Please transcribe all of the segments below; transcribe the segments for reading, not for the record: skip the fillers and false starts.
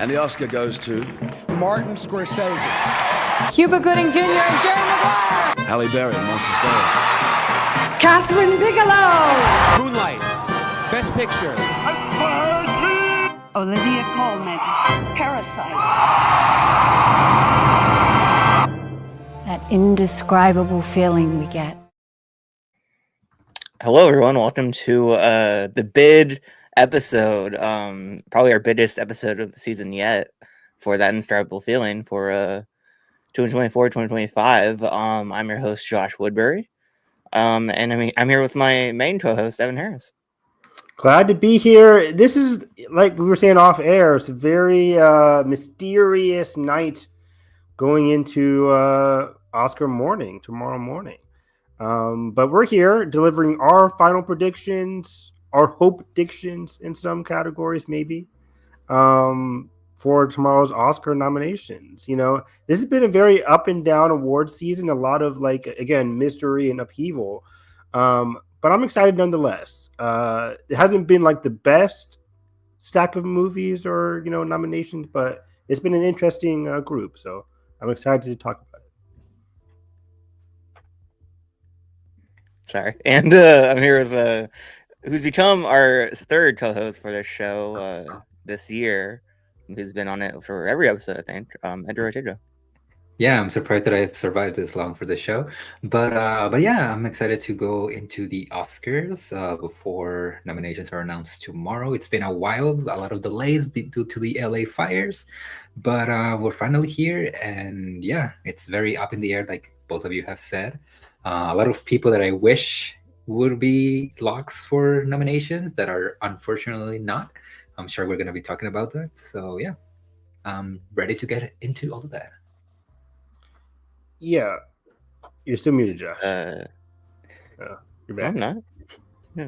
And the Oscar goes to Martin Scorsese, Cuba Gooding Jr. and Jerry Maguire, Halle Berry in Monsters Ball, Catherine Bigelow, Moonlight, Best Picture, Olivia Colman, Parasite. That indescribable feeling we get. Hello, everyone. Welcome to the bid episode, probably our biggest episode of the season yet for that indescribable feeling for 2024-2025. I'm your host, Josh Woodbury, and I'm here with my main co-host, Evan Harris. Glad to be here. This is, like we were saying off air, it's a very mysterious night going into Oscar morning, tomorrow morning. But we're here delivering our final predictions, our hope predictions in some categories, maybe, for tomorrow's Oscar nominations. You know, this has been a very up and down award season, a lot of, like, again, mystery and upheaval. But I'm excited nonetheless. It hasn't been like the best stack of movies or, you know, nominations, but it's been an interesting group. So I'm excited to talk about it. Sorry. And I'm here with who's become our third co-host for this show this year, who's been on it for every episode, I think, Edgar Ortega. Yeah, I'm surprised that I've survived this long for the show, but yeah, I'm excited to go into the Oscars before nominations are announced tomorrow. It's been a while, a lot of delays due to the LA fires, but we're finally here, and yeah, it's very up in the air, like both of you have said. A lot of people that I wish would be locks for nominations that are unfortunately not. I'm sure we're going to be talking about that. So yeah, I'm ready to get into all of that. Yeah, you're still muted, Josh. You're back. I'm not. Yeah.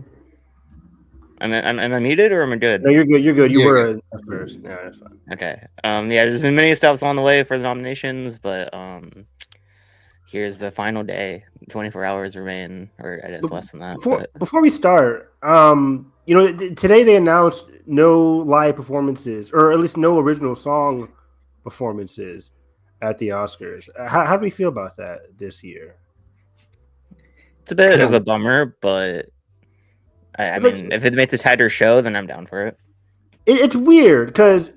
Am I muted or am I good? No, you're good. You're good. You were good. at first. No, that's fine. Okay. Yeah, there's been many stops on the way for the nominations, but here's the final day. 24 hours remain, or I guess less than that. Before we start, you know, today they announced no live performances, or at least no original song performances at the Oscars. How do we feel about that this year? It's a bit of a bummer, but I mean, if it makes a tighter show, then I'm down for it. It's weird because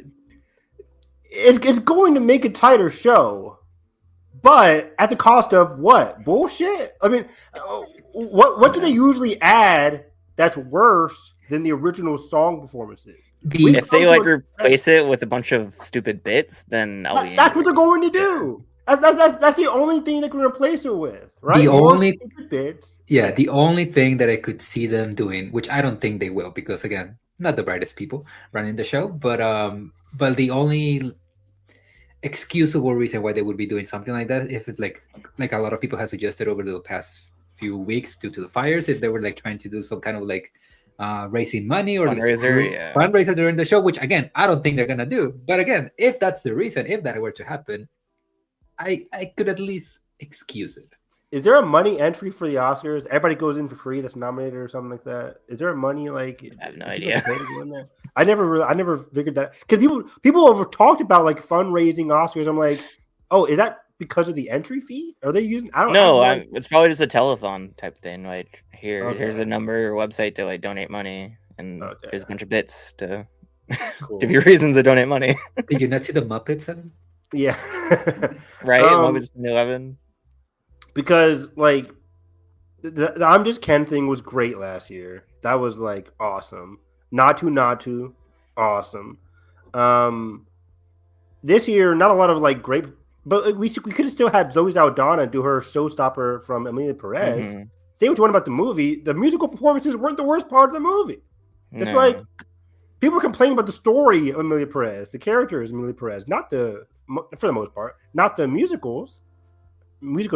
it's going to make a tighter show, but at the cost of what? Bullshit. I mean, what do they usually add that's worse than the original song performances? If they like replace it with a bunch of stupid bits, then I'll be. That's what they're going to do. That's the only thing they can replace it with, right? The only bits. Yeah, the only thing that I could see them doing, which I don't think they will, because again, not the brightest people running the show, but the only excusable reason why they would be doing something like that, if it's like a lot of people have suggested over the past few weeks due to the fires, if they were like trying to do some kind of like raising money or fundraiser during the show, which again I don't think they're gonna do. But again, if that's the reason, if that were to happen, I could at least excuse it. Is there a money entry for the Oscars? Everybody goes in for free that's nominated or something like that. Is there a money like? I have no idea. I never figured that, because people have talked about like fundraising Oscars. I'm like, oh, is that because of the entry fee? Are they using? I don't know. It's probably just a telethon type thing. Like here's a number or website to like donate money, and there's a bunch of bits to give you reasons to donate money. Did you not see the Muppets, Evan? Yeah. Right. Muppets 11. Because like the I'm Just Ken thing was great last year. That was like awesome. Not too awesome. This year, not a lot of like great, but we could have still had Zoe Saldana do her showstopper from Emilia Perez. Mm-hmm. Say what you want about the movie, the musical performances weren't the worst part of the movie. It's like people complaining about the story of Emilia Perez, the character is Emilia Perez, for the most part, not the musical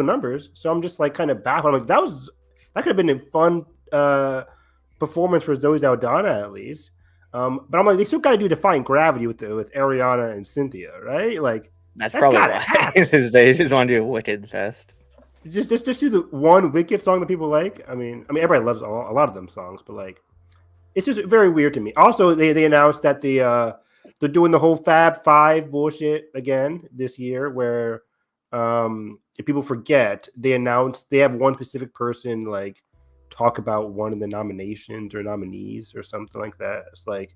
numbers. So I'm just like kind of baffled. I'm like, that could have been a fun performance for Zoe Saldana at least. But I'm like, they still got to do Defying Gravity with Ariana and Cynthia, right? Like that's probably why they just want to do a Wicked fest. Just do the one Wicked song that people like. I mean, everybody loves a lot of them songs, but like, it's just very weird to me. Also, they announced that the they're doing the whole Fab Five bullshit again this year, where if people forget, they have one specific person like talk about one of the nominations or nominees or something like that. It's like,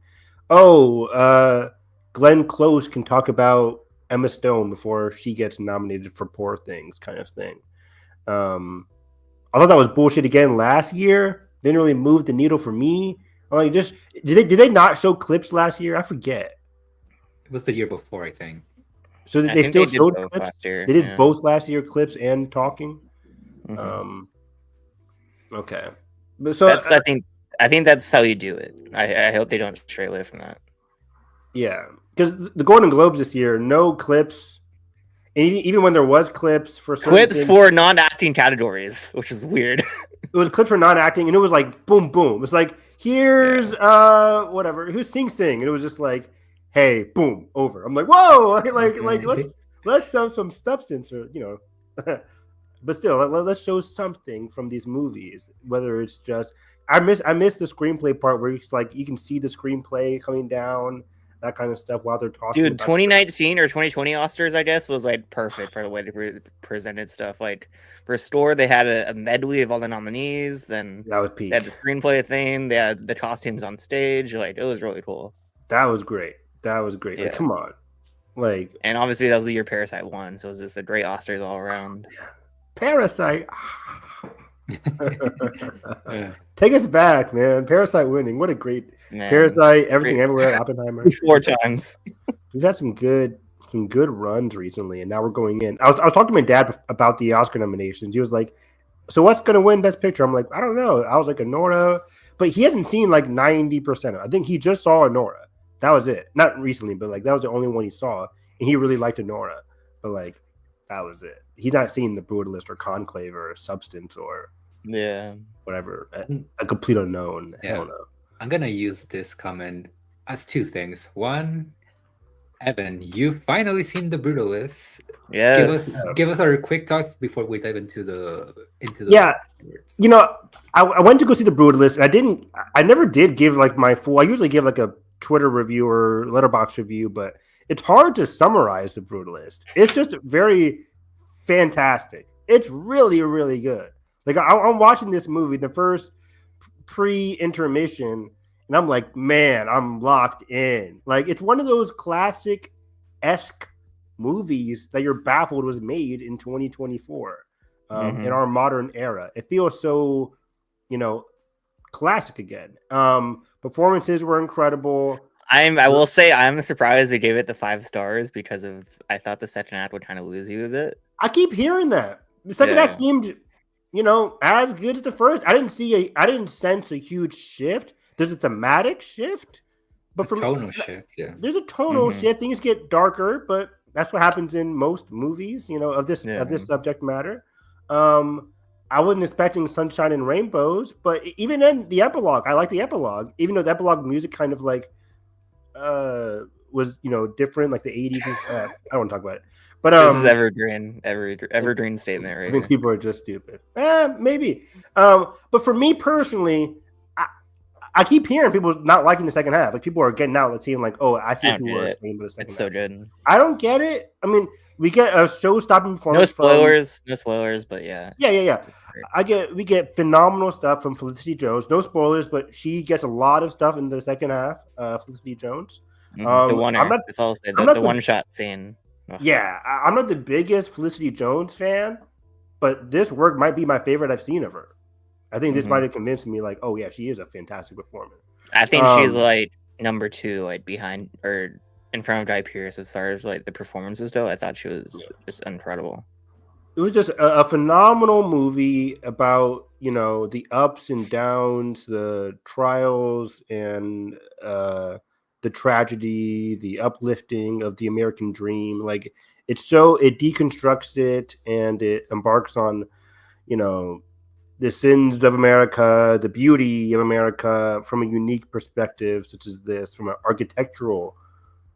Glenn Close can talk about Emma Stone before she gets nominated for Poor Things, kind of thing. I thought that was bullshit again last year. Didn't really move the needle for me. I'm like, just did they not show clips last year? I forget. It was the year before, I think. So I they think still did showed both clips. last year, They did yeah. both last year, clips and talking. Mhm. Okay, but so That's I think that's how you do it. I hope they don't stray away from that. yeah, because the Golden Globes this year, no clips, and even when there was clips for certain Clips things, for non-acting categories, which is weird. it was clips for non-acting, and it was like boom, boom. It's like here's whatever, who's Sing Sing, and it was just like, hey, boom, over. I'm like, whoa, like let's have some substance, or but still, let's show something from these movies. Whether it's just I miss the screenplay part where it's like you can see the screenplay coming down, that kind of stuff while they're talking. Dude, about 2019 or 2020 Oscars, I guess, was like perfect for the way they presented stuff. Like for Store, they had a medley of all the nominees. Then that was peak. they had the screenplay thing. They had the costumes on stage. Like it was really cool. That was great. Like, Yeah. come on, like, And obviously that was the year Parasite won, so it was just a great Oscars all around. Parasite. Yeah. Take us back, man. Parasite winning. What a great Man, Parasite. Everything great. Everywhere. Oppenheimer. 4 times. We've had some good runs recently, and now we're going in. I was talking to my dad about the Oscar nominations. He was like, "So what's going to win Best Picture?" I'm like, "I don't know." I was like, Anora, but he hasn't seen like 90% of it. I think he just saw Anora. That was it. Not recently, but like that was the only one he saw, and he really liked Anora. But like that was it. He's not seen The Brutalist or Conclave or Substance or whatever. A complete unknown. Yeah. Hell no. I'm gonna use this comment as two things. One, Evan, you've finally seen The Brutalist. Yes. Give us our quick thoughts before we dive into the Yeah. I went to go see The Brutalist, and I never did give like my full. I usually give like a Twitter review or Letterboxd review, but it's hard to summarize The Brutalist. It's just very fantastic. It's really, really good. Like I'm watching this movie, the first pre-intermission, and I'm like, man, I'm locked in. Like it's one of those classic-esque movies that you're baffled was made in 2024 in our modern era. It feels so, classic again. Performances were incredible. I will say I'm surprised they gave it the 5 stars because I thought the second act would kind of lose you a bit. I keep hearing that. The second act seemed, as good as the first. I didn't sense a huge shift. There's a thematic shift, but from tonal shift, yeah. There's a tonal shift. Things get darker, but that's what happens in most movies, of this subject matter. I wasn't expecting sunshine and rainbows, but even in the epilogue, I like the epilogue, even though the epilogue music kind of like was different, like the 80s. I don't want to talk about it, but this is evergreen statement right I think here. people are just stupid. Maybe. But for me personally, I keep hearing people not liking the second half. Like people are getting out and saying like, "Oh, I see what people are saying." But the second it's so half. good. I don't get it. I mean, we get a show-stopping performance. No spoilers, but yeah. Yeah. We get phenomenal stuff from Felicity Jones. No spoilers, but she gets a lot of stuff in the second half. Felicity Jones. The one-er. It's all said. The one-shot scene. Oh. Yeah, I'm not the biggest Felicity Jones fan, but this work might be my favorite I've seen of her. I think this might have convinced me, like, oh yeah, she is a fantastic performer. I think she's like number 2, like behind or in front of Guy Pearce as far as like the performances though. I thought she was just incredible. It was just a phenomenal movie about the ups and downs, the trials, and the tragedy, the uplifting of the American dream. Like it deconstructs it and it embarks on the sins of America, the beauty of America from a unique perspective, such as this, from an architectural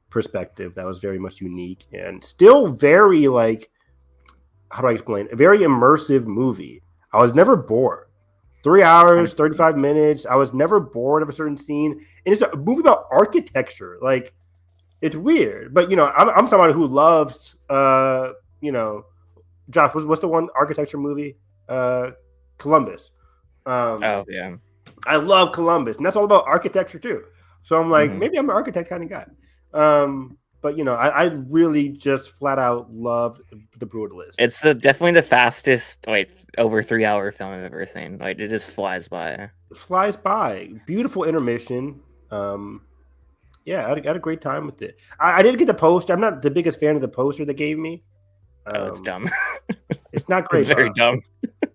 perspective that was very much unique and still very, like, how do I explain? A very immersive movie. I was never bored. 3 hours, 35 minutes. I was never bored of a certain scene. And it's a movie about architecture. Like, It's weird, but I'm someone who loves Josh, what's the one architecture movie? Columbus. Oh yeah. I love Columbus, and that's all about architecture too. So I'm like, maybe I'm an architect kind of guy. But I really just flat out loved The Brutalist. It's definitely the fastest over 3-hour film I've ever seen. Like it just flies by. It flies by. Beautiful intermission. Yeah, I had a great time with it. I didn't get the poster. I'm not the biggest fan of the poster they gave me. Oh, it's dumb. It's not great. It's very dumb.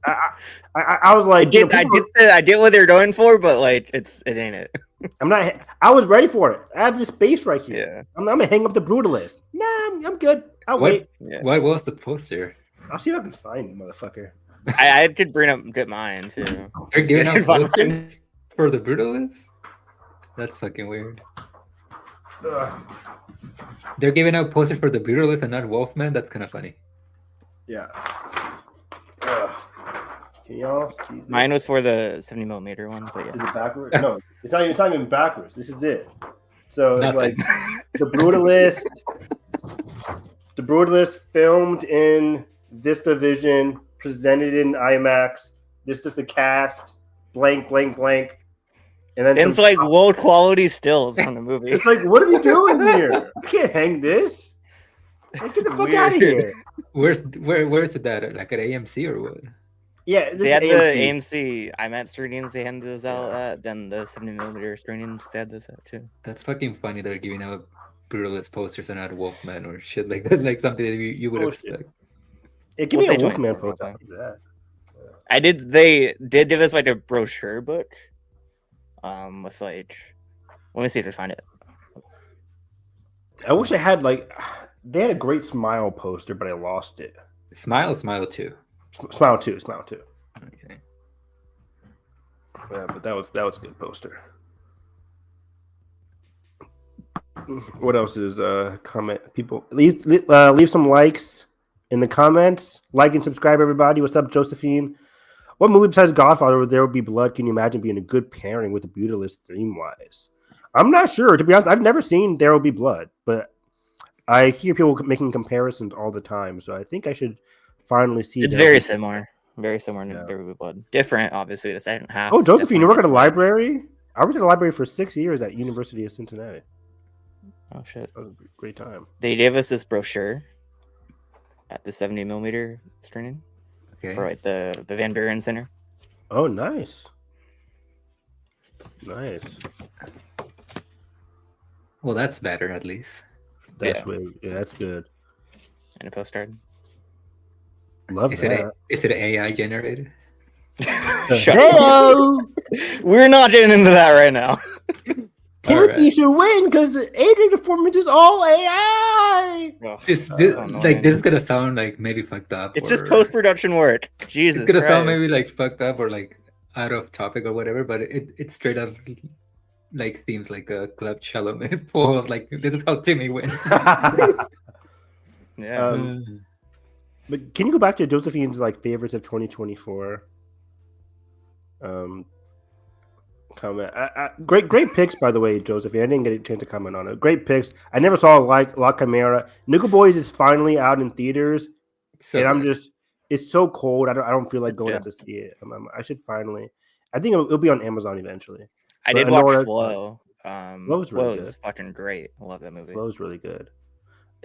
I was like, I get what they're going for, but like it ain't it. I'm not. I was ready for it. I have this space right here. Yeah. I'm gonna hang up The Brutalist. Nah, I'm good. I'll wait. Yeah. What was the poster? I'll see if I can find it, motherfucker. I could get mine too. They're giving out posters for The Brutalist? That's fucking weird. They're giving out posters for The Brutalist and not Wolfman. That's kind of funny. Yeah. Can y'all see this? Mine was for the 70mm one, but Is yeah. it backwards? No, it's not even backwards. This is it. So it's Nothing. like The Brutalist. The Brutalist filmed in VistaVision, presented in IMAX. This is the cast. Blank, blank, blank. And then It's like low quality stills from the movie. It's like, what are we doing here? I can't hang this. Like, get the fuck out of here. Where's it at? Like at AMC or what? Yeah, this They had is the AMC. AMC IMAX screenings. They had those out at. Then the 70mm screenings. They had those out too. That's fucking funny. They're giving out Brutalist posters and not Wolfman or shit like that. Like something that you would expect. It give me Well, a they Wolfman joined poster. that. They did give us like a brochure book. With like, let me see if I find it. I wish I had they had a great Smile poster, but I lost it. Smile 2. Smile 2. Okay. Yeah, but that was a good poster. What else is comment? People leave some likes in the comments. Like and subscribe, everybody. What's up, Josephine? What movie besides Godfather would There Will Be Blood can you imagine being a good pairing with The Brutalist theme-wise? I'm not sure. To be honest, I've never seen There Will Be Blood, but I hear people making comparisons all the time, so I think I should finally see. It's very similar. Very similar to There Will Be Blood. Different, obviously. The second half. Oh, Josephine, you work at a library? I worked at a library for 6 years at University of Cincinnati. Oh, shit. That was a great time. They gave us this brochure at the 70mm screening. Okay. For like the Van Buren Center. Oh, nice. Nice. Well, that's better at least. That's good. And a postcard. Love Is that. it AI generated? Shut up. We're not getting into that right now. Timothy should win because Adrian's performance is all AI. This is gonna sound like maybe fucked up. It's just post-production work. Jesus It's gonna Christ. sound maybe like fucked up or like out of topic or whatever, but it straight up like seems like a club Chalamet full of like this is how Timmy wins. Yeah. But can you go back to Josephine's favorites of 2024? Comment. Great picks, by the way, Josephine. I didn't get a chance to comment on it. Great picks. I never saw La Chimera. Nickel Boys is finally out in theaters, and it's so cold. I don't feel like going out to see it. I should finally. I think it'll be on Amazon eventually. I did watch Flow. Flow's really good. Fucking great. I love that movie. Flow's really good.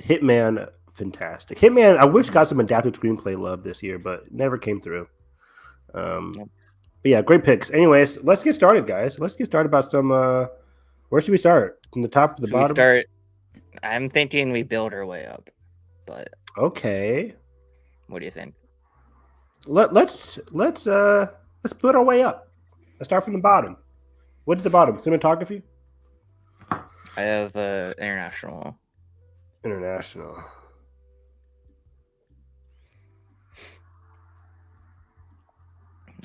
Hitman, fantastic. Hitman, I wish got some adapted screenplay love this year, but never came through. But yeah, great picks. Anyways, let's get started, guys. Let's get started about some. Where should we start? From the top to the bottom. I'm thinking we build our way up, but okay. What do you think? Let's build our way up. Let's start from the bottom. What is the bottom? Cinematography. I have international. International.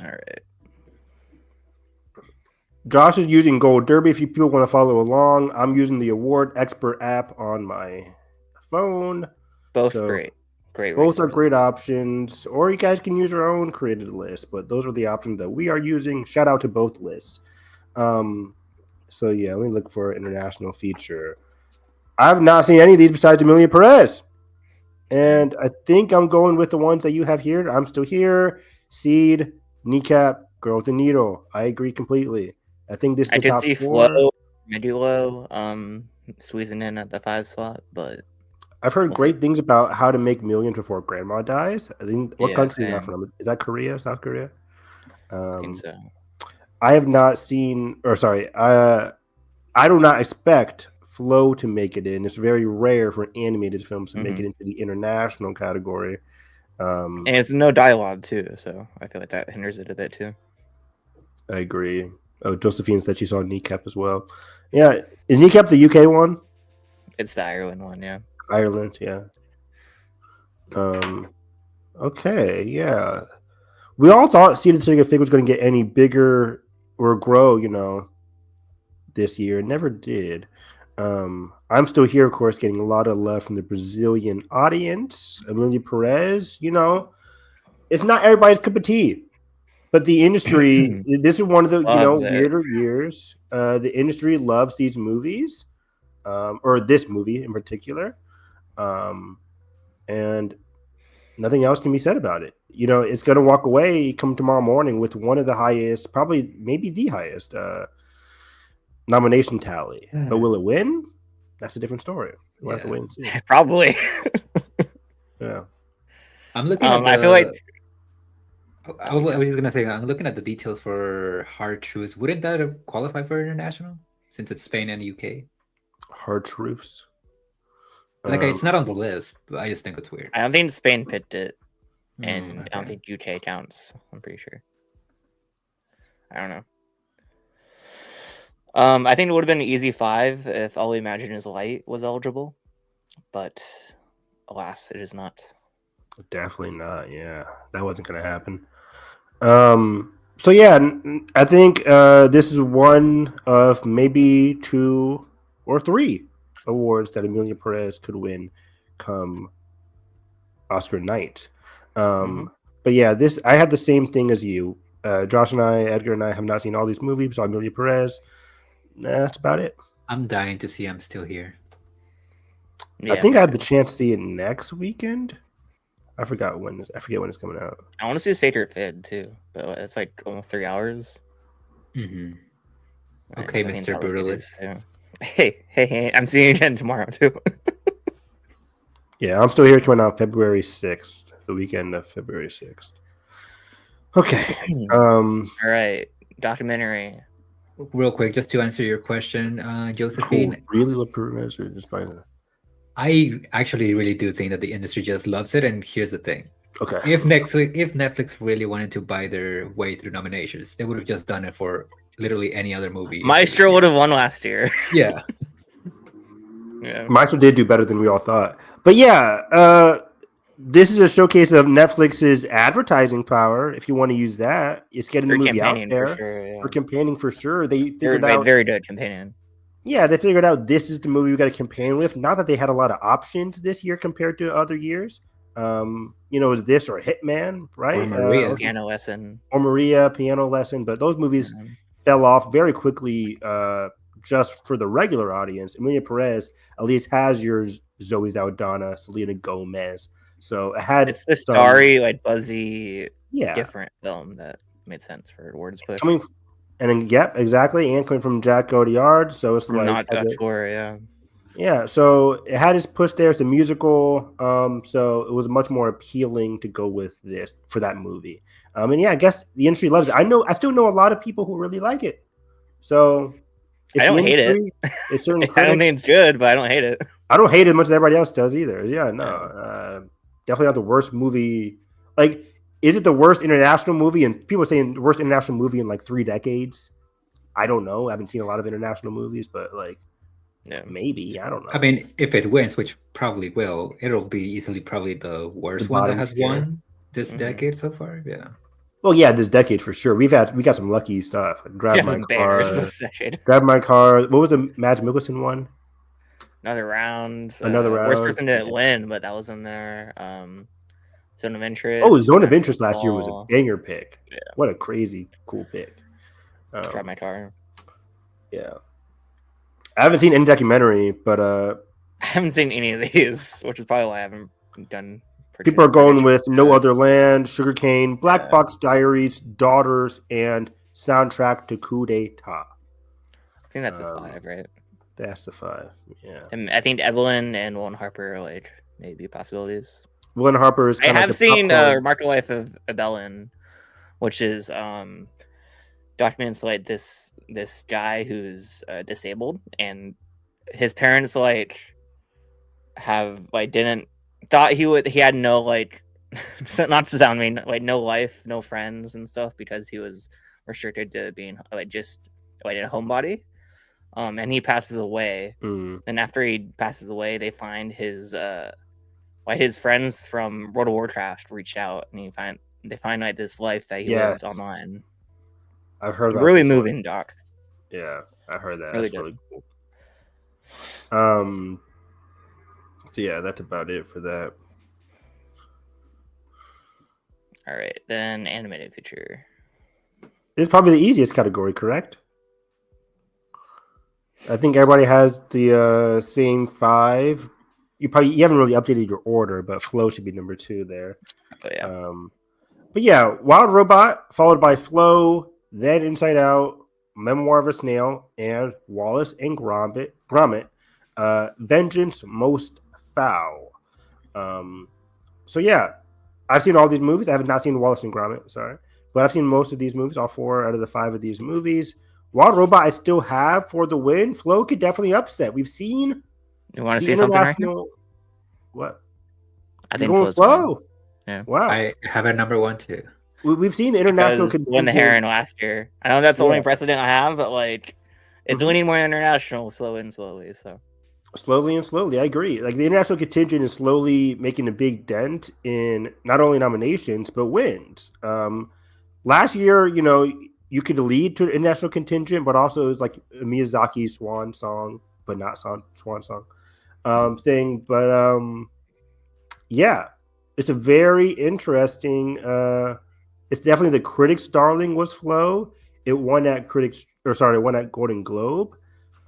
All right. Josh is using Gold Derby. If you people want to follow along, I'm using the Award Expert app on my phone. Both great. Great. Both resources. are great options. Or you guys can use your own created list, but those are the options that we are using. Shout out to both lists. So yeah, let me look for an international feature. I've not seen any of these besides Emilia Perez. And I think I'm going with the ones that you have here. I'm Still Here, Seed, Kneecap, Girl with the Needle. I agree completely. I think this is I the could top see 4. Flow, Medulo, squeezing in at the 5 slot, but I've heard we'll great see. things about How to Make Millions Before Grandma Dies. I think what Yeah, country is that same. from? Is that Korea, South Korea? I think so. I have not seen, or sorry, I do not expect Flow to make it in. It's very rare for animated films to make it into the international category. And it's no dialogue too, so I feel like that hinders it a bit too. I agree. Oh, Josephine said she saw Kneecap as well. Yeah, is Kneecap the UK one? It's the Ireland one, yeah. Ireland, yeah. Okay, yeah. We all thought Seed of the Sacred Fig was going to get any bigger or grow, this year. It never did. I'm Still Here, of course, getting a lot of love from the Brazilian audience. Emilia Perez, it's not everybody's cup of tea. But the industry, this is one of the Loves it. weirder years. The industry loves these movies, or this movie in particular, and nothing else can be said about it. It's going to walk away come tomorrow morning with one of the highest, probably maybe the highest nomination tally. But will it win? That's a different story. We'll have to wait and see. Probably. Yeah. I'm looking at I feel like I was just gonna say I'm looking at the details for Hard Truths. Wouldn't that have qualified for international since it's Spain and UK? Hard Truths. Like it's not on the list, but I just think it's weird. I don't think Spain picked it, and okay. I don't think UK counts. I'm pretty sure. I don't know. I think it would have been an easy 5 if All We Imagine Is Light was eligible, but alas, it is not. Definitely not. Yeah, that wasn't going to happen. So yeah, I think this is one of maybe 2 or 3 awards that Emilia Perez could win come Oscar night. But yeah, I had the same thing as you. Josh and I, Edgar and I, have not seen all these movies. Saw Emilia Perez. That's about it. I'm dying to see I'm Still Here. Yeah, I think I have the chance to see it next weekend. I forget when it's coming out. I want to see Sacred Fid too, but it's like almost 3 hours. Okay, so Mr. Brutalist. Yeah. Hey, I'm seeing it again tomorrow too. Yeah, I'm Still Here coming out February 6th, the weekend of February 6th. Okay. All right, documentary. Real quick, just to answer your question, Josephine. Really love Perez or just by the... I actually really do think that the industry just loves it, and here's the thing. Okay. If Netflix really wanted to buy their way through nominations, they would have just done it for literally any other movie. Maestro would have won last year. Yeah. Yeah. Maestro did do better than we all thought. But yeah, this is a showcase of Netflix's advertising power. If you want to use that, it's getting the movie out there. For sure, yeah. For campaigning for sure. They figured They're out very good campaigning. Yeah, they figured out this is the movie we got to campaign with. Not that they had a lot of options this year compared to other years. It was this or Hitman, right? Or Maria. Piano Lesson. Or Maria, Piano Lesson. But those movies fell off very quickly just for the regular audience. Emilia Perez at least has your Zoe Saldana, Selena Gomez. So it's the starry, like buzzy, different film that made sense for awards push. And then, yep, exactly. And coming from Jack Audiard, so it's like not sure, yeah. Yeah, so it had its push there. It's a musical, so it was much more appealing to go with this for that movie. And yeah, I guess the industry loves it. I still know a lot of people who really like it. So I don't hate it. It's certainly I don't think it's good, but I don't hate it. I don't hate it as much as everybody else does either. Yeah, no, definitely not the worst movie. Like, is it the worst international movie? And people are saying the worst international movie in like 3 decades. I don't know. I haven't seen a lot of international movies, but like, maybe. I don't know. I mean, if it wins, which probably will, it'll be easily probably the worst one that has won this decade so far. Yeah. Well, yeah, this decade for sure. We got some lucky stuff. Like Drive My Car. Drive My Car. What was the Mads Mikkelsen one? Another Round. Round. Worst person didn't win, but that was in there. Zone of Interest. Oh, Zone of Interest last year was a banger pick. Yeah. What a crazy cool pick. Drive My Car. Yeah. I haven't seen any documentary, but I haven't seen any of these, which is probably why I haven't done. People are going with No Yeah. Other Land, Sugarcane, Black Yeah. Box Diaries, Daughters, and Soundtrack to Coup d'Etat. I think that's the 5, right? That's the 5. Yeah. And I think Evelyn and Walton Harper are like maybe possibilities. Will Harper is I kind of have like seen popcorn. Remarkable Life of Evelyn, which is documents like this guy who's disabled, and his parents like have like didn't thought he had no like not to sound mean, like no life, no friends and stuff, because he was restricted to being like just like a homebody. And he passes away. And after he passes away, they find his friends from World of Warcraft reach out, and they find like this life that he lives online. I've heard about really this moving, one. Doc. Yeah, I heard that. Really That's really cool. So yeah, that's about it for that. All right, then animated feature. It's probably the easiest category, correct? I think everybody has the same 5. You haven't really updated your order, but Flow should be number 2 there. Oh yeah. But yeah, Wild Robot followed by Flow, then Inside Out, Memoir of a Snail, and Wallace and Gromit. Vengeance Most Foul. So yeah, I've seen all these movies. I have not seen Wallace and Gromit, sorry, but I've seen most of these movies. All 4 out of the 5 of these movies. Wild Robot I still have for the win. Flow could definitely upset. We've seen. You want to see something right here? What? I think going Flow. Yeah. Wow. I have a number 1 too. We've seen the international contingent. Won the Heron last year. I know that's the only precedent I have, but like it's leaning more international, slowly and slowly. So slowly and slowly, I agree. Like the international contingent is slowly making a big dent in not only nominations but wins. Last year, you could lead to the international contingent, but also it was like a Miyazaki swan song, but not swan song thing. But yeah, it's a very interesting. It's definitely the critics' darling was Flow. It won that Golden Globe,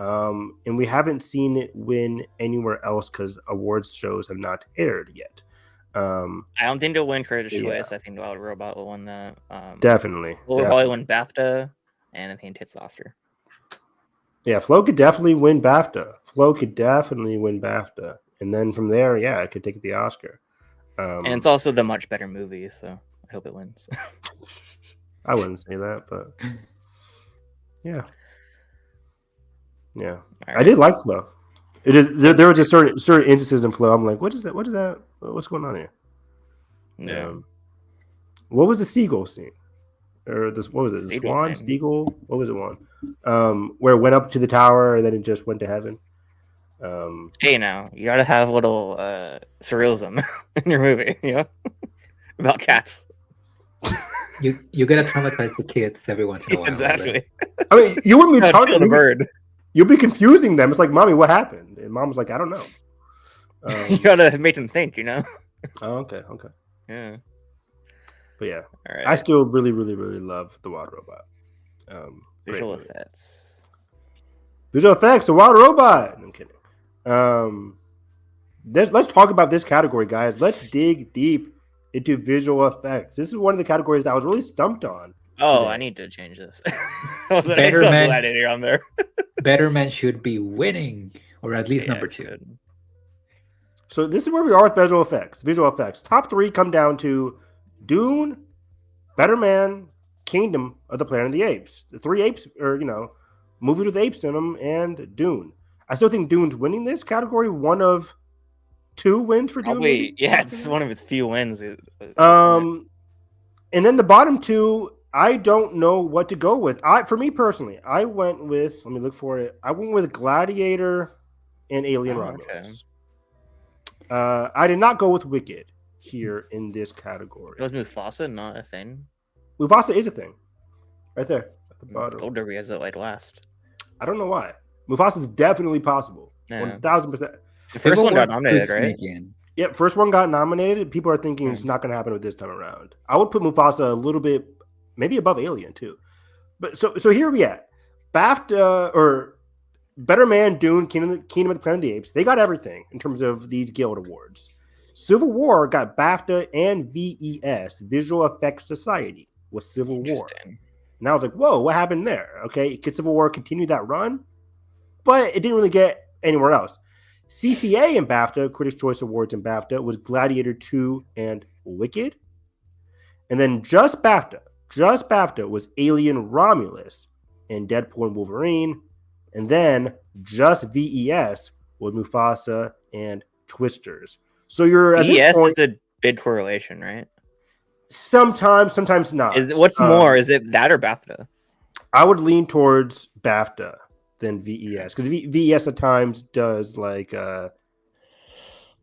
and we haven't seen it win anywhere else because awards shows have not aired yet. I don't think they'll win Critics' Choice. I think Wild Robot will win that. Definitely. We'll probably win BAFTA, and I think it hits Oscar. Yeah, Flow could definitely win BAFTA. And then from there, yeah, it could take the Oscar. And it's also the much better movie, so I hope it wins. I wouldn't say that, but yeah. Right. I did like Flow. There was a certain instances in Flow. I'm like, what is that? What's going on here? Yeah. What was the seagull scene? Or this? What was it? The swan, seagull? What was it one? Where it went up to the tower and then it just went to heaven. Hey, now you gotta have a little surrealism in your movie, about cats. You gotta traumatize the kids every once in a while. Exactly. I mean, you wouldn't be talking the bird. You'll be confusing them. It's like, Mommy, what happened? And Mom's like, I don't know. You gotta make them think, Oh, okay. Yeah. But yeah, all right. I still really, really, really love the Wild Robot. Visual effects. The Wild Robot. I'm kidding. Let's talk about this category, guys. Let's dig deep into visual effects. This is one of the categories that I was really stumped on. Oh, today. I need to change this. Better Man on there. Better Man should be winning, or at least number 2. Good. So this is where we are with visual effects. Visual effects. Top 3 come down to Dune, Better Man, Kingdom of the Planet of the Apes. The 3 apes, or movies with apes in them, and Dune. I still think Dune's winning this category. One of 2 wins for Dune. Probably, yeah, it's one of its few wins. And then the bottom 2, I don't know what to go with. For me personally, I went with. Let me look for it. I went with Gladiator and Alien Romulus. Okay. I did not go with Wicked here in this category. Was Mufasa not a thing? Mufasa is a thing, right there at the bottom. Gold Derby has it like last. I don't know why. Mufasa is definitely possible. 1,000%. The first one got nominated, right? Yeah, first one got nominated. People are thinking it's not going to happen with this time around. I would put Mufasa a little bit, maybe above Alien too. But so here we at BAFTA or Better Man, Dune, Kingdom of the Planet of the Apes, they got everything in terms of these Guild Awards. Civil War got BAFTA and VES, Visual Effects Society, was Civil War. And I was like, whoa, what happened there? Okay, Civil War continued that run, but it didn't really get anywhere else. CCA and BAFTA, Critics' Choice Awards and BAFTA, was Gladiator 2 and Wicked. And then just BAFTA was Alien Romulus and Deadpool and Wolverine. And then just VES was Mufasa and Twisters. So you're at VES this point, is a bid correlation, right? sometimes not. Is it, what's more? Is it that or BAFTA? I would lean towards BAFTA than VES because VES at times does like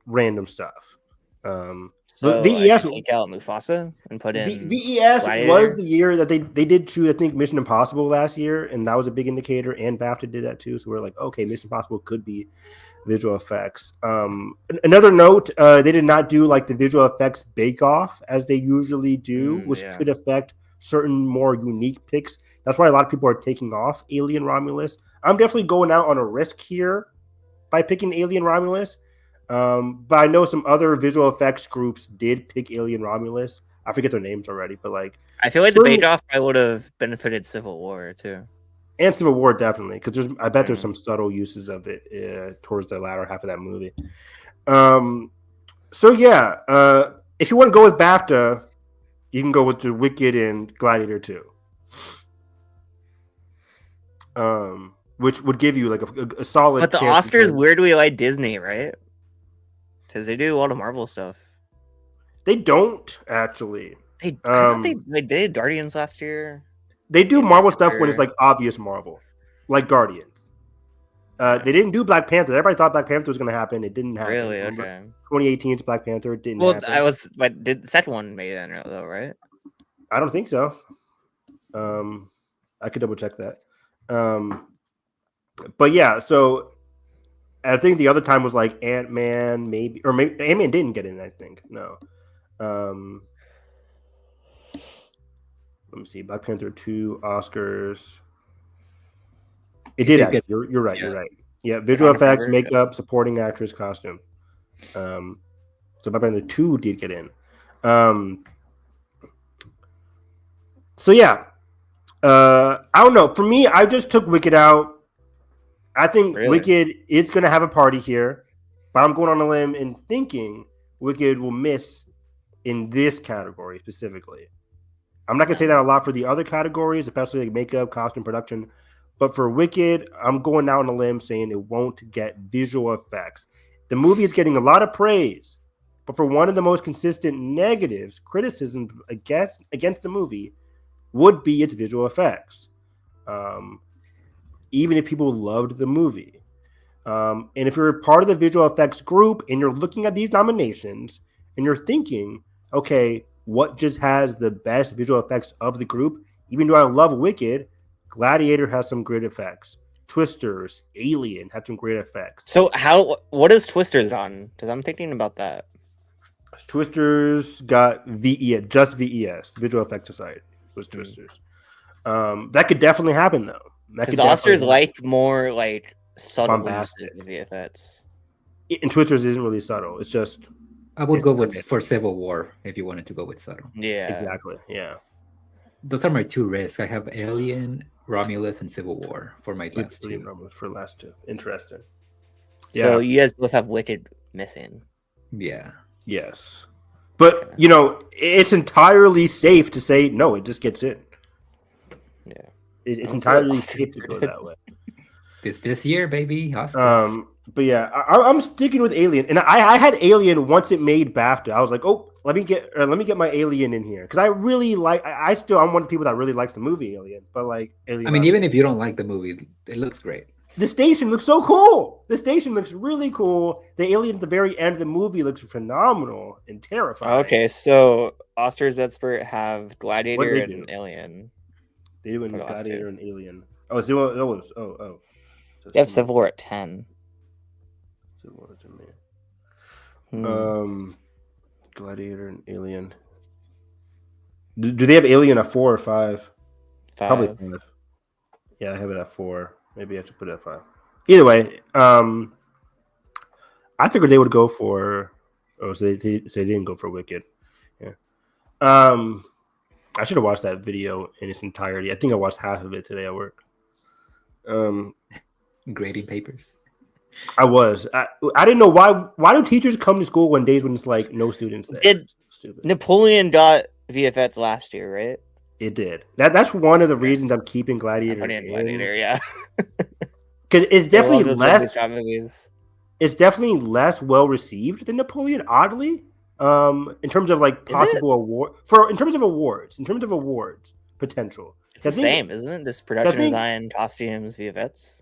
random stuff. So VES take out Mufasa and put in VES Gladiator? was the year that they did choose, I think, Mission Impossible last year, and that was a big indicator. And BAFTA did that too, so we're like, okay, Mission Impossible could be visual effects. Another note: they did not do like the visual effects bake off as they usually do, which could affect certain more unique picks. That's why a lot of people are taking off Alien Romulus. I'm definitely going out on a risk here by picking Alien Romulus. But I know some other visual effects groups did pick Alien Romulus. I forget their names already, but like I feel like the bake off I would have benefited Civil War too, and Civil War definitely because I bet there's some subtle uses of it towards the latter half of that movie. So yeah, if you want to go with BAFTA, you can go with the Wicked and Gladiator 2, which would give you like a solid. But the Oscars, where do we like Disney, right? Because they do a lot of Marvel stuff. They don't actually. I thought they did Guardians last year. They do Marvel stuff when it's like obvious Marvel, like Guardians. They didn't do Black Panther. Everybody thought Black Panther was going to happen. It didn't happen. Really? Okay. 2018's Black Panther didn't happen. But did the second one made it though, right? I don't think so. I could double check that. But yeah, so I think the other time was like Ant-Man, maybe Ant-Man didn't get in. I think no. Let me see. Black Panther 2 Oscars. It did actually. You're right. Yeah. You're right. Yeah, visual effects, makeup, supporting actress, costume. So Black Panther 2 did get in. So yeah, I don't know. For me, I just took Wicked out. I think Wicked is going to have a party here, but I'm going on a limb and thinking Wicked will miss in this category specifically. I'm not going to say that a lot for the other categories, especially like makeup, costume, production. But for Wicked, I'm going out on a limb saying it won't get visual effects. The movie is getting a lot of praise, but for one of the most consistent negatives, criticism against the movie would be its visual effects. Even if people loved the movie. And if you're part of the visual effects group and you're looking at these nominations and you're thinking, okay, what just has the best visual effects of the group? Even though I love Wicked, Gladiator has some great effects. Twisters, Alien had some great effects. So what is Twisters on? Because I'm thinking about that. Twisters got VES, just VES, Visual Effects Society was Twisters. That could definitely happen though. Because Oscars like more like subtle uses of VFX. And Twisters isn't really subtle. It's just. I would go for Civil War if you wanted to go with subtle. Yeah, exactly. Yeah, those are my two risks. I have Alien, Romulus, and Civil War for my last two. For last two, interesting. So you guys both have Wicked missing. Yeah. Yes, but you know it's entirely safe to say no. It just gets in. Yeah. It's entirely safe to go that way. This year, baby. Oscars. But yeah, I'm sticking with Alien, and I had Alien once it made BAFTA. I was like, oh, let me get my Alien in here because I really like. I'm one of the people that really likes the movie Alien, but like Alien. I mean, even if you don't like the movie, it looks great. The station looks so cool. The station looks really cool. The alien at the very end of the movie looks phenomenal and terrifying. Okay, so Oscars expert have Gladiator and Alien. They do Gladiator and Alien. Oh, They have Civil War at 10. Civil War in there. Gladiator and Alien. Do they have Alien at 4 or 5? 5. Probably 5. Yeah, I have it at 4. Maybe I should put it at 5. Either way, I figured they would go for. Oh, so they didn't go for Wicked. Yeah. I should have watched that video in its entirety. I think I watched half of it today at work. Grading papers. I was. I didn't know why. Why do teachers come to school when days when it's like no students there? Did Stupid. Napoleon got VFX last year, right? It did. That's one of the reasons I'm keeping Gladiator. Napoleon Gladiator, yeah. Because it's I love definitely those less. Ridley Scott movies. It's definitely less well received than Napoleon. Oddly, in terms of like possible award in terms of awards potential. It's the same, isn't it? This production design, costumes, VFX,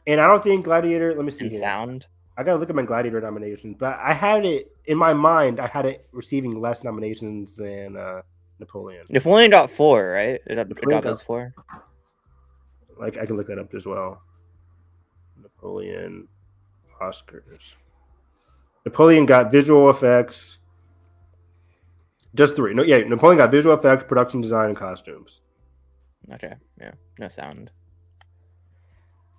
and I don't think Gladiator. Let me see. and Here. sound. I gotta look at my Gladiator nominations, but I had it in my mind. I had it receiving less nominations than Napoleon. Napoleon got 4, right? It Napoleon got those 4. Like I can look that up as well. Napoleon Oscars. Napoleon got visual effects. Just 3. No, yeah, Napoleon got visual effects, production design, and costumes. Okay, yeah, no sound.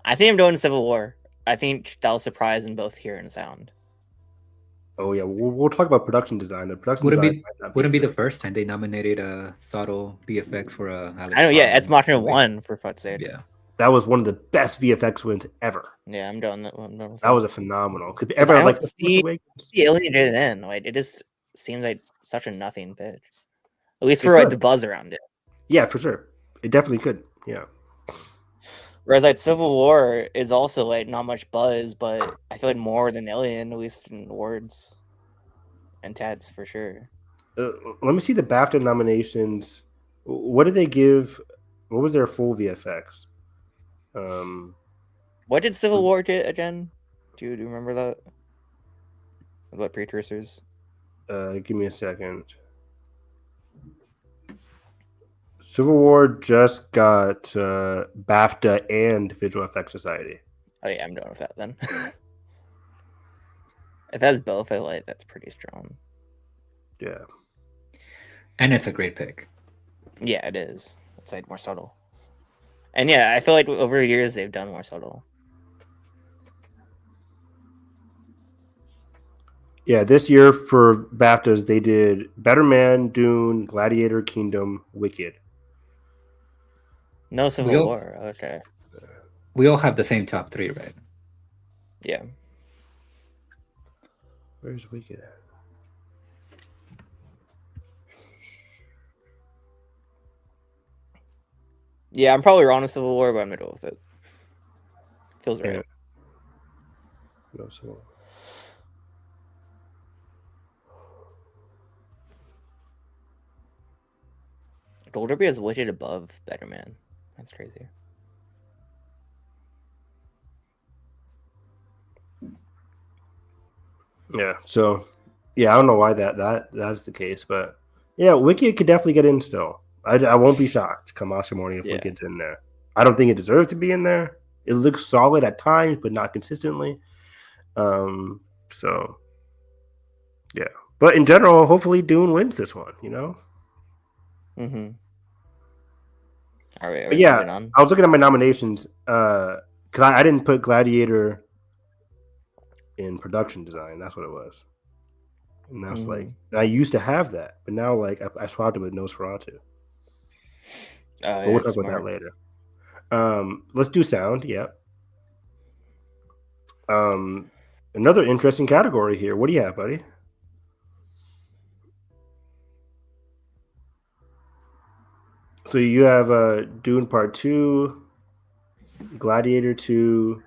I think I'm going Civil War. I think that'll surprise in both here and sound. Oh yeah, we'll talk about production design. The production wouldn't be the first time they nominated subtle VFX for I know, yeah, Ex Machina 1 for fuck's sake. Yeah, that was one of the best VFX wins ever. Yeah, I'm done. That was a phenomenal. Because everyone like the Alien did it in. Like it just seems like such a nothing pitch. At least for like the buzz around it. Yeah, for sure. It definitely could. Yeah. Whereas like Civil War is also like not much buzz, but I feel like more than Alien, at least in awards and TEDs for sure. Let me see the BAFTA nominations. What did they give? What was their full VFX? What did Civil War get again? Do you remember that? What precursors? Give me a second. Civil War just got BAFTA and Visual Effects Society. Oh yeah, I'm done with that then. If that's both, I like that's pretty strong. Yeah. And it's a great pick. Yeah, it is. It's like more subtle. And yeah, I feel like over the years they've done more subtle. Yeah, this year for BAFTAs, they did Better Man, Dune, Gladiator, Kingdom, Wicked. No Civil War. Okay. We all have the same top 3, right? Yeah. Where's Wicked at? Yeah, I'm probably wrong with Civil War, but I'm gonna go with it. Feels right. No Civil War. Gold Derby is weighted above Better Man. That's crazy. Yeah. So, yeah, I don't know why that's the case, but yeah, Wicked could definitely get in still. I won't be shocked come Oscar morning if Wicked's in there. I don't think it deserves to be in there. It looks solid at times, but not consistently. So, yeah. But in general, hopefully Dune wins this one, you know? Mm-hmm. All right. Yeah, I was looking at my nominations because I didn't put Gladiator in production design. That's what it was. And that's like, I used to have that, but now like I swapped it with Nosferatu. But we'll talk about that later. Let's do sound. Yeah. Another interesting category here. What do you have, buddy? So you have Dune Part 2, Gladiator 2,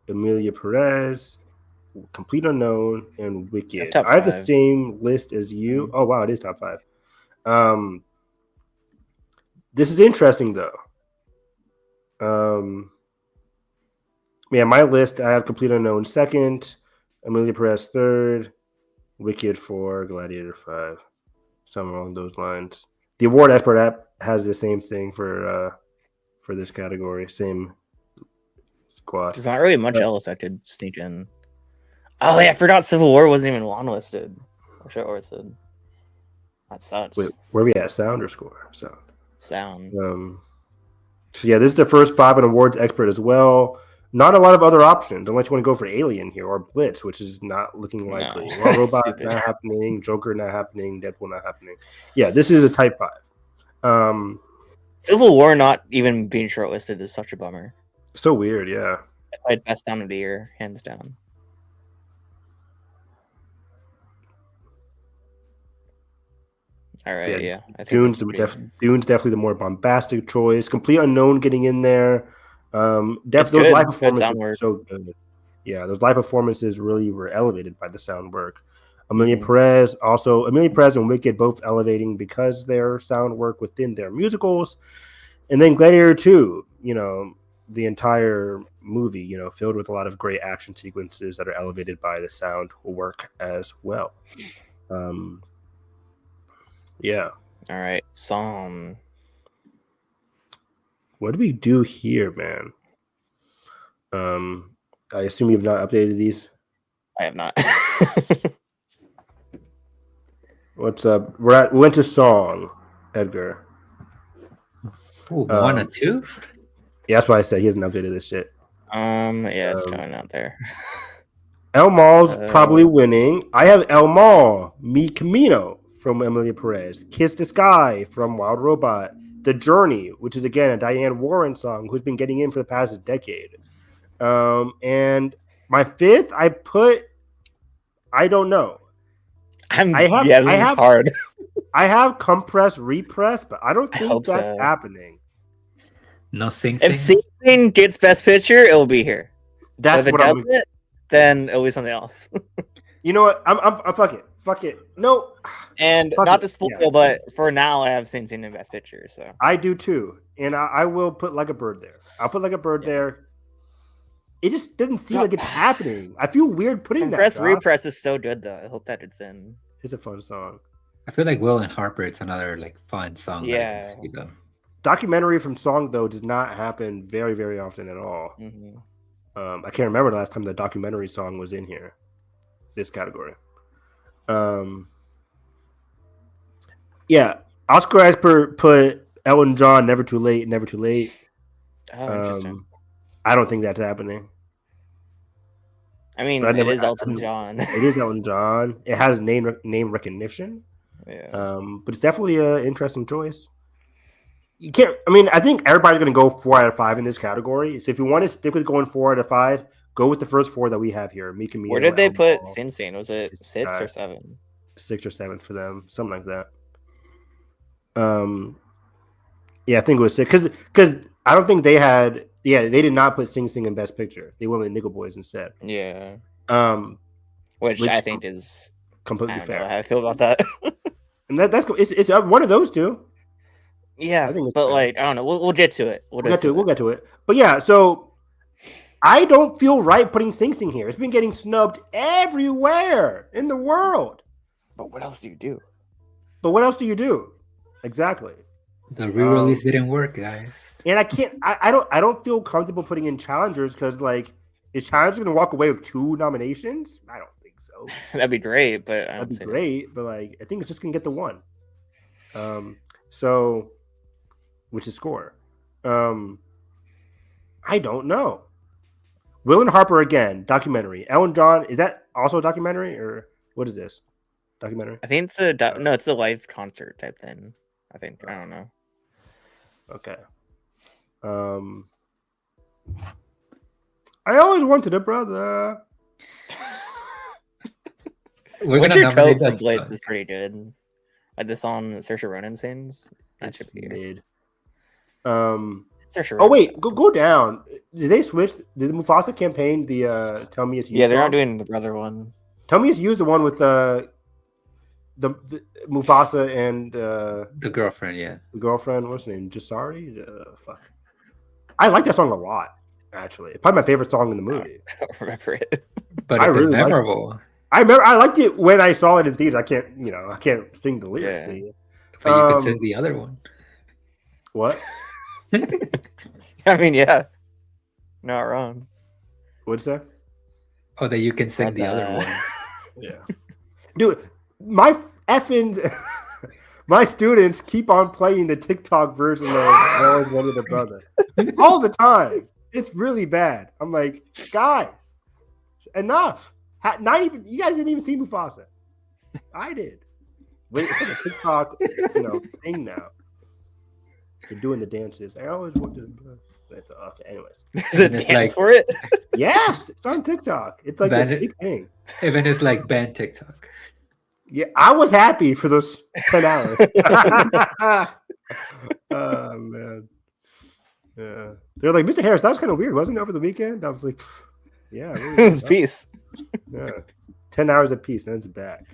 Emilia Perez, Complete Unknown, and Wicked. I have the same list as you. Oh wow, it is top 5. This is interesting though. Yeah, my list, I have Complete Unknown 2nd, Emilia Perez 3rd, Wicked 4, Gladiator 5. Somewhere along those lines. The Award Expert app has the same thing for this category. Same squad. There's not really much else I could sneak in. Oh yeah, I forgot Civil War wasn't even long-listed. Or short-listed. That sucks. Wait, where are we at? Sound or score? Sound. So yeah, this is the first 5 on Awards Expert as well. Not a lot of other options unless you want to go for Alien here or Blitz, which is not looking likely. No. Well, Robot Stupid. not happening, Joker not happening, Deadpool not happening. Yeah, this is a type 5. Civil War not even being shortlisted is such a bummer. So weird, yeah. It's like best sound of the year, hands down. All right, yeah. I think Dune's that's pretty good. Dune's definitely the more bombastic choice. Complete Unknown getting in there. Those good. live Good performances sound were work. so good. Yeah, those live performances really were elevated by the sound work. Amelia Mhm. Perez and Wicked both elevating because their sound work within their musicals. And then Gladiator 2, the entire movie, filled with a lot of great action sequences that are elevated by the sound work as well. Yeah. All right, song. What do we do here, man? I assume you've not updated these. I have not. What's up? We went to song, Edgar. Ooh, 1 or 2? Yeah, that's why I said he hasn't updated this shit. Yeah, it's showing out there. El Mal's probably winning. I have El Mal, Mi Camino from Emilia Perez, Kiss the Sky from Wild Robot, The Journey, which is again a Diane Warren song who's been getting in for the past decade. And my fifth, I don't know. This is hard. I have Compress Repress, but I don't think that's so. happening. No Sing If Sing? Sing Sing gets Best Picture, it will be here. That's if what it I'm. doesn't, then it'll be something else. You know what? I'm fuck it. No. And Fuck not it. to spoil, Yeah. but for now, I have Sing Sing in Best Picture. So I do too, and I will put Like a Bird there. I'll put Like a Bird there. It just doesn't seem like it's happening. I feel weird putting Compress that. Repress is so good though. I hope that it's in. It's a fun song. I feel like Will and Harper, it's another like fun song that I Yeah. can see though. Documentary from song though does not happen very, very often at all. Mhm. I can't remember the last time the documentary song was in here. This category. Yeah, Oscar has put Elton John, Never Too Late, Never Too Late. Oh, interesting. I don't think that's happening. I mean, But it is Elton John. It is Elton John. It has name recognition. Yeah. But it's definitely an interesting choice. You can't. I mean, I think everybody's going to go 4 out of 5 in this category. So if you want to stick with going 4 out of 5, go with the first 4 that we have here. Mika Mino, Where did they El put Mal, Sing Sing? Was it 6 or 7? 6 or 7 for them, something like that. Yeah, I think it was 6 because I don't think they had. Yeah, they did not put Sing Sing in Best Picture. They went with Nickel Boys instead. Yeah. Which I think is completely I don't fair. know how I feel about that. And that's it's one of those two. Yeah, I think it's but fair. like I don't know. We'll get to it. We'll get to it. But yeah, so I don't feel right putting Sing Sing here. It's been getting snubbed everywhere in the world. But what else do you do? But what else do you do? Exactly. The re-release didn't work, guys. And I can't. I don't feel comfortable putting in challengers because like, is Challenger going to walk away with 2 nominations? I don't think so. That'd be great, but I don't That'd be see great, but like, I think it's just going to get the 1. So, which is score. I don't know. Will and Harper again, documentary. Ellen John, is that also a documentary or what is this? Documentary? I think it's it's a live concert type thing. I think I don't know. Okay. I always wanted a brother. We're Winter gonna nominate Coat that Blade song. is pretty good. Like the song that Saoirse Ronan sings. That It's should be here. mid. Saoirse Oh Ronan. wait, go down. Did they switch? Did the Mufasa campaign the Tell Me It's You? Yeah, they're song? not doing the brother one. Tell Me It's You is the one with the Mufasa and The girlfriend, yeah. the girlfriend. What's her name? Jasari. Fuck. I like that song a lot. Actually, it's probably my favorite song in the movie. I don't remember it. But I it's really like memorable. I remember I liked it when I saw it in theaters. I can't sing the lyrics Yeah. to you. But you can sing the other one. What? I mean, yeah, not wrong. What's that? Oh, that you can sing the other one. Yeah, dude, my effing my students keep on playing the TikTok version of "I Always Wanted a Brother" all the time. It's really bad. I'm like, guys, enough. 90. You guys didn't even see Mufasa. I did. Wait, it's like a TikTok, thing now. They're doing the dances. I always want to. Okay, anyways. Is it dance for it? Yes, it's on TikTok. It's like a big thing. Even it's like banned TikTok. Yeah, I was happy for those 10 hours. Oh man. Yeah. They're like, Mr. Harris, that was kind of weird, wasn't it, over the weekend? I was like, yeah, really It's peace. Yeah. 10 hours of peace, then it's back.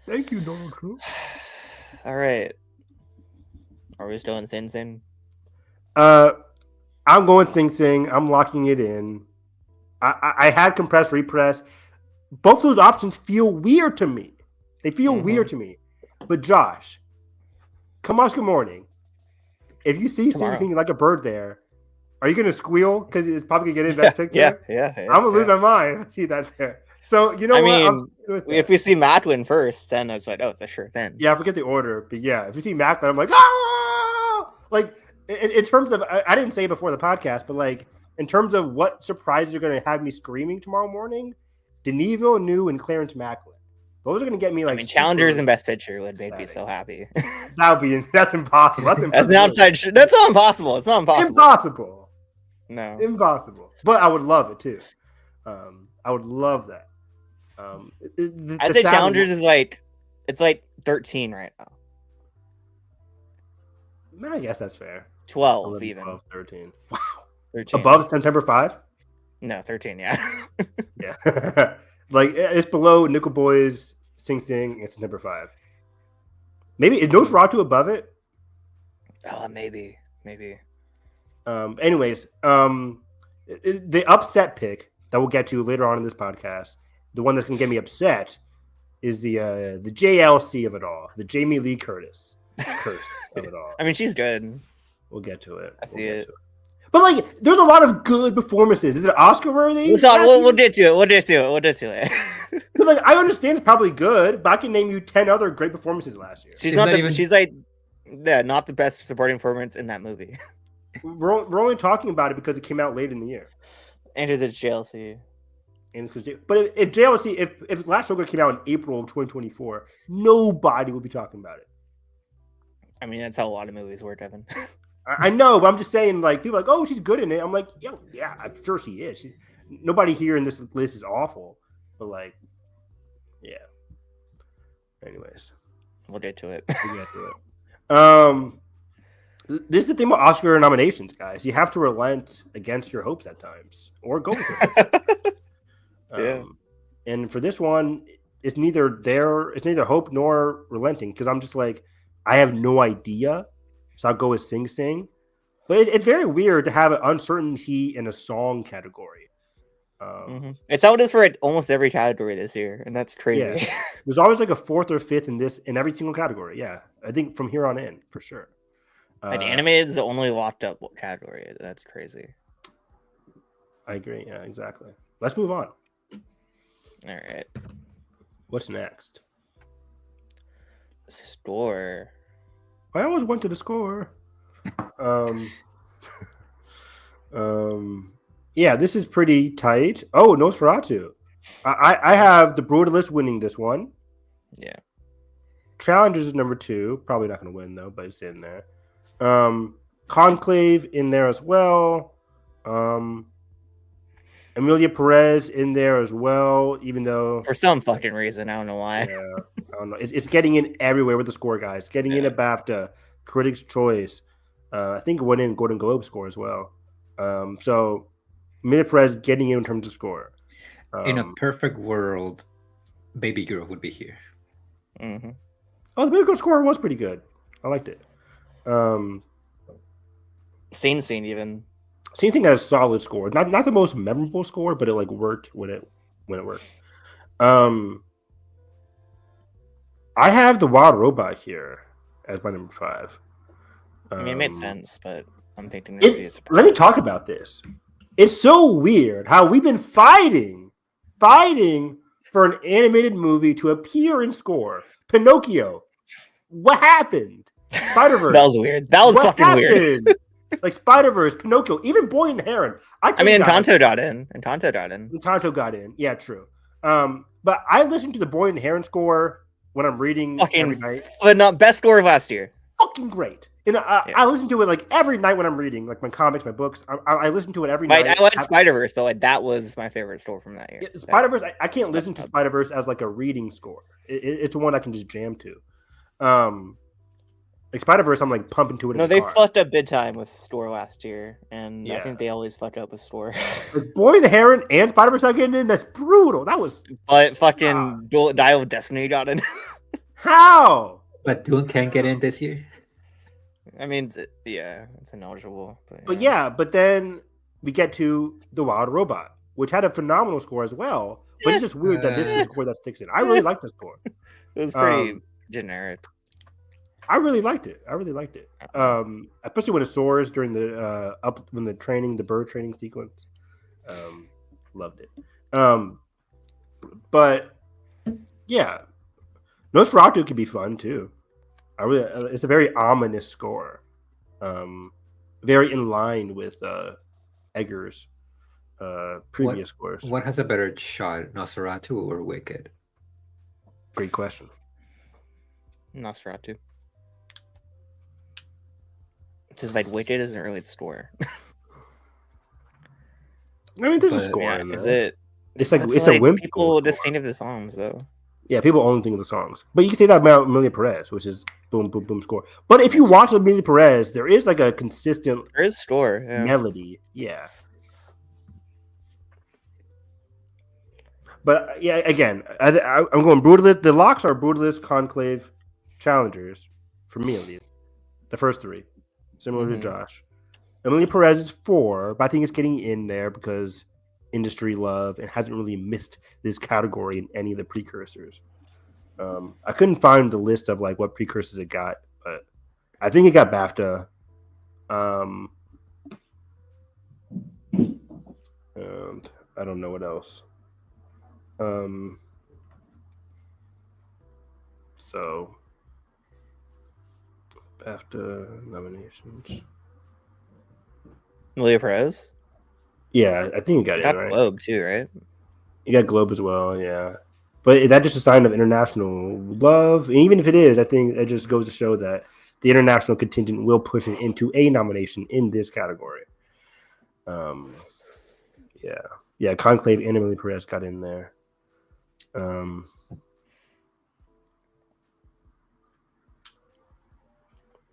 Thank you, Donald Trump. All right. Are we still in Sing Sing? I'm going Sing Sing. I'm locking it in. I had compress, repress. Both those options feel weird to me. They feel weird to me. But Josh, come Oscar morning. If you see Sing Sing like a bird there, are you going to squeal because it's probably going to get in that picture? Yeah. I'm going to lose my mind if I see that there. So, you know what? If we see Matt win first, then it's like, oh, it's a sure thing. Yeah, I forget the order. But yeah, if you see Matt, then I'm like, oh! Like, in terms of, I didn't say it before the podcast, but like, in terms of what surprises are going to have me screaming tomorrow morning, Denis Villeneuve and Clarence Macklin. Those are going to get me like. Challengers and Best Picture would make me so happy. That's impossible. That's an outside. That's not impossible. It's not impossible. Impossible. No. Impossible. But I would love it too. I would love that. I'd say Challengers is like, it's like 13 right now. I guess that's fair. 12 11, even. 12, 13. Wow. 13. Above September 5? No, 13. Yeah. Yeah. Like it's below Nickel Boys, Sing Sing, and September 5. Maybe is Nosferatu above it? Oh, maybe. Anyways, the upset pick that we'll get to later on in this podcast, the one that's gonna get me upset, is the JLC of it all, the Jamie Lee Curtis curse of it all. I mean, she's good. We'll get to it. I see it. But like, there's a lot of good performances. Is it Oscar worthy? We'll get to it. But like, I understand it's probably good, but I can name you 10 other great performances last year. She's not the best supporting performance in that movie. We're only talking about it because it came out late in the year. And it's JLC. But if JLC, if Last Joker came out in April of 2024, nobody would be talking about it. I mean, that's how a lot of movies work, Evan. I know, but I'm just saying, like, people are like, oh, she's good in it. I'm like, yeah, I'm sure she is. Nobody here in this list is awful, but like, yeah. Anyways, we'll get to it. This is the thing about Oscar nominations, guys. You have to relent against your hopes at times, or go with it. Yeah. And for this one, it's neither hope nor relenting, because I'm just like, I have no idea. So I'll go with Sing Sing. But it's very weird to have an uncertainty in a song category. It's how it is for almost every category this year, and that's crazy. Yeah. There's always like a fourth or fifth in every single category. Yeah, I think from here on in, for sure. And animated is the only locked up category. That's crazy. I agree. Yeah, exactly. Let's move on. All right. What's next? Score. I always wanted to score. Yeah, this is pretty tight. Oh, Nosferatu. I have The Brutalist winning this one. Yeah. Challengers is number 2. Probably not going to win though, but it's in there. Conclave in there as well. Emilia Perez in there as well, even though for some fucking reason, I don't know why. Yeah, I don't know. It's getting in everywhere with the score, guys. It's getting in a BAFTA, Critics' Choice. I think it went in Golden Globe score as well. So Emilia Perez getting in terms of score. In a perfect world, Baby Girl would be here. Mm-hmm. Oh, the Baby Girl score was pretty good. I liked it. Sing Sing even. Sing Sing had a solid score. Not the most memorable score, but it like worked when it worked. I have The Wild Robot here as my number 5. I mean, it made sense, but I'm thinking let me talk about this. It's so weird how we've been fighting for an animated movie to appear in score. Pinocchio. What happened? Spider-Verse. That was weird. That was fucking weird. Like Spider-Verse, Pinocchio, even Boy and the Heron. I mean, Encanto got in. Encanto got in. Encanto got in. Yeah, true. But I listen to the Boy and the Heron score when I'm reading every night. But not best score of last year. Fucking great. And I listen to it like every night when I'm reading, like my comics, my books. I listen to it every night. I like Spider-Verse, but like that was my favorite score from that year. Spider-Verse, I can't listen to Spider-Verse as like a reading score. It's one I can just jam to. Like Spider-Verse, I'm like pumping to it. No, they fucked up big time with Store last year, and I think they always fucked up with Store. Like Boy the Heron and Spider-Verse not getting in. That's brutal. That was. But fucking Dial of Destiny got in. How? But Dune can't get in this year. I mean, it's ineligible. But then we get to The Wild Robot, which had a phenomenal score as well. But it's just weird that this is the score that sticks in. I really like the score. It was pretty generic. I really liked it. Especially when it soars during the when the bird training sequence. Loved it. But yeah, Nosferatu could be fun too. It's a very ominous score. Very in line with Eggers' previous scores. What has a better shot, Nosferatu or Wicked? Great question. Nosferatu. Just like Wicked isn't really the score. I mean, there's a score in there. Is it? It's like a whimsical people score. just think of the songs though. Yeah, people only think of the songs. But you can say that about Amelia Perez, which is boom, boom, boom score. But if you watch Amelia Perez, there is like a consistent score melody. Yeah. But yeah, again, I'm going Brutalist. The locks are Brutalist, Conclave, Challengers, for me at least. The first three. Similar to Josh. Amelia Perez is 4, but I think it's getting in there because industry love and hasn't really missed this category in any of the precursors. I couldn't find the list of like what precursors it got, but I think it got BAFTA. And I don't know what else. So BAFTA nominations. Amelia Perez? Yeah, I think you got it, right? Globe too, right? You got Globe as well, yeah. But that's just a sign of international love. And even if it is, I think it just goes to show that the international contingent will push it into a nomination in this category. Yeah, Conclave and Amelia Perez got in there.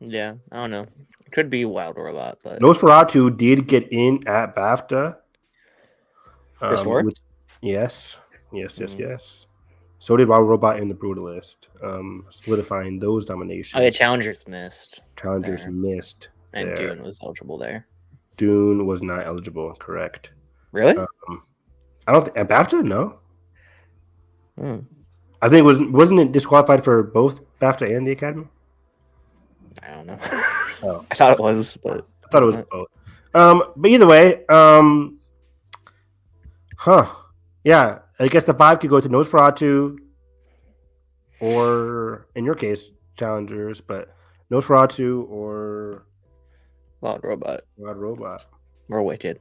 Yeah, I don't know. It could be Wild Robot, but Nosferatu did get in at BAFTA. Yes. So did Wild Robot and The Brutalist, solidifying those nominations. Oh, yeah, Challengers missed. Missed. And there. Dune was eligible there. Dune was not eligible, correct. Really? I don't think at BAFTA, no. I think wasn't it disqualified for both BAFTA and the Academy? I don't know. Oh. I thought it was, but I thought it was both. But either way, yeah, I guess the 5 could go to Nosferatu, or in your case, Challengers, but Nosferatu or Wild Robot, or Wicked.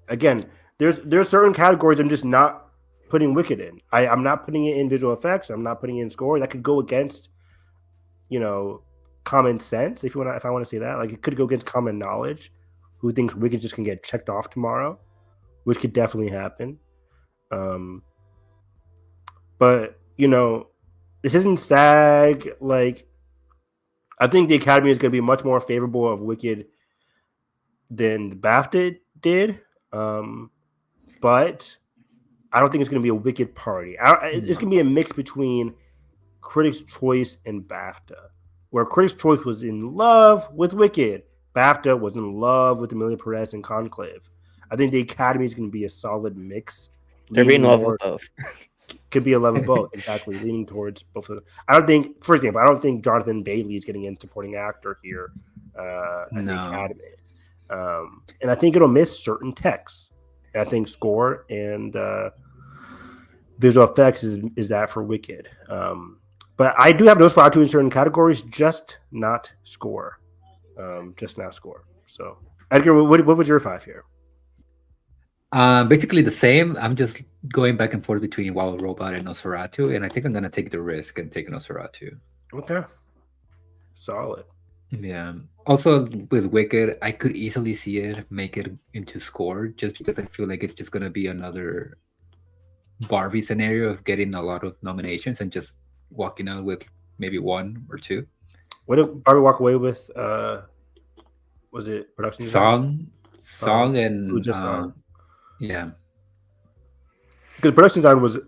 Again, there's certain categories I'm just not putting Wicked in. I'm not putting it in visual effects. I'm not putting it in score. That could go against, common sense. If I want to say that, like it could go against common knowledge. Who thinks Wicked just can get checked off tomorrow, which could definitely happen. But this isn't SAG. Like, I think the Academy is going to be much more favorable of Wicked than the BAFTA did. But I don't think it's going to be a Wicked party. It's going to be a mix between Critics' Choice and BAFTA, where Critics' Choice was in love with Wicked, BAFTA was in love with Amelia Perez and Conclave. I think the Academy is going to be a solid mix. They're being in love with both. Could be a love of both, exactly, leaning towards both of them. I don't think Jonathan Bailey is getting in supporting actor here at the Academy. And I think it'll miss certain texts. And I think score and visual effects is that for Wicked. But I do have Nosferatu in certain categories, just not score. just now score. So, Edgar, what was your 5 here? Basically the same. I'm just going back and forth between Wild Robot and Nosferatu, and I think I'm gonna take the risk and take Nosferatu. Okay, solid. Yeah. Also with Wicked, I could easily see it make it into score just because I feel like it's just gonna be another Barbie scenario of getting a lot of nominations and just walking out with maybe 1 or 2. What did Barbie walk away with? Was it production design? Song It was and just song. yeah, Because production design was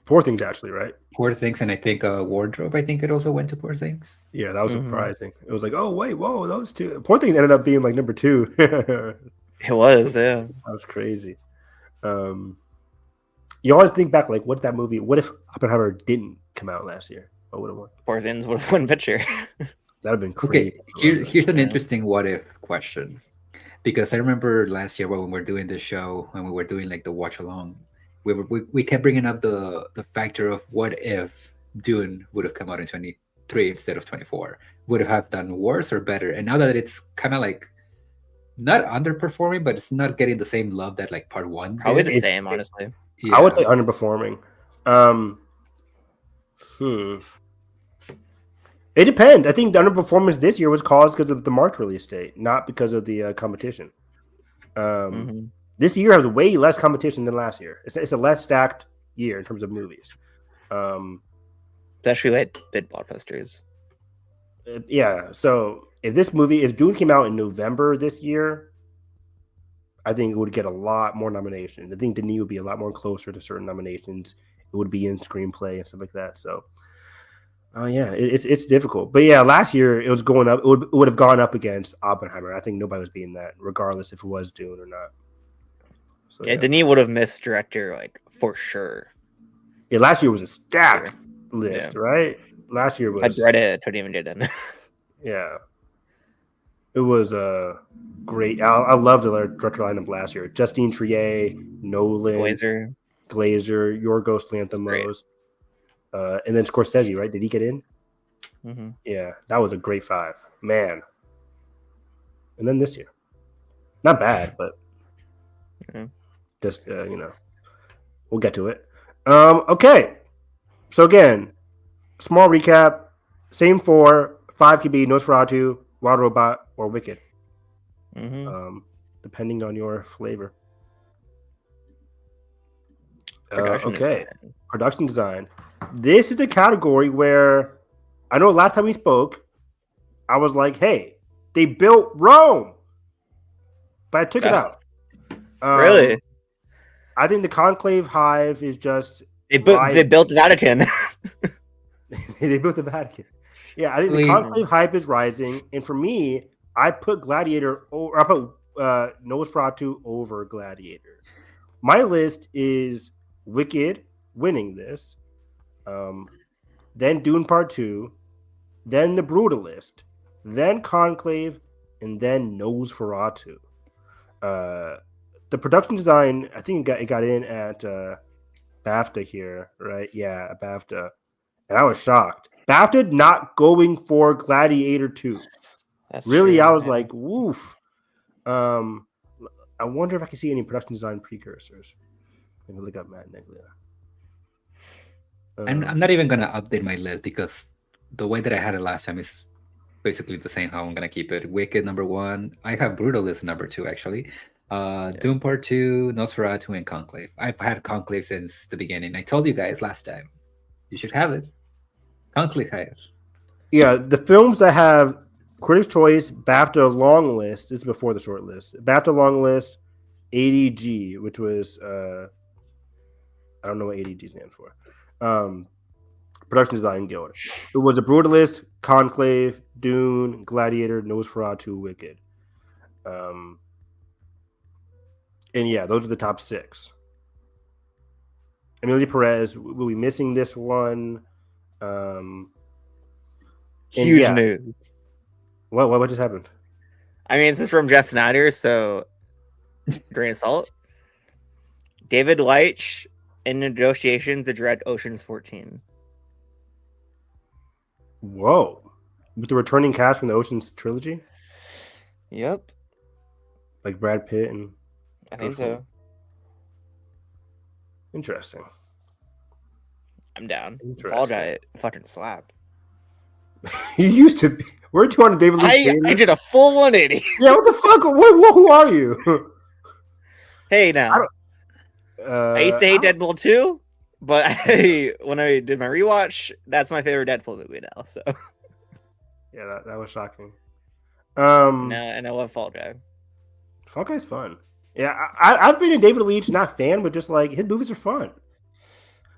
Poor Things, actually, right? Poor Things, and I think wardrobe. I think it also went to Poor Things. Yeah, that was surprising. It was like, oh wait, whoa, those two. Poor Things ended up being like number 2. That It was, yeah. was crazy. You always think back, like, what that movie? What if Oppenheimer didn't come out last year? What would have won? Poor Things would have won picture. That'd have been crazy. Okay, here's an interesting what if question. Because I remember last year when we were doing this show, when we were doing like the watch along, we kept bringing up the factor of what if Dune would have come out in 23 instead of 24? Would it have done worse or better? And now that it's kind of like not underperforming, but it's not getting the same love that like part 1 Probably did. the same, honestly. Yeah. I would say underperforming. It depends. I think the underperformance this year was caused because of the March release date, not because of the competition. This year has way less competition than last year. It's a less stacked year in terms of movies. Especially like big blockbusters. Yeah. So if Dune came out in November this year, I think it would get a lot more nominations. I think Denis would be a lot more closer to certain nominations. It would be in screenplay and stuff like that. So, yeah, it's difficult. But yeah, last year it was going up. It would have gone up against Oppenheimer. I think nobody was beating that, regardless if it was Dune or not. So, Yeah, Denis would have missed director like for sure. Yeah, last year was a stacked list, right? Last year was. I dread it. I even did it. Yeah, it was great. I loved the director lineup last year. Justine Triet, Nolan, Glazer, Yorgos Lanthimos, and then Scorsese. Right? Did he get in? Yeah, that was a great 5, man. And then this year, not bad, but just we'll get to it. Okay, so again, small recap. Same 4. 5 could be Nosferatu, Wild Robot, or Wicked. Depending on your flavor. Production design. This is the category where I know last time we spoke, I was like, hey, they built Rome. But I took it out. Really? I think the Conclave Hive is just... They built the Vatican. They built the Vatican. Yeah, I think the Conclave hype is rising. And for me, I put Nosferatu over Gladiator. My list is Wicked winning this, then Dune Part 2, then The Brutalist, then Conclave, and then Nosferatu. The production design, I think it got in at BAFTA here, right? Yeah, BAFTA. And I was shocked. BAFTA not going for Gladiator 2. That's really, true, I was like, woof. I wonder if I can see any production design precursors. Let me look up Matt Neglia. I'm not even going to update my list because the way that I had it last time is basically the same how I'm going to keep it. Wicked, number 1. I have Brutalist, number 2, actually. Doom Part 2, Nosferatu, and Conclave. I've had Conclave since the beginning. I told you guys last time. You should have it. Conclave has. Yeah, the films that have Critics' Choice, BAFTA long list, this is before the short list. BAFTA long list, ADG, which was, I don't know what ADG stands for. Production Design Guild. It was a Brutalist, Conclave, Dune, Gladiator, Nosferatu, Wicked. And yeah, those are the top 6. Amelia Perez will be missing this one. Huge news. What just happened? I mean, this is from Jeff Snyder, so grain of salt. David Leitch in negotiations to direct Ocean's 14. Whoa. With the returning cast from the Ocean's trilogy? Yep, Like Brad Pitt and I think George Clooney? so. Interesting. I'm down. Fall Interesting. Guy fucking slap. You used to be. Weren't you on a David Leach I Theater? did a full 180. Yeah, what the fuck? Who are you? Hey, I now don't. I used to I hate don't. Deadpool too, but when I did my rewatch, that's my favorite Deadpool movie now. So Yeah, that was shocking. and I love Fall Guy. Fall Guy's fun. Yeah, I've been a David Leach not fan, but just like his movies are fun.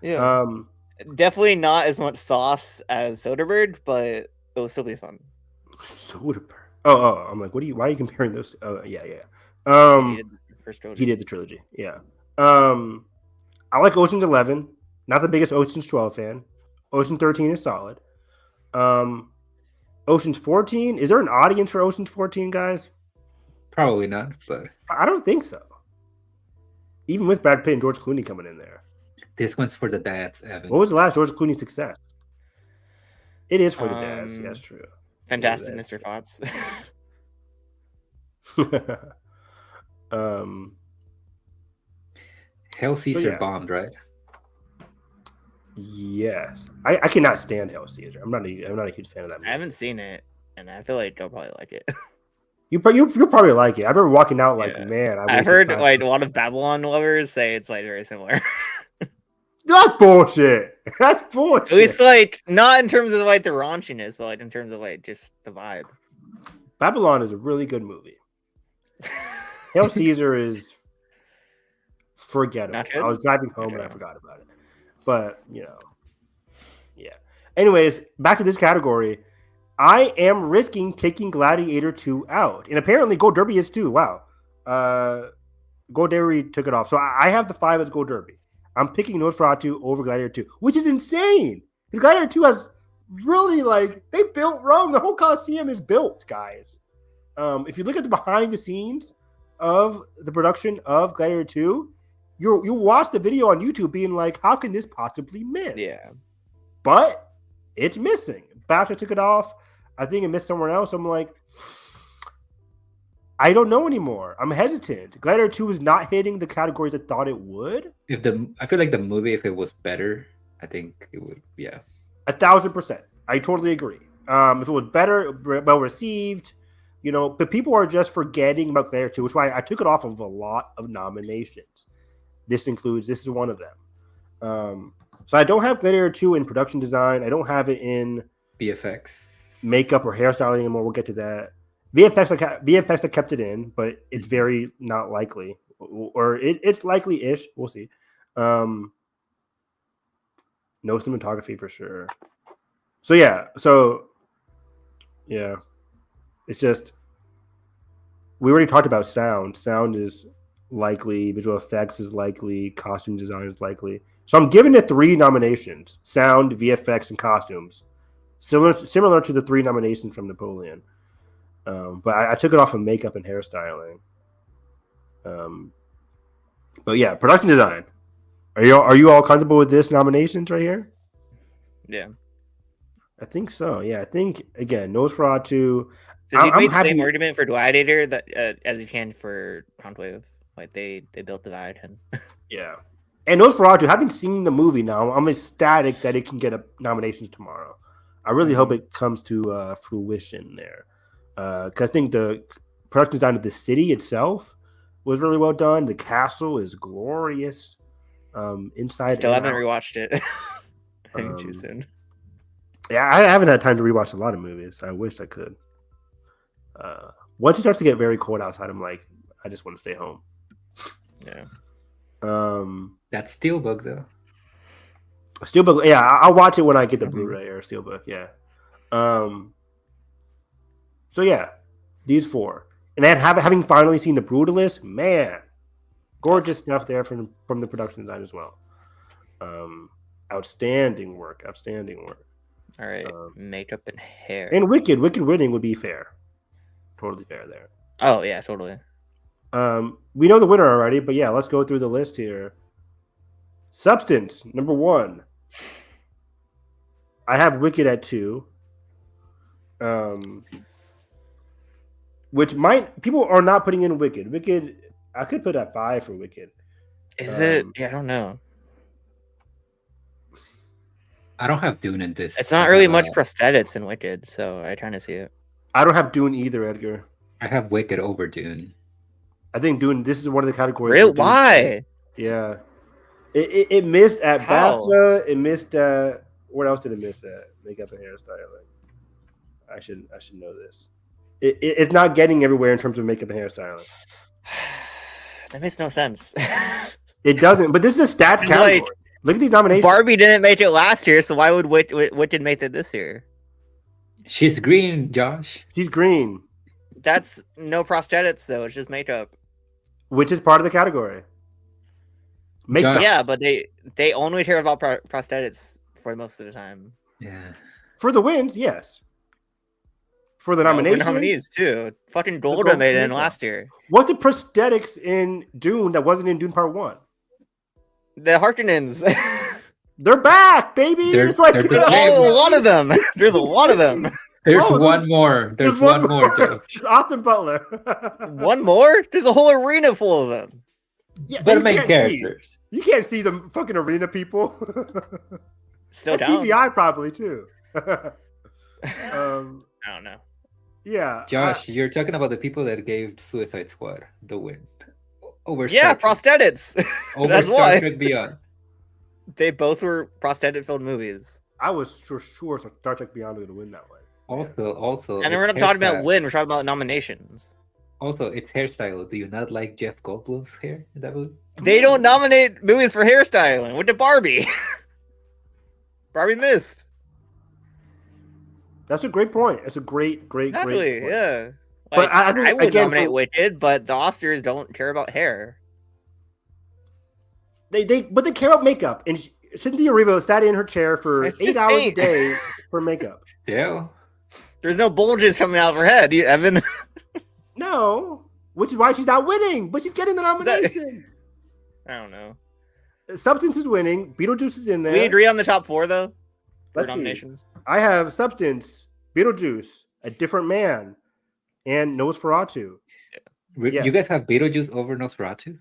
Yeah, definitely not as much sauce as Soderbergh, but it will still be fun. Soderbergh. Oh, I'm like, why are you comparing those? Oh, yeah. Yeah, he did the first trilogy. He did the trilogy. Yeah. I like Ocean's 11. Not the biggest Ocean's 12 fan. Ocean 13 is solid. Ocean's 14. Is there an audience for Ocean's 14, guys? Probably not, but I don't think so. Even with Brad Pitt and George Clooney coming in there. this one's for the dads, Evan. What was the last George Clooney success? It is for the dads. Yeah, that's true. Fantastic Mr. Fox. Hell Caesar yeah. bombed, right? Yes, I cannot stand Hell Caesar. I'm not a huge fan of that movie. I haven't seen it, and I feel like I'll probably like it. You'll probably like it. I remember walking out like, man, I've heard like a lot of Babylon lovers say it's like very similar. That's bullshit. That's bullshit. At least like not in terms of like the raunchiness, but like in terms of like just the vibe. Babylon is a really good movie. Hail Caesar is forgettable. I was driving home and I forgot about it. But, yeah. Anyways, back to this category. I am risking taking Gladiator 2 out. And apparently Go Derby is too. Wow. Go Derby took it off. So I have the 5 as Go Derby. I'm picking Nosferatu over Gladiator 2, which is insane. Because Gladiator 2 has really, they built Rome. The whole Colosseum is built, guys. If you look at the behind the scenes of the production of Gladiator 2, you watch the video on YouTube being like, how can this possibly miss? Yeah. But it's missing. BAFTA took it off. I think it missed somewhere else. I'm like, I don't know anymore. I'm hesitant. Gladiator 2 is not hitting the categories I thought it would. I feel like the movie, if it was better, I think it would, yeah. 1,000%. I totally agree. If it was better, well received, but people are just forgetting about Gladiator 2, which is why I took it off of a lot of nominations. This is one of them. So I don't have Gladiator 2 in production design. I don't have it in VFX, makeup or hairstyling anymore. We'll get to that. VFX I kept it in, but it's very not likely, or it's likely-ish. We'll see. No cinematography for sure. So yeah, it's just we already talked about sound. Sound is likely. Visual effects is likely. Costume design is likely. So I'm giving it 3 nominations: sound, VFX, and costumes. Similar to the 3 nominations from Napoleon. But I took it off of makeup and hairstyling. But yeah, production design. Are you all comfortable with this nominations right here? Yeah, I think so. Yeah, I think again, Nosferatu. Because you made the same argument for Gladiator that as you can for Conclave. Like they built Divide and yeah. And Nosferatu, having seen the movie now, I'm ecstatic that it can get nominations tomorrow. I really hope it comes to fruition there. Because I think the production design of the city itself was really well done. The castle is glorious. Inside. Still haven't rewatched it. Too soon. Yeah, I haven't had time to rewatch a lot of movies. I wish I could. Once it starts to get very cold outside, I'm like, I just want to stay home. Yeah. That's Steelbook though. Steelbook, yeah, I'll watch it when I get the Blu-ray or Steelbook. Yeah. So yeah, these 4, and then having finally seen The Brutalist, man, gorgeous stuff there from the production design as well. Outstanding work. All right, makeup and hair. And Wicked winning would be fair, totally fair there. Oh yeah, totally. We know the winner already, but yeah, let's go through the list here. Substance, number 1. I have Wicked at 2. which people are not putting in Wicked. Wicked, I could put at 5 for Wicked. Is it? Yeah, I don't know. I don't have Dune in this. It's not I really have, much prosthetics in Wicked, so I trying to see it. I don't have Dune either, Edgar. I have Wicked over Dune. I think Dune. This is one of the categories. Real? where Dune- Why? Yeah, it missed at How? BAFTA. It missed. What else did it miss at? Makeup and hairstyling. I should know this. It's not getting everywhere in terms of makeup and hairstyling. That makes no sense. It doesn't. But this is a stats It's category. like- Look at these nominations. Barbie didn't make it last year, so why would Wicked make it this year? She's green, Josh. She's green, That's no prosthetics though. It's just makeup. which is part of the category. Makeup. Josh. Yeah, but they only care about prosthetics for most of the time. Yeah. For the wins, yes. For the No, for nominations, nominees too. Fucking Gold Golda made it in makeup. last year. what's the prosthetics in Dune that wasn't in Dune Part 1? The Harkonnens. They're back, baby. They're- It's like they're the There's same. a lot of them. There's a lot of them. There's Oh, one more. There's one more, Josh. It's Austin Butler. One more? There's a whole arena full of them. Yeah, But you main can't characters. You can't see the fucking arena people. Still That's down. CGI probably too. I don't know. Yeah. Josh, you're talking about the people that gave Suicide Squad the win. Over Yeah, Star prosthetics. Trek. Over that's Star why. Trek Beyond. They both were prosthetic-filled movies. I was sure Star Trek Beyond was going to win that way. Also, And it's we're not talking about hairstyle. win. We're talking about nominations. Also, it's hairstyle. Do you not like Jeff Goldblum's hair in that movie? They don't nominate movies for hairstyling. What did Barbie? Barbie missed. That's a great point. It's a great Exactly. point. Yeah. But Like, I think, I would again, nominate for- Wicked, but the Oscars don't care about hair. But they care about makeup. And Cynthia Erivo sat in her chair for It's 8 just hours a 8. day for makeup. Still. There's no bulges coming out of her head, Evan. No, which is why she's not winning, but she's getting the that- nomination. I don't know. Substance is winning. Beetlejuice is in there. We agree on the top 4 though for Let's see. nominations. I have Substance, Beetlejuice, A Different Man, and Nosferatu. Yes. You guys have Beetlejuice over Nosferatu?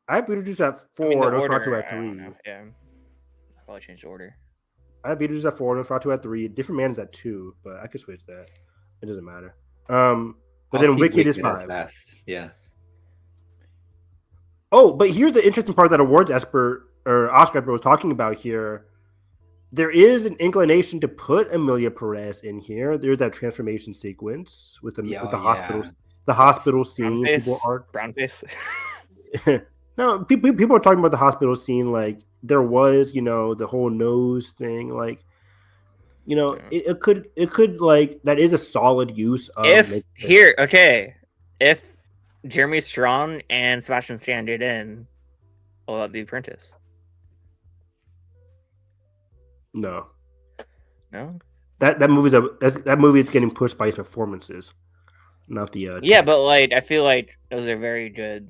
I have Beetlejuice at 4, I mean, the Nosferatu order, at I don't 3. know. Yeah. I'll probably change the order. I have Beetlejuice at 4, Nosferatu at 3. Different Man is at 2, but I could switch that. It doesn't matter. But I'll then keep Wicked is at 5. last. Yeah. Oh, but here's the interesting part that Oscar expert was talking about here. There is an inclination to put Emilia Perez in here. There's that transformation sequence with the hospital scene. Brown face. No, people are talking about the hospital scene like there was, the whole nose thing. Like, it could like that is a solid use of If Jeremy Strong and Sebastian Stan did in The Apprentice. No. No? That movie is getting pushed by his performances, not the Yeah, but like I feel like those are very good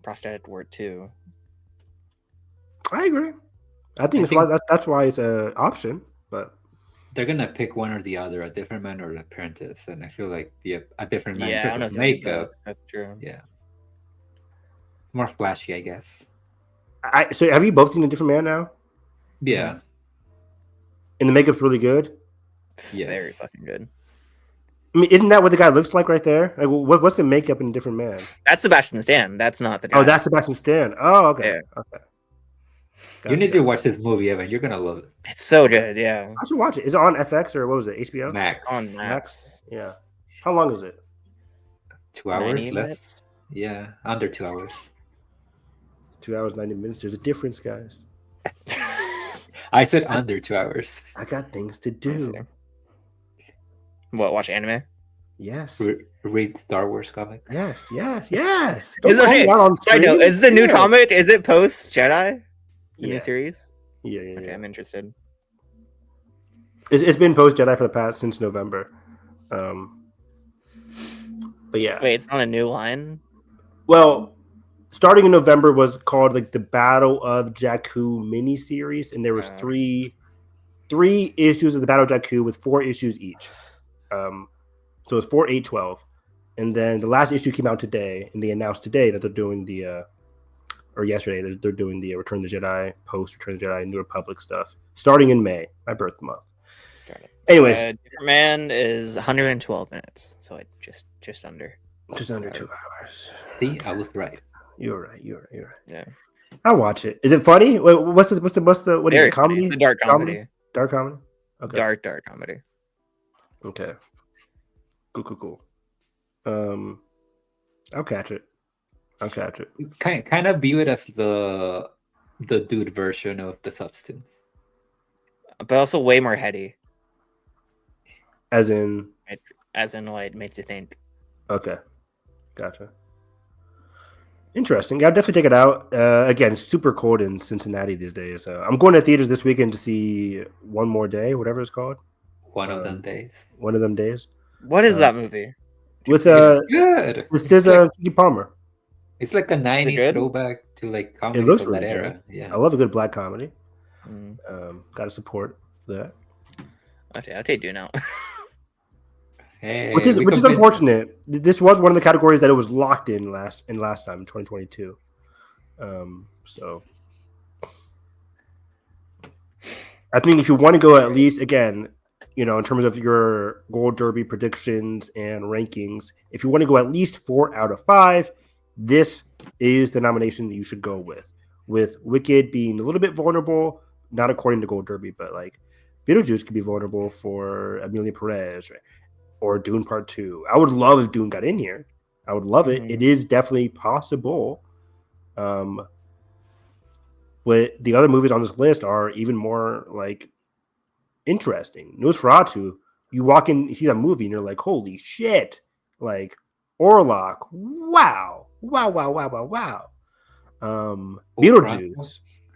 prosthetic work too. I agree. I think that's why it's an option, but They're gonna pick one or the other, A Different Man or The Apprentice, and I feel like A Different Man Yeah, I just don't know like if makeup. that's true. Yeah, it's more flashy, I guess. so have you both seen A Different Man now? Yeah, And the makeup's really good. yes. Very fucking good. I mean, isn't that what the guy looks like right there? Like, what's the makeup in A Different Man? That's Sebastian Stan. That's not the guy. Oh, that's Sebastian Stan. Oh, okay. Yeah. Okay. You need to watch this movie, Evan. You're gonna love it. It's so good, yeah. I should watch it. Is it on FX or what was it? HBO? Max. On Max. Yeah. How long is it? 2 hours 90 less. minutes? Yeah, under 2 hours. 2 hours, 90 minutes. There's a difference, guys. I said under 2 hours. I got things to Let's do. see. What, watch anime? Yes. Read Star Wars comics. Yes. Is Don't it call me okay? out on I know. screen. Is the new Yeah. comic, is it post Jedi? The Yeah. new series? Yeah. Okay, I'm interested. It's been post Jedi for the past since November. But yeah. Wait, it's not a new line? Well, starting in November was called like the Battle of Jakku miniseries, and there was three issues of the Battle of Jakku with 4 issues each. So it's 4, 8, 12. And then the last issue came out today, and they announced today that they're doing or yesterday, they're doing the Return of the Jedi, post Return of the Jedi, New Republic stuff, starting in May, my birth month. Got it. Anyways, Different Man is 112 minutes, so like just under. just under 2 hours. See, I was right. You're right. Yeah. I'll watch it. Is it funny? Wait, what is Very it? funny. Comedy? It's a dark comedy. Dark comedy? Okay. Dark comedy. Okay. Cool. I'll catch it. Kind of view it as the dude version of The Substance. But also way more heady. As in Like makes you think. okay. Gotcha. Interesting. Yeah, I'll definitely take it out. Again, it's super cold in Cincinnati these days. I'm going to theaters this weekend to see One More Day, whatever it's called. One of them days. One of them days. What is that movie? With It's good. this is Kiki Palmer. It's like a 90s good? throwback to like comedies looks of that really era. good. Yeah. I love a good black comedy. Mm. Got to support that. Okay, I'll take Dune out. Hey, Which is we convinced- unfortunate. This was one of the categories that it was locked in last time in 2022. So I think if you want to go at least again, in terms of your Gold Derby predictions and rankings, if you want to go at least 4 out of 5, this is the nomination that you should go with. With Wicked being a little bit vulnerable, not according to Gold Derby, but like Beetlejuice could be vulnerable for Amelia Perez or Dune Part 2. I would love if Dune got in here. I would love it. It is definitely possible. But the other movies on this list are even more like interesting. Nosferatu, you walk in, you see that movie, and you're like, holy shit. Like Orlok, wow.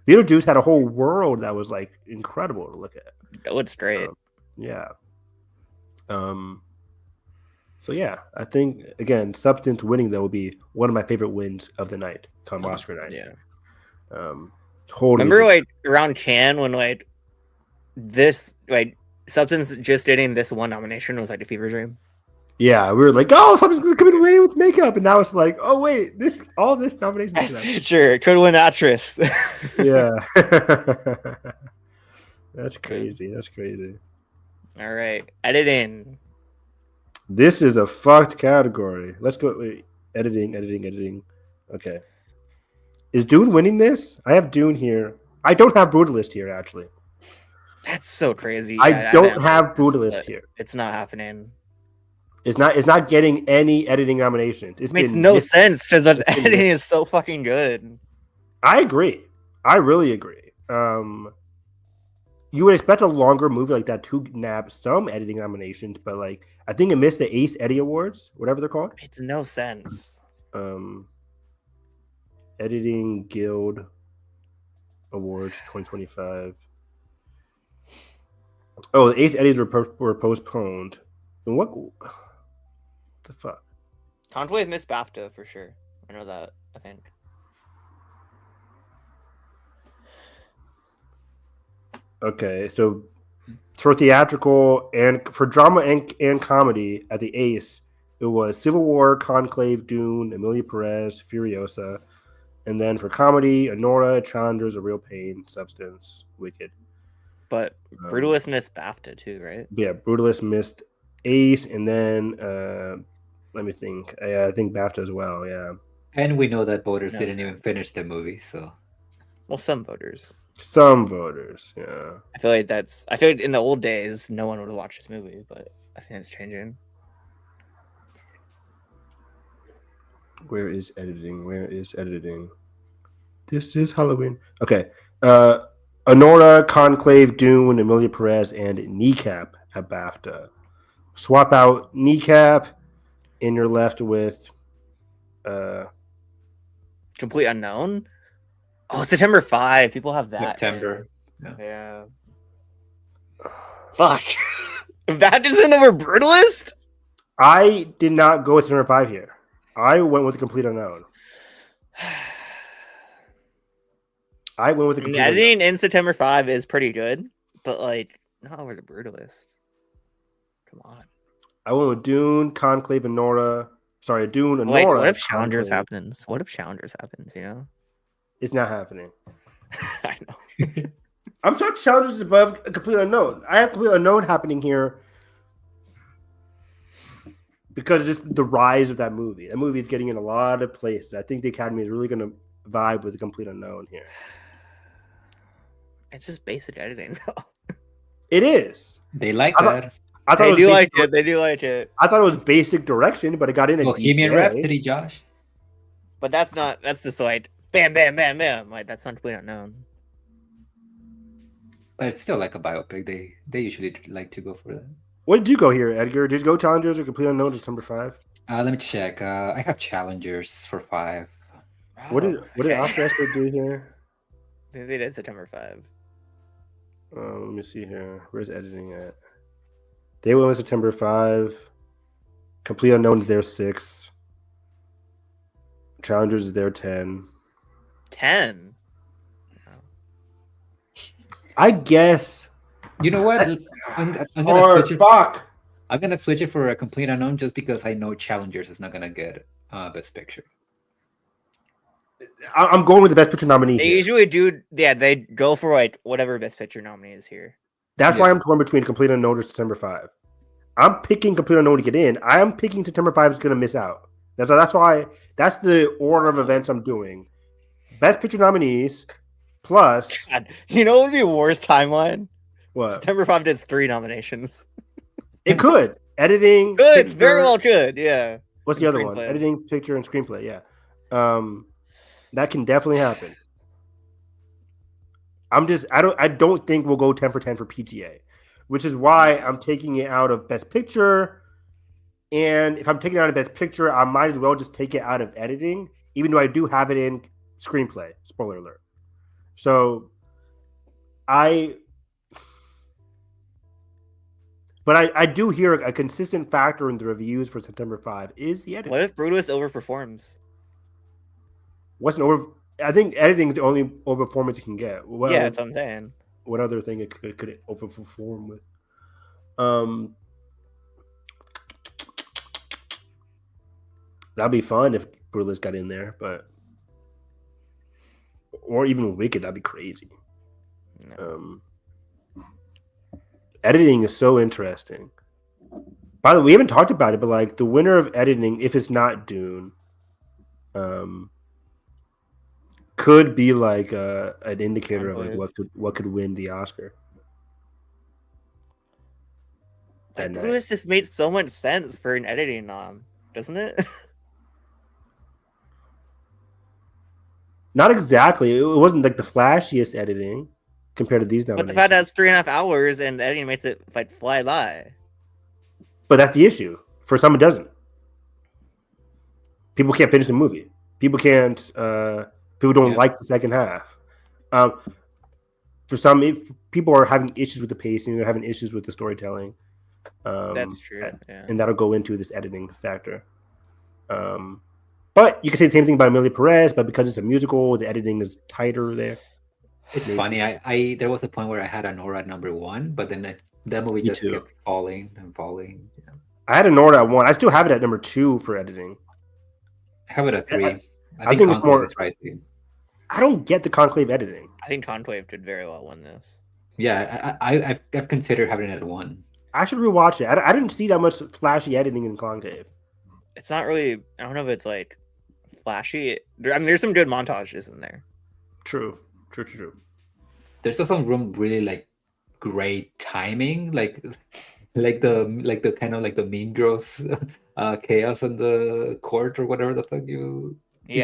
Beetlejuice had a whole world that was like incredible to look at. That looks great. Yeah. So yeah, I think again, Substance winning though will be one of my favorite wins of the night, come Oscar night. Yeah. Totally. Remember like around Cannes when like this like Substance just getting this one nomination was like a fever dream. Yeah, we were like, oh, Substance is coming away with makeup, and now it's like, oh wait, all this nomination. Best Picture could win actress. Yeah. That's crazy. All right, editing. This is a fucked category. Let's go. Wait, editing. Okay. Is Dune winning this? I have Dune here. I don't have Brutalist here, actually. That's so crazy. I don't have Brutalist here. It's not happening. It's not getting any editing nominations. It makes no sense because the editing is so fucking good. I agree. I really agree. You would expect a longer movie like that to nab some editing nominations, but like I think it missed the Ace Eddie Awards, whatever they're called. Makes no sense. Editing Guild Awards 2025. Oh, the Ace Eddies were postponed. And what the fuck? Conway missed BAFTA for sure. I know that. I think. Okay, so for theatrical and for drama and comedy at the Ace, it was Civil War, Conclave, Dune, Amelia Perez, Furiosa, and then for comedy, Anora, Chandra's A Real Pain, Substance, Wicked. But Brutalist missed BAFTA too, right? Yeah, Brutalist missed Ace, and then let me think. I think BAFTA as well. Yeah, and we know that voters didn't even finish the movie, so. Well, some voters. Some voters, yeah. I feel like in the old days, no one would have watched this movie, but I think it's changing. Where is editing? This is Halloween. Okay. Anora, Conclave, Dune, Amelia Perez, and Kneecap at BAFTA. Swap out Kneecap, and you're left with Complete Unknown? Oh, September 5. People have that. September. Yeah. Fuck. If that isn't over Brutalist? I did not go with number 5 here. I went with Complete Unknown. Editing in September 5 is pretty good, but like not over the Brutalist. Come on. I went with Dune, Conclave, and Nora, Sorry, Dune, Like, Anora. what if Challengers Conclave. happens? What if Challengers happens? You know, It's not happening. I know. I'm sorry, Challengers is above a Complete Unknown. I have Complete Unknown happening here because just the rise of that movie. That movie is getting in a lot of places. I think the Academy is really going to vibe with the Complete Unknown here. It's just basic editing, though. It is. They like I that. thought They it was do basic, like it. They do like it. I thought it was basic direction, but it got in a Bohemian DPA. Rhapsody, Josh. But that's not. That's just like bam, bam, bam, bam. Like that's not Complete Unknown. But it's still like a biopic. They usually like to go for that. What did you go here, Edgar? Did you go Challengers or Complete Unknown just number 5? Let me check. I have Challengers for 5. What did okay. Oscar Esther do here? Maybe it is September 5. Let me see here. Where's editing at? Day 1 was September 5. Complete Unknown is there 6. Challengers is there 10. 10. I guess. You know what? I'm gonna Or switch it. fuck. I'm gonna switch it for a Complete Unknown just because I know Challengers is not gonna get Best Picture. I'm going with the Best Picture nominee They here. usually do. Yeah, they go for like whatever Best Picture nominee is here. That's why Yeah. I'm torn between Complete Unknown or September 5. I'm picking Complete Unknown to get in. I'm picking September 5 is going to miss out. That's why that's the order of events I'm doing. Best Picture nominees plus God, you know what would be a worst timeline? what? September 5 does 3 nominations. It could. Editing. Good, picture, very well could. Yeah. What's the And other one? screenplay. Editing, picture, and screenplay. Yeah. That can definitely happen. I don't think we'll go 10 for 10 for PGA, which is why I'm taking it out of Best Picture. And if I'm taking it out of Best Picture, I might as well just take it out of editing, even though I do have it in screenplay. Spoiler alert. So I do hear a consistent factor in the reviews for September 5 is the editing. What if Brutus overperforms? Wasn't over. I think editing is the only overperformance you can get. Yeah, that's what I'm saying. What other thing it could overperform with? That'd be fun if Brutus got in there, but or even Wicked, that'd be crazy. No. Editing is so interesting. By the way, we haven't talked about it, but like the winner of editing, if it's not Dune, could be like an indicator of like what could win the Oscar. Like, Brutus just made so much sense for an editing nom, doesn't it? Not exactly. It wasn't like the flashiest editing compared to these nominations. But the fact that it's 3.5 hours and the editing makes it like fly by. But that's the issue. For some, it doesn't. People can't finish the movie. People can't. People don't like the second half. For some, people are having issues with the pacing. They're having issues with the storytelling. That's true. Yeah. And that'll go into this editing factor. But you can say the same thing about Amelia Perez, but because it's a musical, the editing is tighter there. It's funny. I there was a point where I had Anora at number 1, but then that movie just kept falling and falling. Yeah. I had Anora at 1. I still have it at number 2 for editing. I have it at 3. I think it's more. Is rising. I don't get the Conclave editing. I think Conclave did very well win this. Yeah, I've considered having it at 1. I should rewatch it. I didn't see that much flashy editing in Conclave. It's not really. I don't know if it's like flashy. I mean, there's some good montages in there. True. There's also some really like great timing, like the kind of like the Mean Girls chaos on the court or whatever the fuck you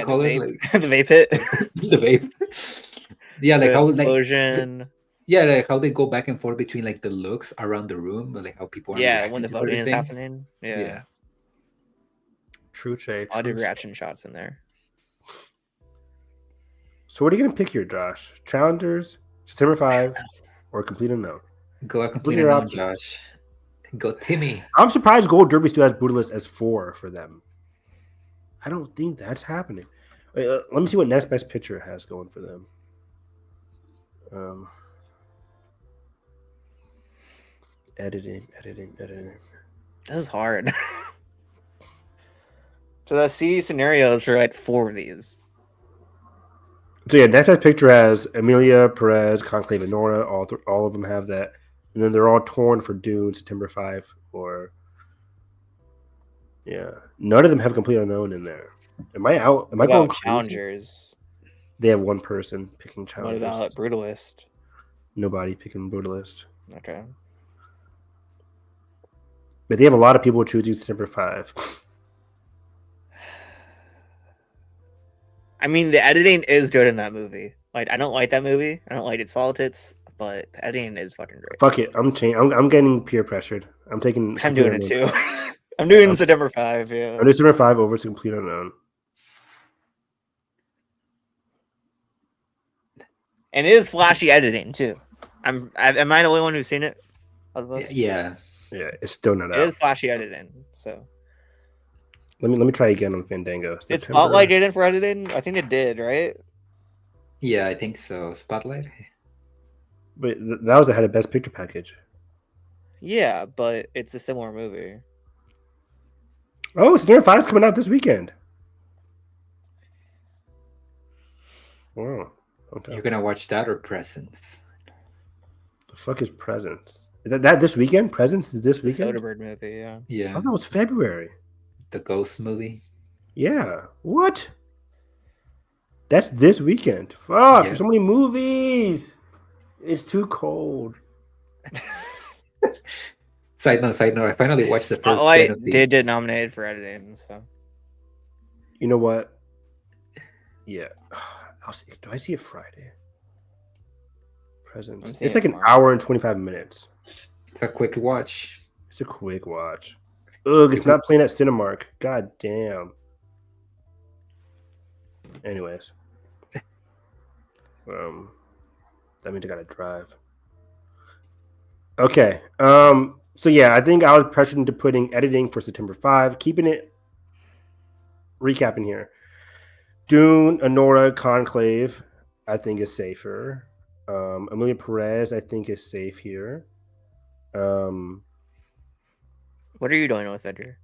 call it, like the vape hit, the vape. Yeah, like the how explosion. like how they go back and forth between like the looks around the room, like how people are when the voting is happening. Yeah. True, Jay. I'll do reaction shots in there. So what are you gonna pick here, Josh? Challengers, September 5, or Complete Unknown? Go a Complete Unknown, Josh. Go Timmy. I'm surprised Gold Derby still has Brutalist as 4 for them. I don't think that's happening. Wait, let me see what Next Best Picture has going for them. Editing. This is hard. So the C scenarios for like 4 of these. So yeah, next best picture has Emilia, Perez, Conclave, and Nora. All of them have that, and then they're all torn for Dune, September 5, or yeah, none of them have Complete Unknown in there. Am I out? Am What I going about crazy? challengers? They have one person picking What challengers. about brutalist? Nobody picking Brutalist. Okay. But they have a lot of people choosing September 5. I mean, the editing is good in that movie. Like, I don't like that movie. I don't like its politics, but the editing is fucking great. Fuck it, I'm getting peer pressured. I'm taking. I'm Complete doing it Unknown. too. I'm doing September 5. Yeah. I'm doing September 5 over to Complete Unknown. And it is flashy editing too. Am I the only one who's seen it? Out of us? Yeah. Yeah, it's still not It out. is flashy editing. So Let me try again on Fandango. did Spotlight did it for editing? I think it did, right? Yeah, I think so. Spotlight. But that was ahead of Best Picture package. Yeah, but it's a similar movie. Oh, September 5 is coming out this weekend. Wow. Okay. You're gonna watch that or Presence? The fuck is Presents? That this weekend? Presents is this It's a weekend? Soderbergh movie, yeah. Yeah, Oh, that was February. the Ghost movie. Yeah. What? That's this weekend. Fuck. Yeah. There's so many movies. It's too cold. Side note. I finally watched the first Spotlight gen of the. did get nominated for editing, so You know what? Yeah. Do I see it Friday? Presents. I'm seeing It's it like an tomorrow. hour and 25 minutes. It's a quick watch. It's a quick watch. Ugh, it's not playing at Cinemark. God damn. Anyways. That means I gotta drive. Okay. So yeah, I think I was pressured into putting editing for September 5, keeping it recapping here. Dune, Anora, Conclave, I think is safer. Emilia Perez, I think is safe here. what are you doing with Edgar?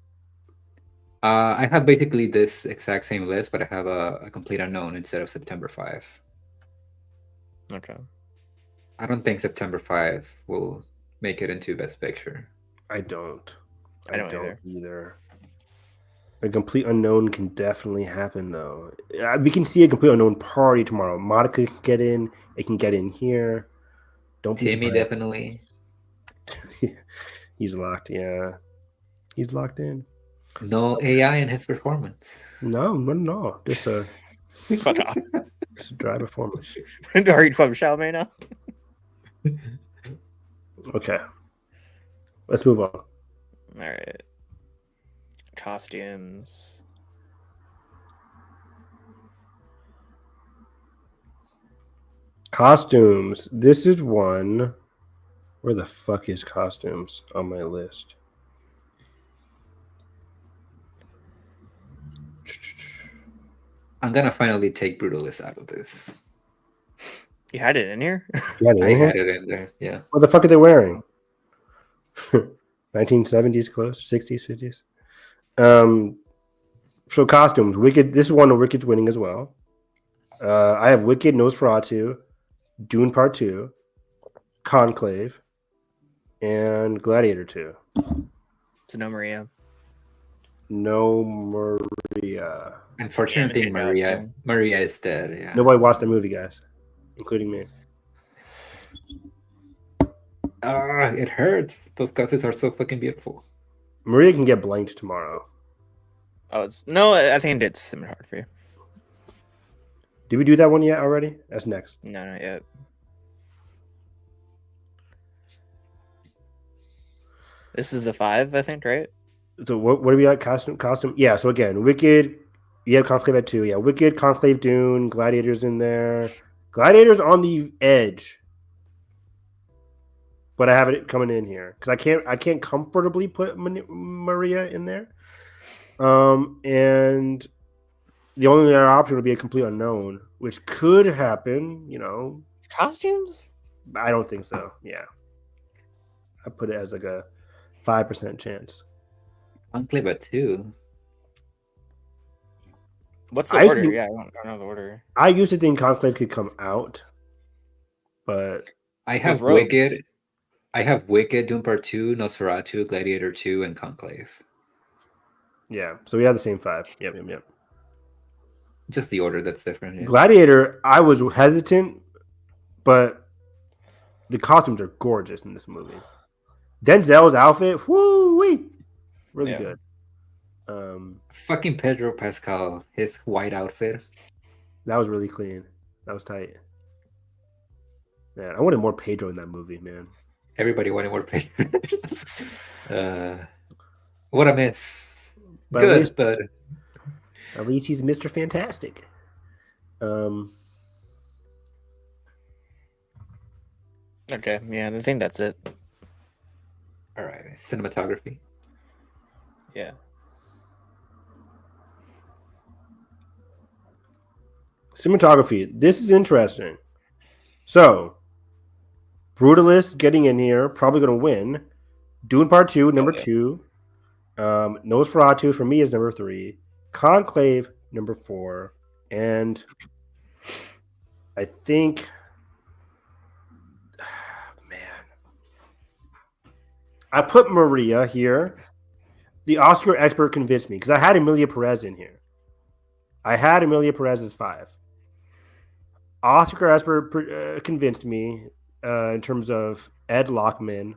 I have basically this exact same list, but I have a Complete Unknown instead of September 5. Okay. I don't think September 5 will make it into Best Picture. I don't. I don't either. A Complete Unknown can definitely happen, though. We can see a Complete Unknown party tomorrow. Monica can get in. It can get in here. Don't be Timmy surprised. definitely. He's locked. Yeah, he's locked in. No AI in his performance. No. Just a Fuck off. dry performance. Are you Club Chalamet now? Okay, let's move on. All right. Costumes. Costumes. This is one. Where the fuck is costumes on my list? I'm gonna finally take Brutalist out of this. You had it in here? You had it I in here? had it in there. Yeah. What the fuck are they wearing? 1970s clothes, 60s, 50s. So costumes. Wicked. This is one of Wicked's winning as well. I have Wicked, Nosferatu, Dune Part 2, Conclave, and Gladiator 2. So no Maria. No Maria. Unfortunately, Yeah, Maria is dead. Yeah. Nobody watched the movie, guys, including me. It hurts. Those costumes are so fucking beautiful. Maria can get blanked tomorrow. Oh, it's no. I think it's cinematography for you. Did we do that one yet already? That's next. No, not yet. This is a 5, I think, right? So what are we at? Costume? Yeah, so again, Wicked, you have Conclave at 2. Yeah, Wicked, Conclave, Dune, Gladiator's in there. Gladiator's on the edge. But I have it coming in here. Because I can't comfortably put Maria in there. And the only other option would be a Complete Unknown, which could happen, Costumes? I don't think so. Yeah. I put it as like a 5% chance. Conclave at 2. What's the I order? think- Yeah, I don't know the order. I used to think Conclave could come out, but I It was have Rogues. Wicked. I have Wicked, Doom Part 2, Nosferatu, Gladiator 2, and Conclave. yeah. So we have the same 5. Yep. Just the order that's different. Yeah. Gladiator, I was hesitant, but the costumes are gorgeous in this movie. Denzel's outfit, woo-wee, really Yeah. good. Fucking Pedro Pascal, his white outfit. That was really clean. That was tight. Man, I wanted more Pedro in that movie, man. Everybody wanted more Pedro. What a miss. But Good, but at least he's Mr. Fantastic. Okay, yeah, I think that's it. all right. Cinematography. Yeah. Cinematography. This is interesting. So, Brutalist getting in here, probably going to win. Dune Part 2, number 2. Nosferatu for me is number 3. Conclave, number 4. And I think, man, I put Maria here. The Oscar expert convinced me because I had Emilia Perez in here. I had Emilia Perez as 5. Oscar expert convinced me in terms of Ed Lockman,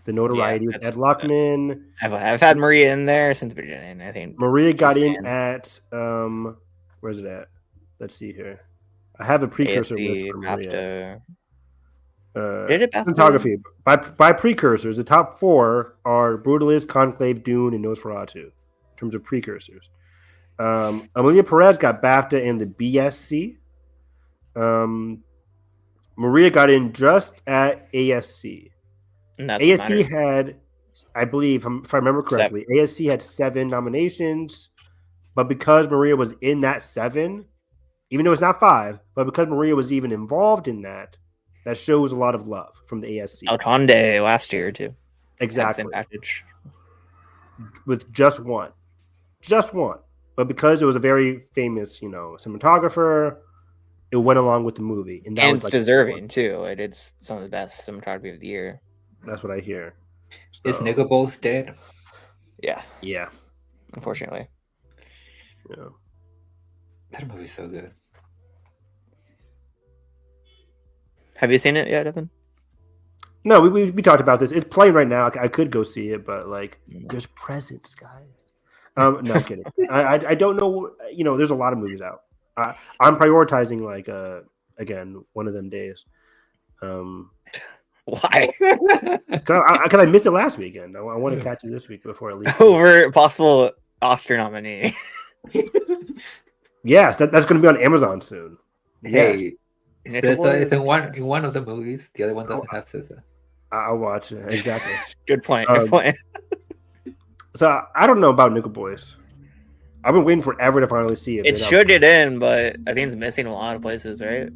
the notoriety with Ed Lockman. I've had Maria in there since the beginning. I think Maria got in at where's it at? Let's see here. I have a precursor list for Maria. Did it Cinematography by precursors. The top 4 are Brutalist, Conclave, Dune, and Nosferatu. In terms of precursors, Emilia Perez got BAFTA and the BSC. Maria got in just at ASC. ASC had, I believe, if I remember correctly, 7. ASC had 7 nominations, but because Maria was in that 7, even though it's not 5, but because Maria was even involved in that, that shows a lot of love from the ASC. Alconde last year too. Exactly. Same package. With just one, but because it was a very famous, cinematographer, it went along with the movie, and it's deserving too. It's some of the best cinematography of the year. That's what I hear. So. Is Nigga Balls dead? Yeah. Unfortunately. Yeah. That movie's so good. Have you seen it yet, Evan? No, we talked about this. It's playing right now. I could go see it, but there's presents, guys. No, I'm kidding. I don't know. There's a lot of movies out. I'm prioritizing again one of them days. Why? Because I missed it last weekend. I want to catch it this week before it leaves. Over possible Oscar nominee. Yes, that's going to be on Amazon soon. Hey, it's in one of the movies. The other one doesn't have SZA. I'll watch it. Exactly. Good point. Good point. So I don't know about Nickel Boys. I've been waiting forever to finally see it. It should get in, but I think it's missing a lot of places, right?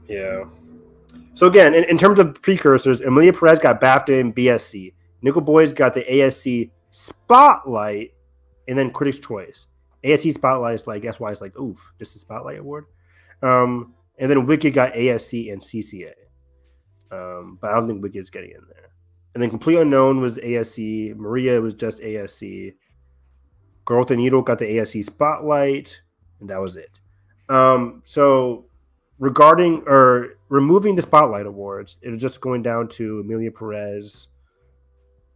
Yeah. So again, in terms of precursors, Emilia Perez got BAFTA and BSC. Nickel Boys got the ASC Spotlight, and then Critics' Choice. ASC Spotlight is that's why it's oof, just a Spotlight award. And then Wicked got ASC and CCA. But I don't think Wicked's getting in there. And then Complete Unknown was ASC. Maria was just ASC. Girl with the Needle got the ASC Spotlight, and that was it. So regarding or removing the Spotlight awards, it was just going down to Emilia Perez,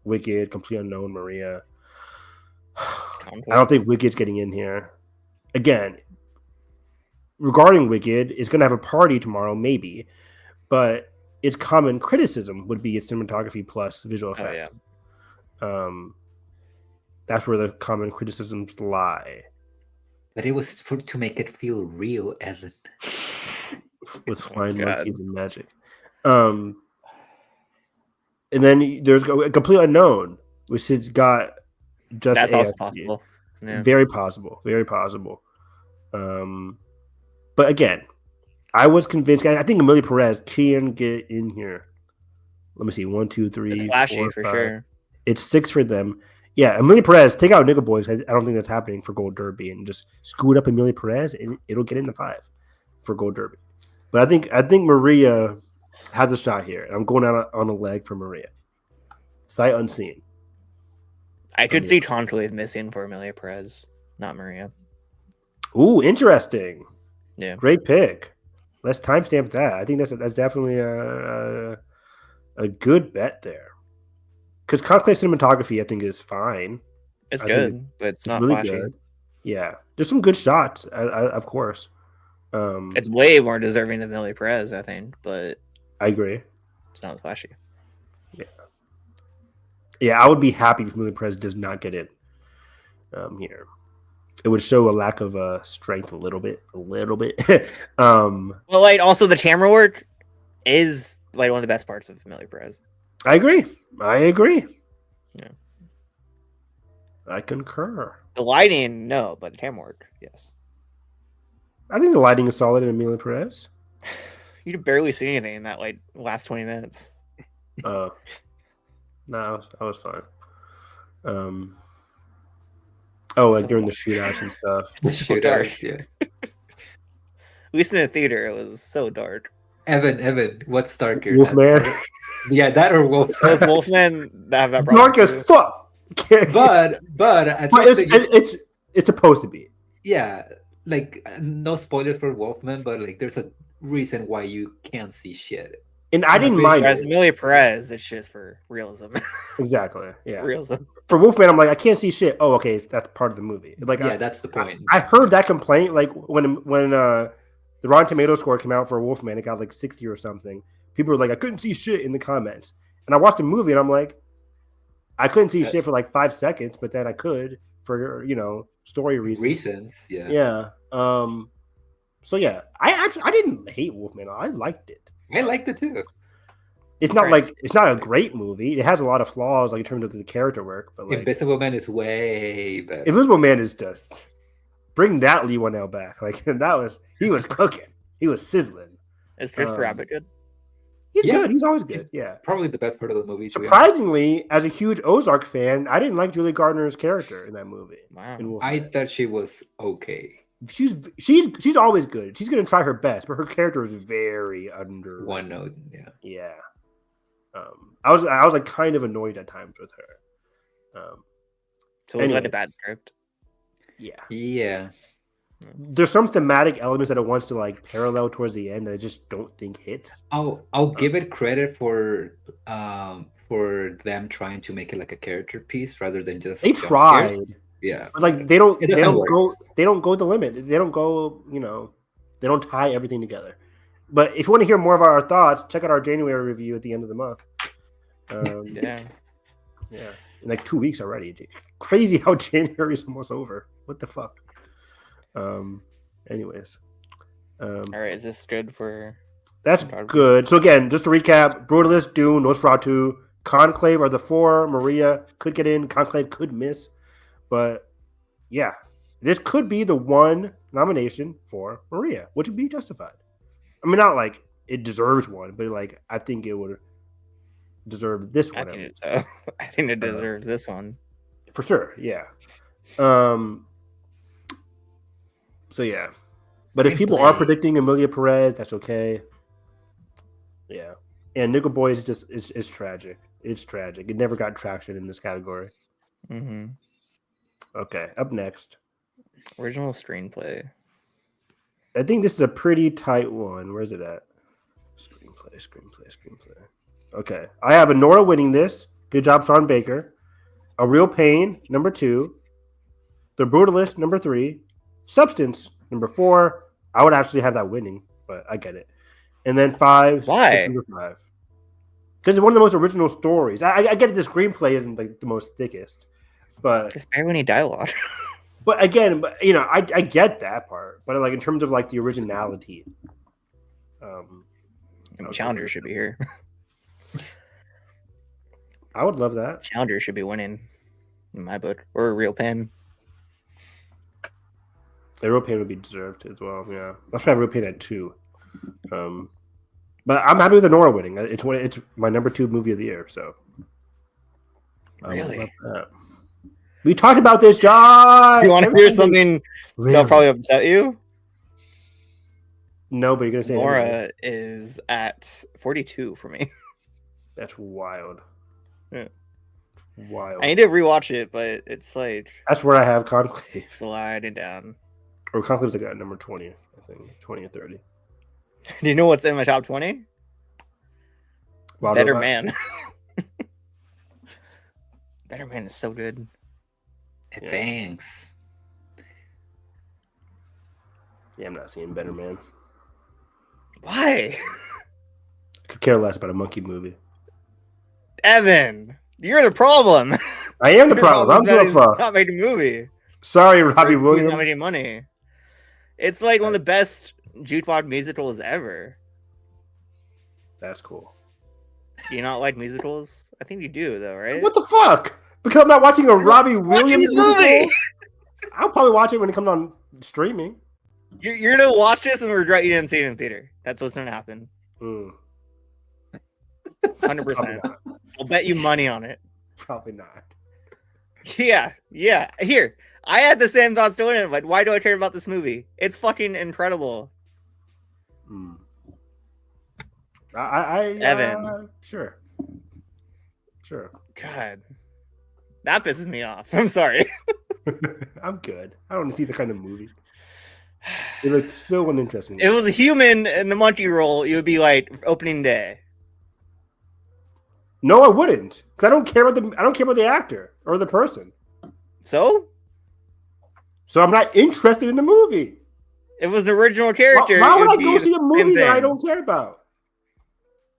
Wicked, Complete Unknown, Maria. I don't think Wicked's getting in here. Again, regarding Wicked, it's going to have a party tomorrow, maybe, but its common criticism would be its cinematography plus visual effects. Oh, yeah. That's where the common criticisms lie. But it was to make it feel real, Evan. With flying monkeys and magic. And then there's a Complete Unknown, which has got just that's ASC. Also possible. Yeah. Very possible. Very possible. But again, I was convinced. I think Emilia Perez can get in here. Let me see. 1, 2, 3. It's flashy 4, for 5. sure. It's 6 for them. Yeah, Amelia Perez, take out Nickel Boys. I don't think that's happening for Gold Derby, and just scoot up Amelia Perez, and it'll get into 5 for Gold Derby. But I think Maria has a shot here, and I'm going out on a leg for Maria. Sight unseen. I could see Conclave missing for Amelia Perez, not Maria. Ooh, interesting. Yeah, Great pick. Let's timestamp that. I think that's definitely a good bet there. Because Conclave Cinematography, I think, is fine. it's I good, think but it's not really flashy. good. Yeah, there's some good shots, of course. It's way more deserving than Amelia Perez, I think, but I agree. it's not flashy. Yeah, I would be happy if Amelia Perez does not get in here. It would show a lack of strength a little bit. Well, like also the camera work is like one of the best parts of Amelia Perez. I agree. Yeah. I concur. The lighting, no, but the camera work, yes. I think the lighting is solid in Amelia Perez. You could barely see anything in that like last 20 minutes. No, I was fine. Like So during the dark. shootouts and stuff. It's so Shootout, dark. yeah. At least in the theater, it was so dark. Evan, what's darker? Wolfman. Yeah, that or Wolf. Those Wolfmen that have that problem. Dark as too. fuck. but at least it's supposed to be. yeah, like no spoilers for Wolfman, but like there's a reason why you can't see shit. And I didn't mind As it. Amelia Perez, it's just for realism. Exactly. Yeah. Realism. For Wolfman, I'm like, I can't see shit. Oh, okay, that's part of the movie. Like, Yeah, that's the point. I heard that complaint like when the Rotten Tomato score came out for Wolfman, it got like 60 or something. People were like, I couldn't see shit in the comments, and I watched the movie and I'm like, I couldn't see shit for like 5 seconds, but then I could for story reasons. Yeah. Yeah. So yeah, I didn't hate Wolfman. I liked it. I liked it too. It's not like it's not a great movie. It has a lot of flaws, like in terms of the character work. But like, Invisible Man is way better. Invisible Man is just bring that Lee Wanell back. Like he was cooking. He was sizzling. Is Christopher Abbott good? He's Yeah. good. He's always good. Yeah. Probably the best part of the movie. to be honest. Surprisingly, as a huge Ozark fan, I didn't like Julie Gardner's character in that movie. Wow. in Wolfman. I thought she was okay. She's always good. She's gonna try her best, but her character is very under One note, yeah. Yeah. I was like kind of annoyed at times with her. So was that anyways. a bad script? Yeah. Yeah. There's some thematic elements that it wants to like parallel towards the end that I just don't think hits. I'll give it credit for them trying to make it like a character piece rather than just They jump tried. scares. Yeah. But like they don't It doesn't work. go the limit. They don't go, they don't tie everything together. But if you want to hear more of our thoughts, check out our January review at the end of the month. Yeah. Yeah. In like 2 weeks already. Crazy how January is almost over. What the fuck? Anyways. All right. Is this good for? That's Cinematography? good. So again, just to recap, Brutalist, Dune, Nosferatu, Conclave are the 4. Maria could get in. Conclave could miss. But yeah, this could be the one nomination for Maria, which would be justified. I mean, not like it deserves one, but like I think it would deserve this one. I think it deserves this one. For sure, yeah. So yeah. But if people are predicting Amelia Perez, that's okay. Yeah. And Nickel Boy is just it's tragic. It's tragic. It never got traction in this category. Mm-hmm. Okay, up next. Original screenplay. I think this is a pretty tight one. Where's it at? Screenplay. Okay. I have Nora winning this. Good job, Sean Baker. A Real Pain, number 2. The Brutalist, number 3. Substance, number 4. I would actually have that winning, but I get it. And then 5. Why? Number 5. Because it's one of the most original stories. I get it. The screenplay isn't like the most thickest, but There's barely any dialogue. But again, I get that part. But like in terms of like the originality, Challenger should be here. I would love that. Challenger should be winning in my book, or a Real Pen. The Real Pain would be deserved as well. Yeah, that's why I Real Pain at 2. But I'm happy with the Nora winning. It's my number 2 movie of the year. So I would Really? love that. We talked about this, Josh. You want to hear something that'll probably upset you? No, but you're gonna say it anyway. Nora is at 42 for me. That's wild. Yeah. Wild. I need to rewatch it, but it's like That's where I have Conclave. sliding down. Or Conclave's like at number 20, I think. 20 or 30. Do you know what's in my top 20? Wild Better Robot. Man. Better Man is so good. It bangs. Yeah, I'm not seeing Better Man. Why? I could care less about a monkey movie. Evan, you're the problem. I am the Your problem. I'm is that the fuck. he's not making a movie. Sorry, Robbie He's not Williams. making money. It's like one of the best jukebox musicals ever. That's cool. Do you not like musicals? I think you do, though, right? What the fuck? Because I'm not watching a Robbie Williams this movie. I'll probably watch it when it comes on streaming. You're gonna watch this and regret you didn't see it in theater. That's what's gonna happen. 100%. Probably not. I'll bet you money on it. Probably not. Yeah. Here, I had the same thoughts doing it. Like, why do I care about this movie? It's fucking incredible. Evan. Sure. God, that pisses me off. I'm sorry. I'm good. I don't want to see the kind of movie. It looks so uninteresting. If it was a human in the monkey role, it would be like opening day. No, I wouldn't. Because I don't care about the actor or the person. So I'm not interested in the movie. it was the original character. Why it would would I go be see a the movie same that I thing. don't care about?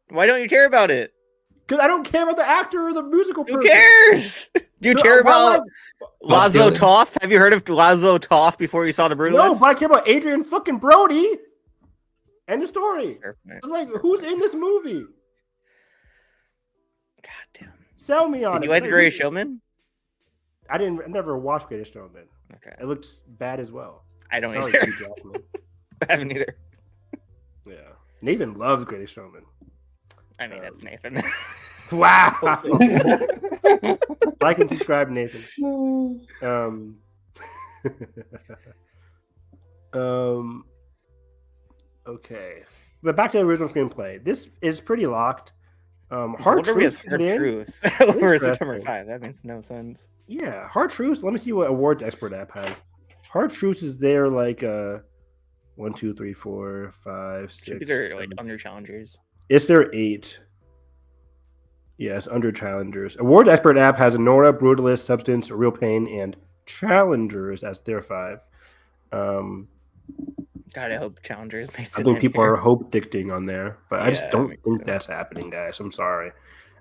Why don't you care about it? Because I don't care about the actor or the musical person. Who cares? Do you care about Laszlo Dylan. Toth? Have you heard of Laszlo Toth before you saw the Brutalist? No, but I care about Adrian fucking Brody and the story. Fair point. I'm like, who's in this movie? God damn. Sell me on Did it. you like The Like, Greatest Showman? I never watched Greatest Showman. Okay. It looks bad as well. I don't Sorry, either. Hugh Jackman. I haven't either. Yeah. Nathan loves Greatest Showman. I mean, that's Nathan. Wow. Like and subscribe, Nathan. Okay. But back to the original screenplay. This is pretty locked. Hard Truth. Hard in. Truth. Over September Interesting. 5. That makes no sense. Yeah, Hard Truth. Let me see what awards expert app has. Hard Truth is there like 1, 2, 3, 4, 5, 6. Should be their like 7. under challengers. It's their 8. Yes, under challengers. Award expert app has Nora, Brutalist, Substance, Real Pain, and Challengers as their 5. God, I hope challengers makes I it think in people here. are hope dicting on there, but I just Yeah, don't me think too. that's happening, guys. I'm sorry.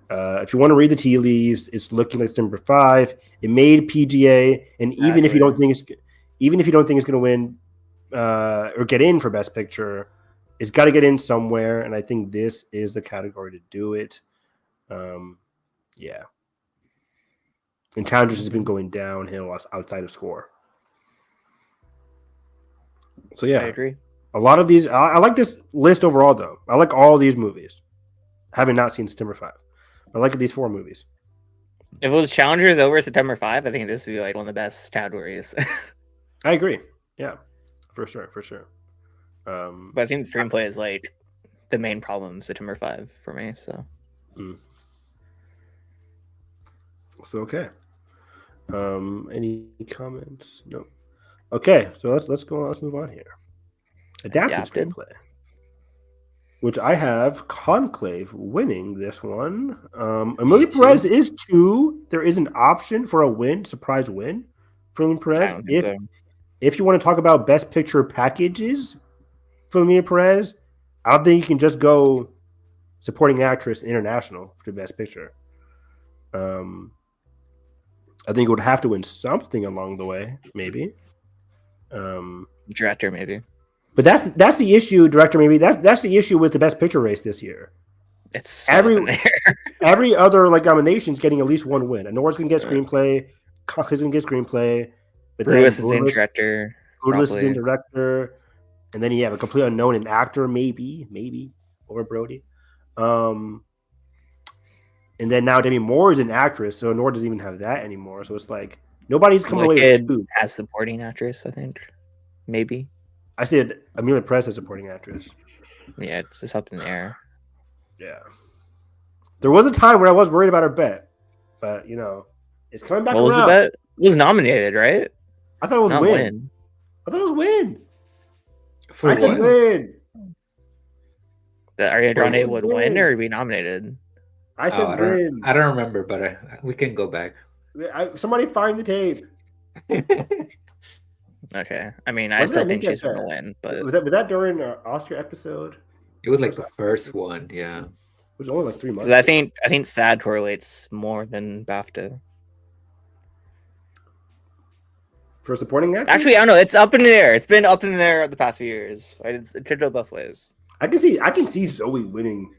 If you want to read the tea leaves, it's looking like number 5. It made PGA, and even if you don't think it's going to win or get in for Best Picture, it's got to get in somewhere, and I think this is the category to do it. Yeah. And Challengers has been going downhill outside of Score. So yeah, I agree. a lot of these. I like this list overall, though. I like all these movies, having not seen September 5. I like these 4 movies. If it was challengers over September 5, I think this would be like one of the best categories. I agree. Yeah, for sure. But I think the screenplay is like the main problem September 5 for me. So okay. Any comments? No. Okay, so let's go. Let's move on here. Adapted screenplay, which I have Conclave winning this one. Amelia Perez is 2. There is an option for a surprise win for Amelia Perez. If you want to talk about Best Picture packages for Amelia Perez, I don't think you can just go supporting actress international for Best Picture. I think it would have to win something along the way, maybe. Director, maybe. But that's the issue, director. Maybe that's the issue with the Best Picture race this year. It's so up in the air. Every other nomination is getting at least one win. And Nora's going to get screenplay. Conclave's going to get screenplay. But Bruce is in director. Bruce is in director. And then you have a complete unknown in actor, maybe over Brody. And then now Demi Moore is an actress, so Nora doesn't even have that anymore. So it's like Nobody's coming away with Wicked 2. as supporting actress, I think. Maybe. I said Amelia Perez as supporting actress. Yeah, it's just up in the air. Yeah. There was a time where I was worried about her bet, but it's coming back What was the around. bet? It was nominated, right? I thought it was Not win. I thought it was win. For I said what? win. That Ariana Where's Grande the would win? win or be nominated. I said win. I don't remember, but we can go back. Somebody find the tape. Okay. I mean, When I did still I think make she's that gonna bet? win, but Was that during our Oscar episode? It was like the first one, yeah. It was only like 3 months. 'cause I think SAD correlates more than BAFTA. For supporting actor? Actually, I don't know. It's up in the air. It's been up in the air the past few years. It could go both ways. I can see Zoe winning.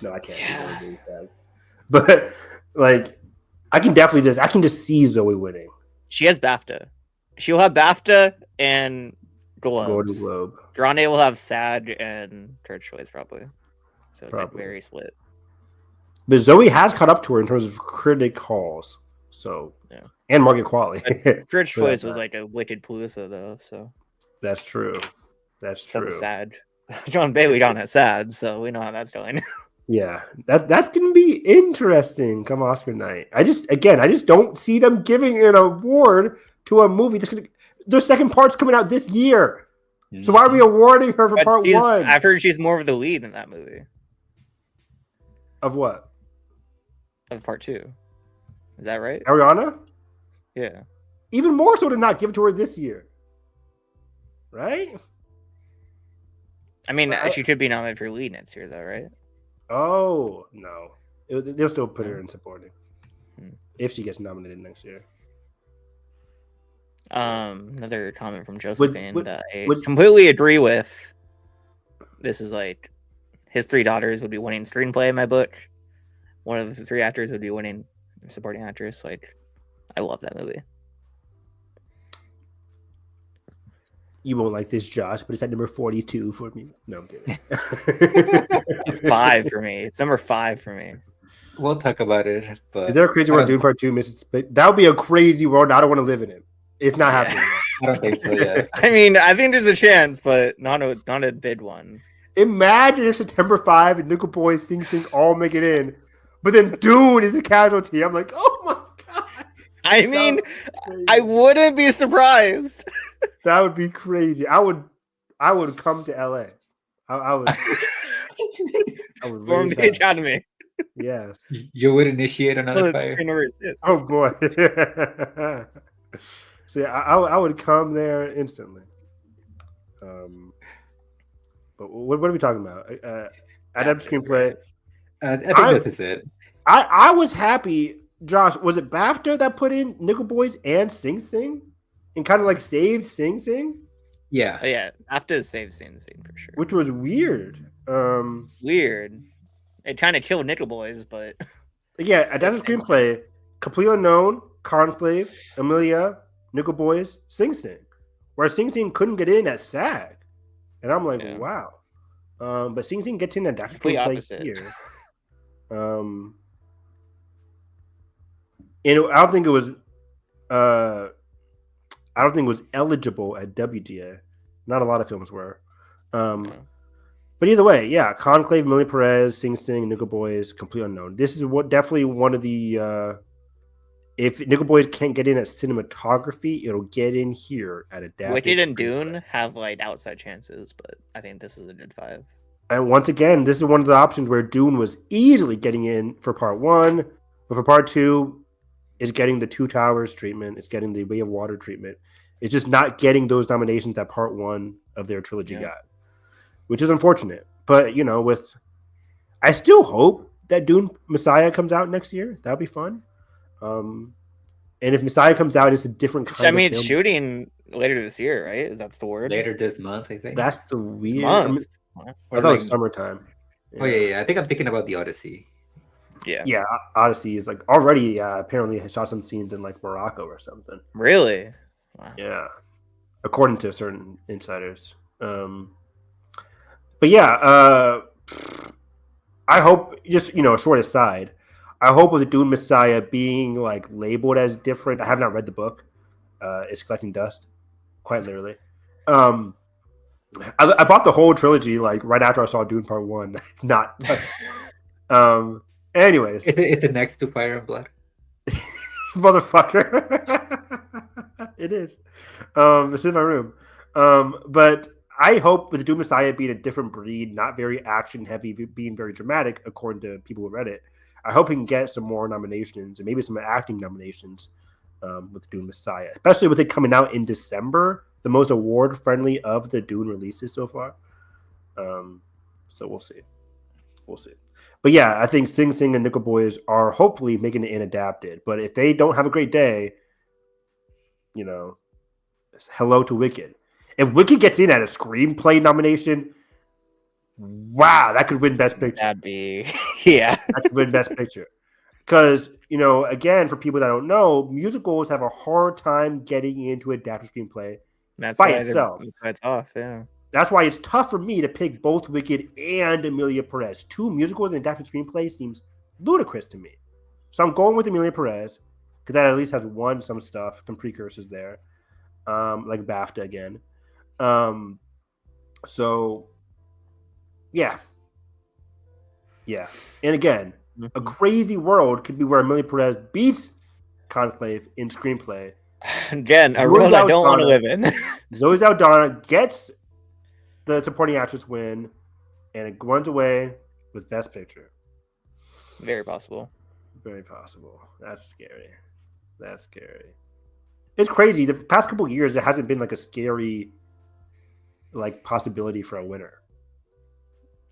No, I can't see Zoe winning SAG. But like I can just see Zoe winning. She has BAFTA. She'll have BAFTA and Golden Globes. Globe. Grande will have SAG and Third Choice probably. So it's like Probably. very split. But Zoe has caught up to her in terms of critic calls. So Yeah. And market quality. Third Choice was like a wicked Palooza though, so That's true. That's so true. SAG. John Bailey down at SAD, so we know how that's going. Yeah, that's gonna be interesting come Oscar night. I just don't see them giving an award to a movie that's their second part's coming out this year. So why are we awarding her for But part 1? I've heard she's more of the lead in that movie. Of what? Of part 2. Is that right? Ariana? Yeah. Even more so to not give it to her this year. Right? I mean, she could be nominated for lead next year though, right? Oh, no. They'll still put her in supporting. Hmm. If she gets nominated next year. Another comment from Josephine that I would- completely agree with. This is like his 3 daughters would be winning screenplay in my book. One of the 3 actors would be winning supporting actress. Like, I love that movie. You won't like this, Josh, but it's at number 42 for me. No, I'm kidding. It's 5 for me. It's number 5 for me. We'll talk about it. But Is there a crazy world doing part 2, Mrs. That would be a crazy world. I don't want to live in it. It's not happening. I don't think so. Yeah. I mean, I think there's a chance, but not a big one. Imagine if September 5 and Nickel Boys, Sing Sing all make it in, but then Dune is a casualty. I'm like, oh my god. I mean, I wouldn't be surprised. That would be crazy. I would come to LA. I would. I would Form raise the hell. Academy. Yes. You would initiate another fire. Oh boy. See, I would come there instantly. But what are we talking about? Adapted screenplay. I think that's it. I was happy. Josh, was it BAFTA that put in Nickel Boys and Sing Sing, and kind of like saved Sing Sing? Yeah. Oh, yeah, after save scene for sure. Which was weird. Weird. It kind of killed Nickel Boys, but Yeah, adapted screenplay, Complete Unknown, Conclave, Amelia, Nickel Boys, Sing Sing, where Sing Sing couldn't get in at SAG, and I'm like, Yeah. wow. But Sing Sing gets in adapted Complete screenplay opposite. here. And I don't think it was. I don't think it was eligible at WGA. Not a lot of films were. But either way, yeah, Conclave, Millie Perez, Sing Sing, Nickel Boys, Complete Unknown. This is definitely one of the. If Nickel Boys can't get in at cinematography, it'll get in here at adapted. Wicked and screenplay. Dune have like outside chances, but I think this is a good 5. And once again, this is one of the options where Dune was easily getting in for part 1, but for part 2, it's getting the Two Towers treatment. It's getting the Way of Water treatment. It's just not getting those nominations that part 1 of their trilogy got, which is unfortunate. But I still hope that Dune Messiah comes out next year. That'll be fun. And if Messiah comes out, it's a different kind I of mean, film. it's shooting later this year, right? That's the word. Later this month, I think. That's the weird. Month. I thought it was summertime. Oh yeah. I think I'm thinking about the Odyssey. Yeah. Odyssey is like already apparently shot some scenes in like Morocco or something. Really? Wow. Yeah, according to certain insiders. But yeah, I hope, just a short aside, I hope with the Dune Messiah being like labeled as different. I have not read the book. It's collecting dust, quite literally. I bought the whole trilogy like right after I saw Dune Part 1. Not touched. Anyways, It's the next to Fire and Blood. motherfucker. It is. It's in my room. But I hope with the Doom Messiah being a different breed, not very action heavy, being very dramatic, according to people who read it, I hope he can get some more nominations and maybe some acting nominations with Doom Messiah, especially with it coming out in December, the most award friendly of the Dune releases so far. So we'll see. We'll see. But yeah, I think Sing Sing and Nickel Boys are hopefully making it inadapted. But if they don't have a great day, you know, hello to Wicked. If Wicked gets in at a screenplay nomination, wow, that could win Best Picture. That'd be, yeah. That could win Best Picture. Because, you know, again, for people that don't know, musicals have a hard time getting into adapted screenplay That's by why itself. it's off, yeah. That's why it's tough for me to pick both Wicked and Emilia Perez. Two musicals and adapted screenplay seems ludicrous to me. So I'm going with Emilia Perez because that at least has won some stuff, some precursors there, like BAFTA again. So, yeah. Yeah. And again, a crazy world could be where Emilia Perez beats Conclave in screenplay. Again, a world I don't want to live in. Zoe Saldana gets the supporting actress win, and it runs away with Best Picture. Very possible. Very possible. That's scary. That's scary. It's crazy. The past couple of years, it hasn't been like a scary, like possibility for a winner.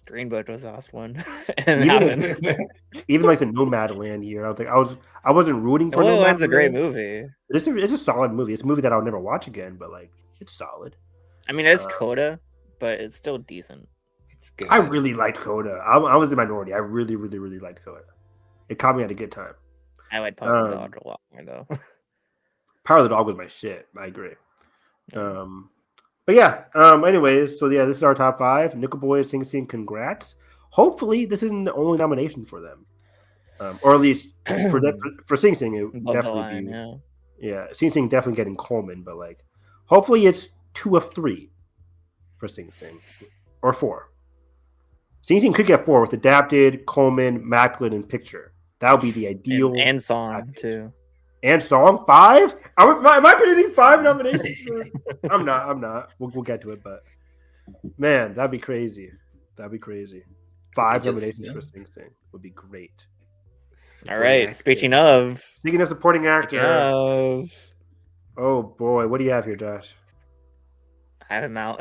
Green Book was the last one. Even like the Nomadland year, I wasn't rooting for Nomadland. It's a great movie. It's a solid movie. It's a movie that I'll never watch again, but like it's solid. I mean, it's Coda, but it's still decent. It's good. I really liked Coda. I was the minority. I really, really, really liked Coda. It caught me at a good time. I like Power of the Dog a lot more though. Power of the Dog was my shit. I agree. But yeah. Anyways, so yeah, this is our top 5. Nickel Boys, Sing Sing, congrats. Hopefully, this isn't the only nomination for them, or at least for Sing Sing, it would definitely be. Yeah, Sing Sing definitely getting Coleman, but like, hopefully it's 2 of 3 for Sing Sing, or 4. Sing Sing could get 4 with adapted, Coleman, Macklin, and picture. That would be the ideal. And song package. too. And song 5? Am I predicting 5 nominations? I'm not. We'll get to it, but man, that'd be crazy. 5 nominations for Sing Sing would be great. All right. Speaking of supporting actor. Oh boy, what do you have here, Josh? I have him out.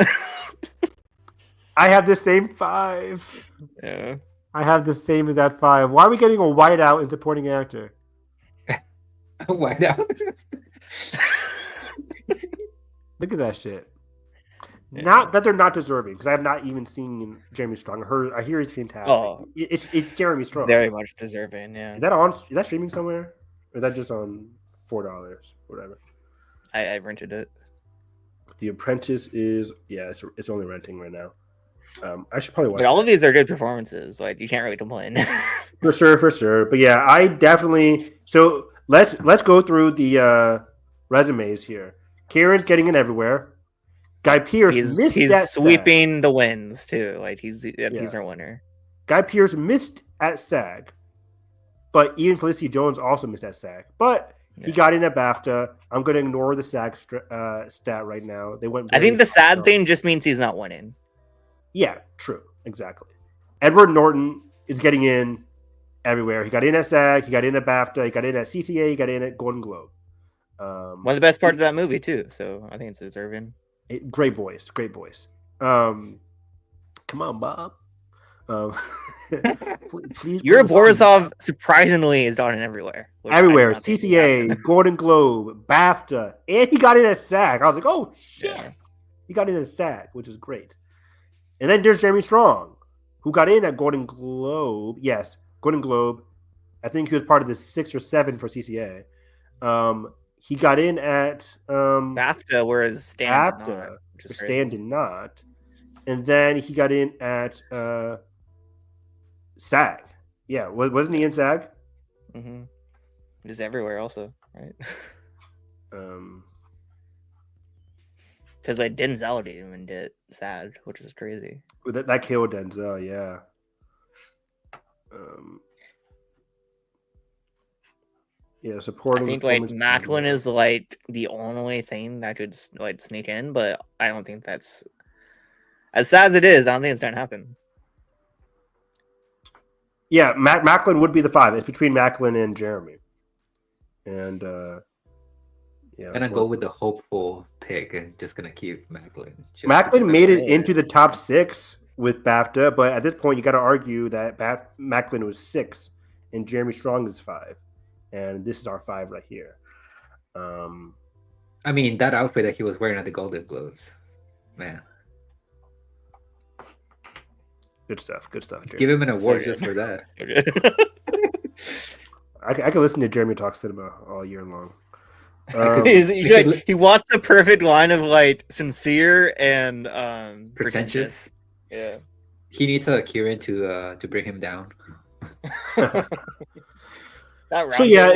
I have the same 5. Yeah. I have the same as that 5. Why are we getting a whiteout in supporting actor? Whiteout. Look at that shit. Yeah. Not that they're not deserving, because I have not even seen Jeremy Strong. I hear he's fantastic. Oh, it's Jeremy Strong. Very much deserving. Yeah. Is that streaming somewhere, or is that just on $4? Whatever. I rented it. The Apprentice is it's only renting right now. I should probably watch. But all of these are good performances. Like you can't really complain. For sure. But yeah, I definitely. So let's go through the resumes here. Kieran's getting it everywhere. Guy Pearce missed he's sweeping the wins too. Like he's our winner. Guy Pearce missed at SAG, but Ian Felicity Jones also missed at SAG. But he got in at BAFTA. I'm going to ignore the SAG stat right now. They went. I think the sad thing just means he's not winning. Yeah, true, exactly. Edward Norton is getting in everywhere. He got in at SAG. He got in at BAFTA. He got in at CCA. He got in at Golden Globe. One of the best parts of that movie too. So I think it's deserving. Great voice. Come on, Bob. Please Your Borisov surprisingly is done everywhere. Everywhere. CCA, Golden Globe, BAFTA, and he got in at SAG. I was like, oh shit. Yeah. He got in at SAG, which is great. And then there's Jeremy Strong, who got in at Golden Globe. Yes, Golden Globe. I think he was part of the 6 or 7 for CCA. He got in at BAFTA, whereas Stan did not. And then he got in at SAG. Yeah, wasn't he in SAG? Mm-hmm. Just everywhere, also, right? Because like Denzel didn't even did sad, which is crazy. That killed Denzel, yeah. Yeah, I supporting think like performance. Macklin is like the only thing that could like sneak in, but I don't think that's as sad as it is. I don't think it's gonna happen. Yeah, Macklin would be the 5. It's between Macklin and Jeremy. And yeah, Gonna go with the hopeful pick and just gonna keep Macklin. Macklin made it into the top 6 with BAFTA, but at this point, you got to argue that Macklin was 6 and Jeremy Strong is 5, and this is our 5 right here. I mean, that outfit that he was wearing at the Golden Globes, man. Good stuff. Jeremy. Give him an award just for that. I could listen to Jeremy talk cinema all year long. He wants the perfect line of like sincere and pretentious. Yeah. He needs a Kieran to bring him down. So yeah,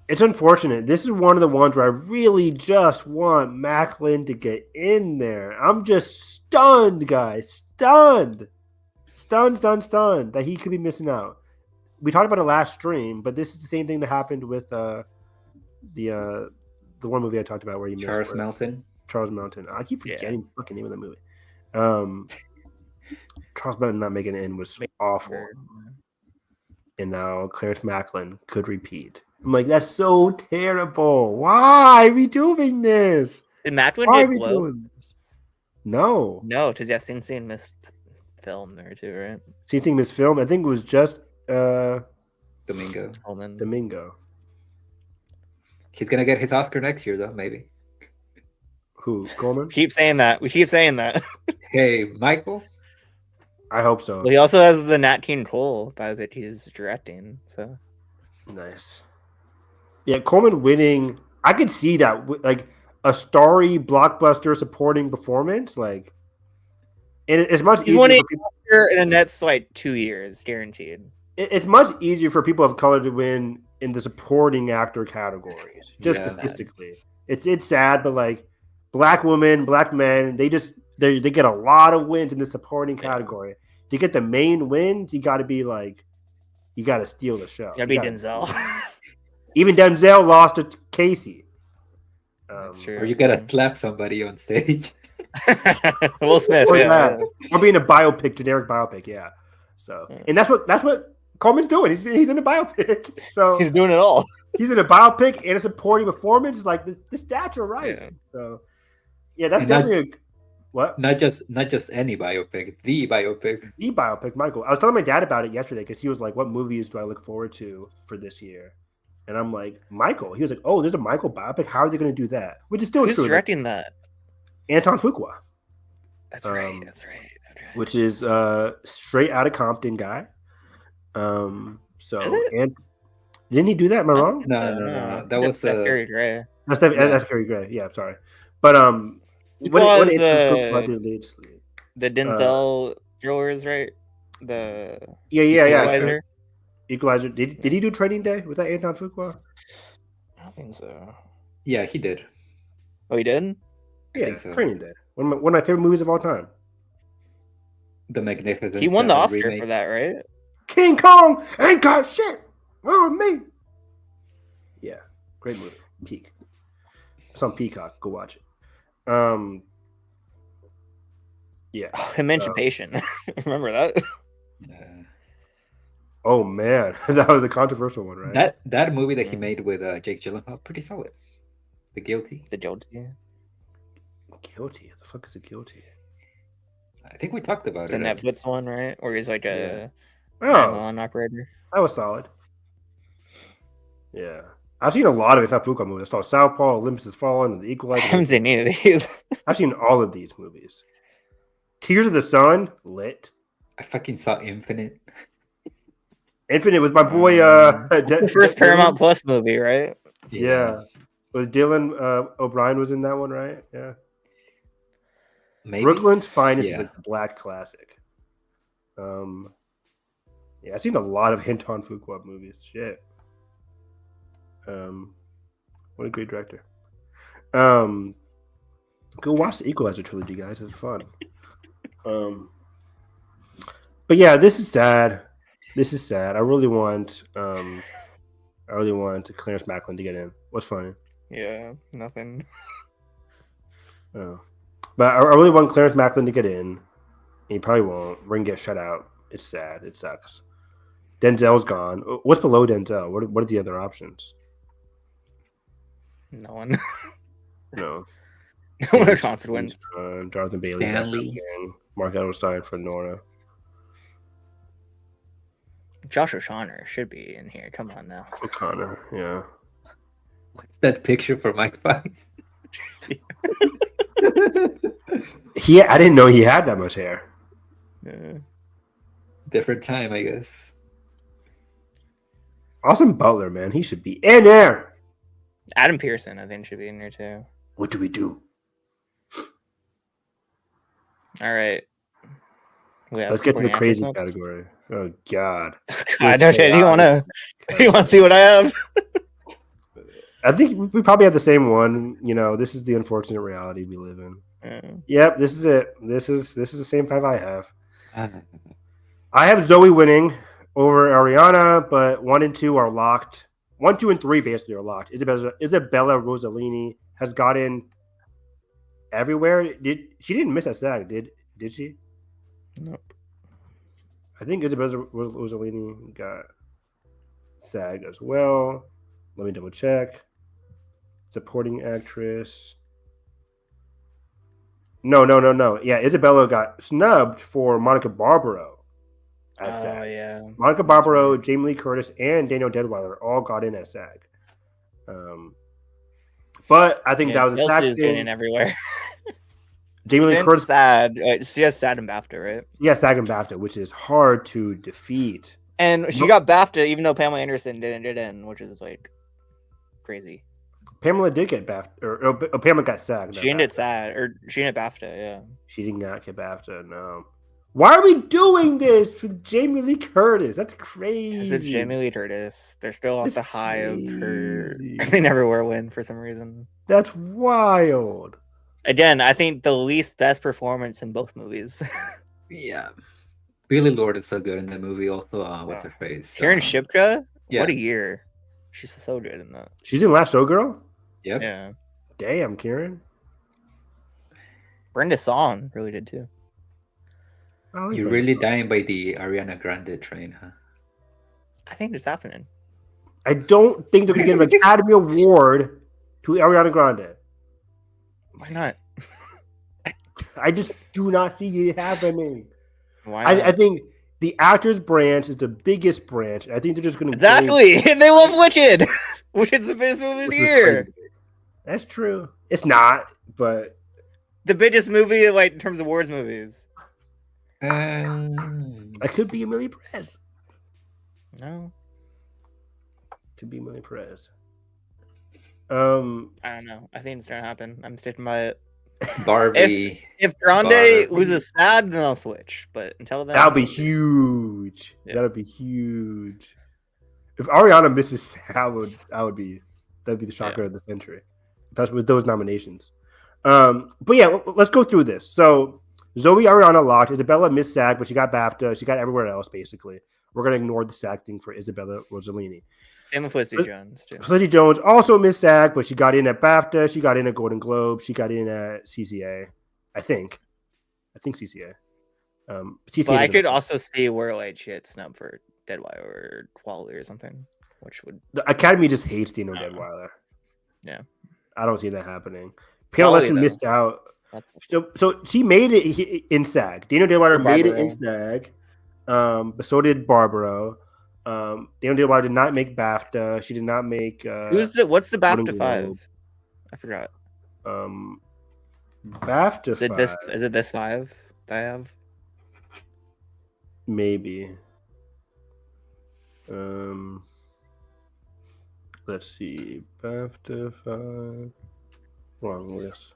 it's unfortunate. This is one of the ones where I really just want Macklin to get in there. I'm just stunned, guys. Stunned that he could be missing out. We talked about it last stream, but this is the same thing that happened with the one movie I talked about where you Charles Melton. Charles Melton. I keep forgetting the fucking name of the movie. Charles Melton not making it in was awful. And now Clarence Macklin could repeat. I'm like, that's so terrible. Why are we doing this? Did Macklin Why are get we Globe? doing this? No, because yeah, Sing Sing missed film there too, right? Sing Sing missed film. I think it was just Domingo. Domingo. He's gonna get his Oscar next year, though. Maybe. Who? Coleman? We keep saying that. Hey, Michael. I hope so. Well, he also has the Nat King Cole that he's directing. So nice. Yeah, Coleman winning. I could see that, like a starry blockbuster supporting performance. Like, and it's much he's easier winning for people in the next like 2 years, guaranteed. It's much easier for people of color to win in the supporting actor categories, just statistically. It's sad, but like black women, black men, they get a lot of wins in the supporting category. To get the main wins, you got to steal the show. Gotta be Denzel. Even Denzel lost to Casey. That's true. Or you gotta slap somebody on stage. Will Smith, or being a biopic, generic biopic, yeah. So, and that's what Coleman's doing. He's in a biopic, so he's doing it all. He's in a biopic and a supporting performance. Like the stats are rising. Yeah. So, yeah, that's definitely what. Not just any biopic, the biopic, Michael. I was telling my dad about it yesterday because he was like, "What movies do I look forward to for this year?" And I'm like, "Michael." He was like, "Oh, there's a Michael biopic. How are they going to do that?" Which is still Who's true. directing that? Anton Fuqua. That's right. That's right. Which is straight out of Compton guy. So and didn't he do that? Am I wrong? No. That was Gary Gray. That's Gary Gray. Yeah, sorry. But what the Denzel thrillers, right? The Equalizer. Equalizer. Did he do Training Day? Was that Anton Fuqua? I don't think so. Yeah, he did. Oh, he did? Yeah, I think so. Training Day. One of my favorite movies of all time. The Magnificent. He won the Oscar for that, right? King Kong ain't got shit on me. Yeah, great movie. Peak. It's on Peacock. Go watch it. Yeah. Emancipation. Remember that? Oh man, that was a controversial one, right? That movie that he made with Jake Gyllenhaal, pretty solid. The Guilty. Guilty. What the fuck is The Guilty? I think we talked about the it. The Netflix one, right? Where he's like a operator. That was solid. Yeah. I've seen a lot of Anton Fuqua movies. I saw Southpaw, Olympus Has Fallen, The Equalizer. I haven't seen any of these. I've seen all of these movies. Tears of the Sun, lit. I fucking saw Infinite. Infinite with my boy. First Paramount Plus movie, right? Yeah. With Dylan O'Brien was in that one, right? Yeah. Maybe. Brooklyn's Finest is like the black classic. Yeah, I've seen a lot of Hinton Fuqua movies. Shit. What a great director. Go watch the Equalizer trilogy, guys. It's fun. But yeah, this is sad. This is sad. I really want Clarence Macklin to get in. What's funny? Yeah, nothing. Oh. But I really want Clarence Macklin to get in. He probably won't. We're gonna get shut out. It's sad. It sucks. Denzel's gone. What's below Denzel? What are the other options? No one. No. Thompson wins. Jonathan Bailey. Stanley. Mark Edelstein for Nora. Josh O'Connor should be in here. Come on now. O'Connor. Yeah. What's that picture for Mike Five? I didn't know he had that much hair. Yeah. Different time, I guess. Austin Butler, man, he should be in there. Adam Pearson, I think, should be in here too. What do we do? All right. Let's get to the supporting crazy actress next. category. Oh God. God, okay. Do you want to see what I have? I think we probably have the same one. You know, this is the unfortunate reality we live in. Yep, this is it. This is the same five I have. I have Zoe winning over Ariana, but 1 and 2 are locked. 1, 2, and 3 basically are locked. Isabella Rossellini has gotten everywhere. She didn't miss a SAG? Did she? Nope. I think Isabella Rossellini got SAG as well. Let me double check. Supporting actress. No. Yeah, Isabella got snubbed for Monica Barbaro. As SAG. Yeah. Monica Barbaro, Jamie Lee Curtis, and Daniel Deadwyler all got in as SAG. But I think that was a SAG is thing. in everywhere. Jamie Lee Curtis. Sad. She has SAG and BAFTA, right? Yeah, SAG and BAFTA, which is hard to defeat. And she got BAFTA even though Pamela Anderson didn't, which is like crazy. Pamela did get BAFTA, or Pamela got SAG. She didn't get SAG, or she didn't get BAFTA, yeah. She did not get BAFTA, no. Why are we doing this with Jamie Lee Curtis? That's crazy. Because it's Jamie Lee Curtis. They're still off That's the high of her crazy. They Never win for some reason. That's wild. Again, I think the least best performance in both movies. Yeah. Billy Lord is so good in the movie. Also, what's her face? Karen Shipka? yeah. What a year. She's so good in that. She's in Last Showgirl? Yep. Yeah. Damn, Karen. Brenda Song really did too. I like You're Brenda really Song. dying by the Ariana Grande train, huh? I think it's happening. I don't think they're going to give an Academy Award to Ariana Grande. Why not? I just do not see it happening. Why not? I think the actors branch is the biggest branch. I think they're just going to Exactly. And they love Wicked. Wicked's the biggest movie of the year. That's true. It's not, but The biggest movie like in terms of awards movies. I could be Amelia Perez. No. Could be Amelia Perez. I don't know. I think it's gonna happen. I'm sticking by it. Barbie. If Grande Barbie. loses SAG, then I'll switch. But until then, That'll be huge. Yeah. That'll be huge. If Ariana misses, that'd be the shocker of the century, especially with those nominations. But yeah, let's go through this. So Zoe Ariana locked. Isabella missed SAG, but she got BAFTA. She got everywhere else basically. We're gonna ignore the SAG thing for Isabella Rossellini. Same with Felicity Jones too. Felicity Jones also missed SAG, but she got in at BAFTA. She got in at Golden Globe. She got in at CCA. I think CCA. CCA. But I could also see where like she had snubbed for Deadwire or Quality or something, which would The Academy just hates Dino Uh-huh. Deadwyler. Yeah. I don't see that happening. Piano Quality, Lesson though. missed out. So she made it in SAG. Dino Deadwyler made it in SAG. But so did Barbaro. Dino Deadwyler did not make BAFTA. She did not make. what's the Golden BAFTA Globe. 5? I forgot. BAFTA Is it 5, this 5 that I have? maybe. Let's see. BAFTA 5. Wrong list.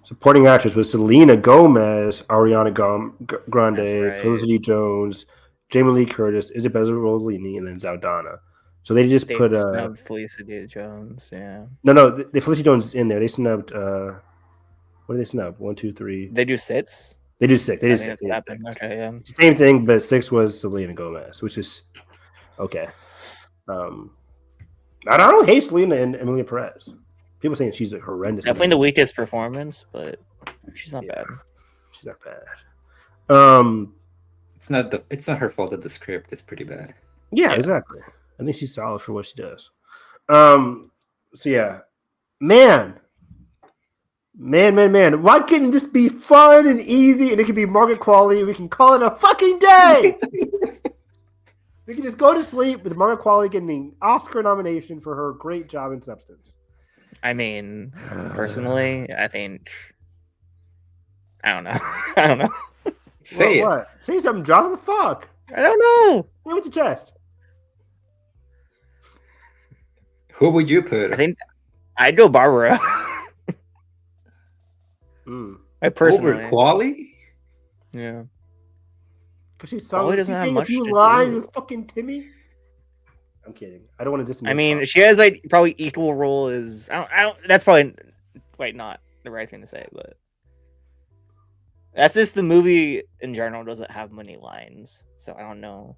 Supporting actress was Selena Gomez, Ariana Grande, That's right. Felicity Jones, Jamie Lee Curtis, Isabella Rossellini, and then Zaldana. So they just They put snubbed Felicity Jones. Yeah. no, the Felicity Jones is in there. They snubbed what did they snub? 1, 2, 3. They do sits. They do 6. They I did think 6. that's what happened. Okay, yeah. It's the same thing, but 6 was Selena Gomez, which is okay. I don't hate Selena and Emilia Perez. People saying she's a horrendous. Definitely the weakest performance, but she's not bad. She's not bad. It's not her fault that the script is pretty bad. Yeah, exactly. I think she's solid for what she does. So yeah, man. Why couldn't this be fun and easy and it can be market quality? We can call it a fucking day. We can just go to sleep with Margaret Qualley getting the Oscar nomination for her great job in Substance. I mean, personally, I think I don't know. I don't know. Say it. What? Say something, John. What the fuck? I don't know. Say it with your chest. Who would you put? I think I'd go Barbara. I personally. Over Quali? Yeah. Because she's Qualley so doesn't have saying a much few to lines do. with fucking Timmy. I'm kidding. I don't want to dismiss. I mean, her. she has like probably equal role as I don't. That's probably not the right thing to say, but that's just the movie in general doesn't have many lines, so I don't know.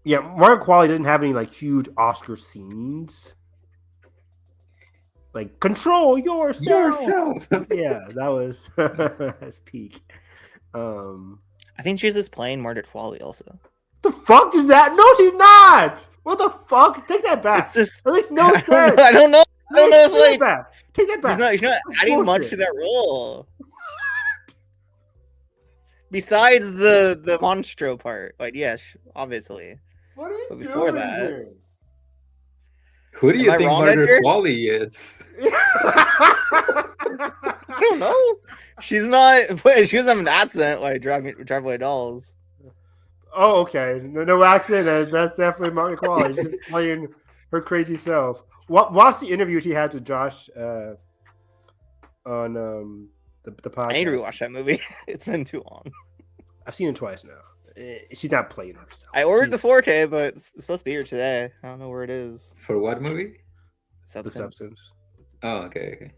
Yeah, Margaret Qualley doesn't have any like huge Oscar scenes. Like control yourself. Yeah, that was that's peak. I think she's just playing Margaret Qualley also. The fuck is that? No, she's not. What the fuck? Take that back. It's just That makes no sense. I don't know. I don't know if Take like that back. Take that back. she's not That's adding much bullshit. to that role. Besides the monstro part, like yes, obviously. What are you But doing before that- here? Who do you Am I think wrong, Margaret Edgar? Qualley is? I don't know. She's not. She doesn't have an accent like Drive Away Dolls. Oh, okay. No accent. That's definitely Margaret Qualley. She's just playing her crazy self. Watch the interview she had to Josh on the podcast. I need to rewatch that movie. It's been too long. I've seen it twice now. She's not playing herself. I ordered the 4K, but it's supposed to be here today. I don't know where it is. For what movie? The Substance. Oh, okay.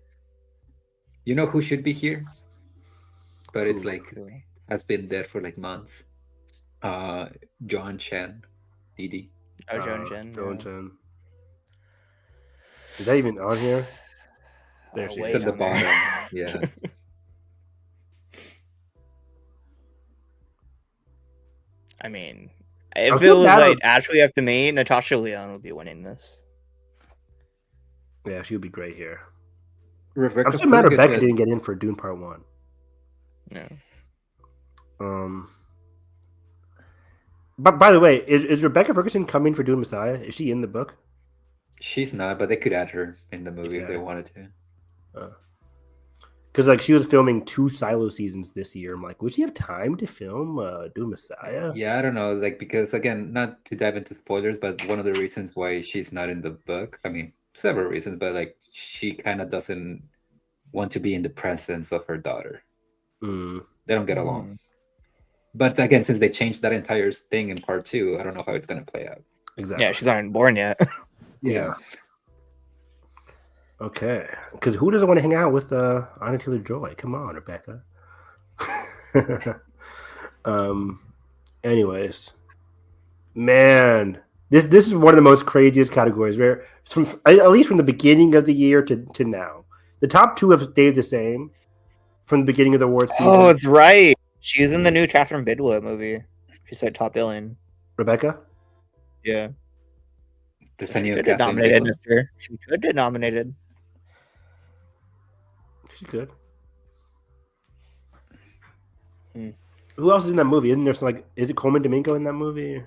You know who should be here? But it's like has been there for like months. John Chen, Didi. Oh, Joan Jen. Joan Chen. Is that even on here? There she It's is. at the on there. bottom. Yeah. I mean, I if it feel was bad like on- actually up to me, Natasha Lyonne would be winning this. Yeah, she would be great here. Rebecca I'm still mad Rebecca Ferguson- didn't get in for Dune Part 1. Yeah. But by the way, is Rebecca Ferguson coming for Dune Messiah? Is she in the book? She's not, but they could add her in the movie if Yeah. they wanted to. Because like she was filming 2 Silo seasons this year. I'm like, would she have time to film Dune Messiah? Yeah, I don't know, like because again, not to dive into spoilers, but one of the reasons why she's not in the book, I mean, several reasons, but like she kind of doesn't want to be in the presence of her daughter. Mm, They don't get along. But again, since they changed that entire thing in part 2, I don't know how it's gonna play out. exactly. Yeah, she's not even born yet. Yeah. Okay. Because who doesn't want to hang out with Anna Taylor-Joy? Come on, Rebecca. Anyways, man, this is one of the most craziest categories. Where from at least from the beginning of the year to now, the top 2 have stayed the same from the beginning of the award season. Oh, it's right. She's in the new Catherine Bidwell movie. She's like top billing. Rebecca. Yeah. There's She a new could get Kathleen nominated Bigelow. this year. She could get nominated. She's good. Hmm. Who else is in that movie? Isn't there some like? Is it Coleman Domingo in that movie?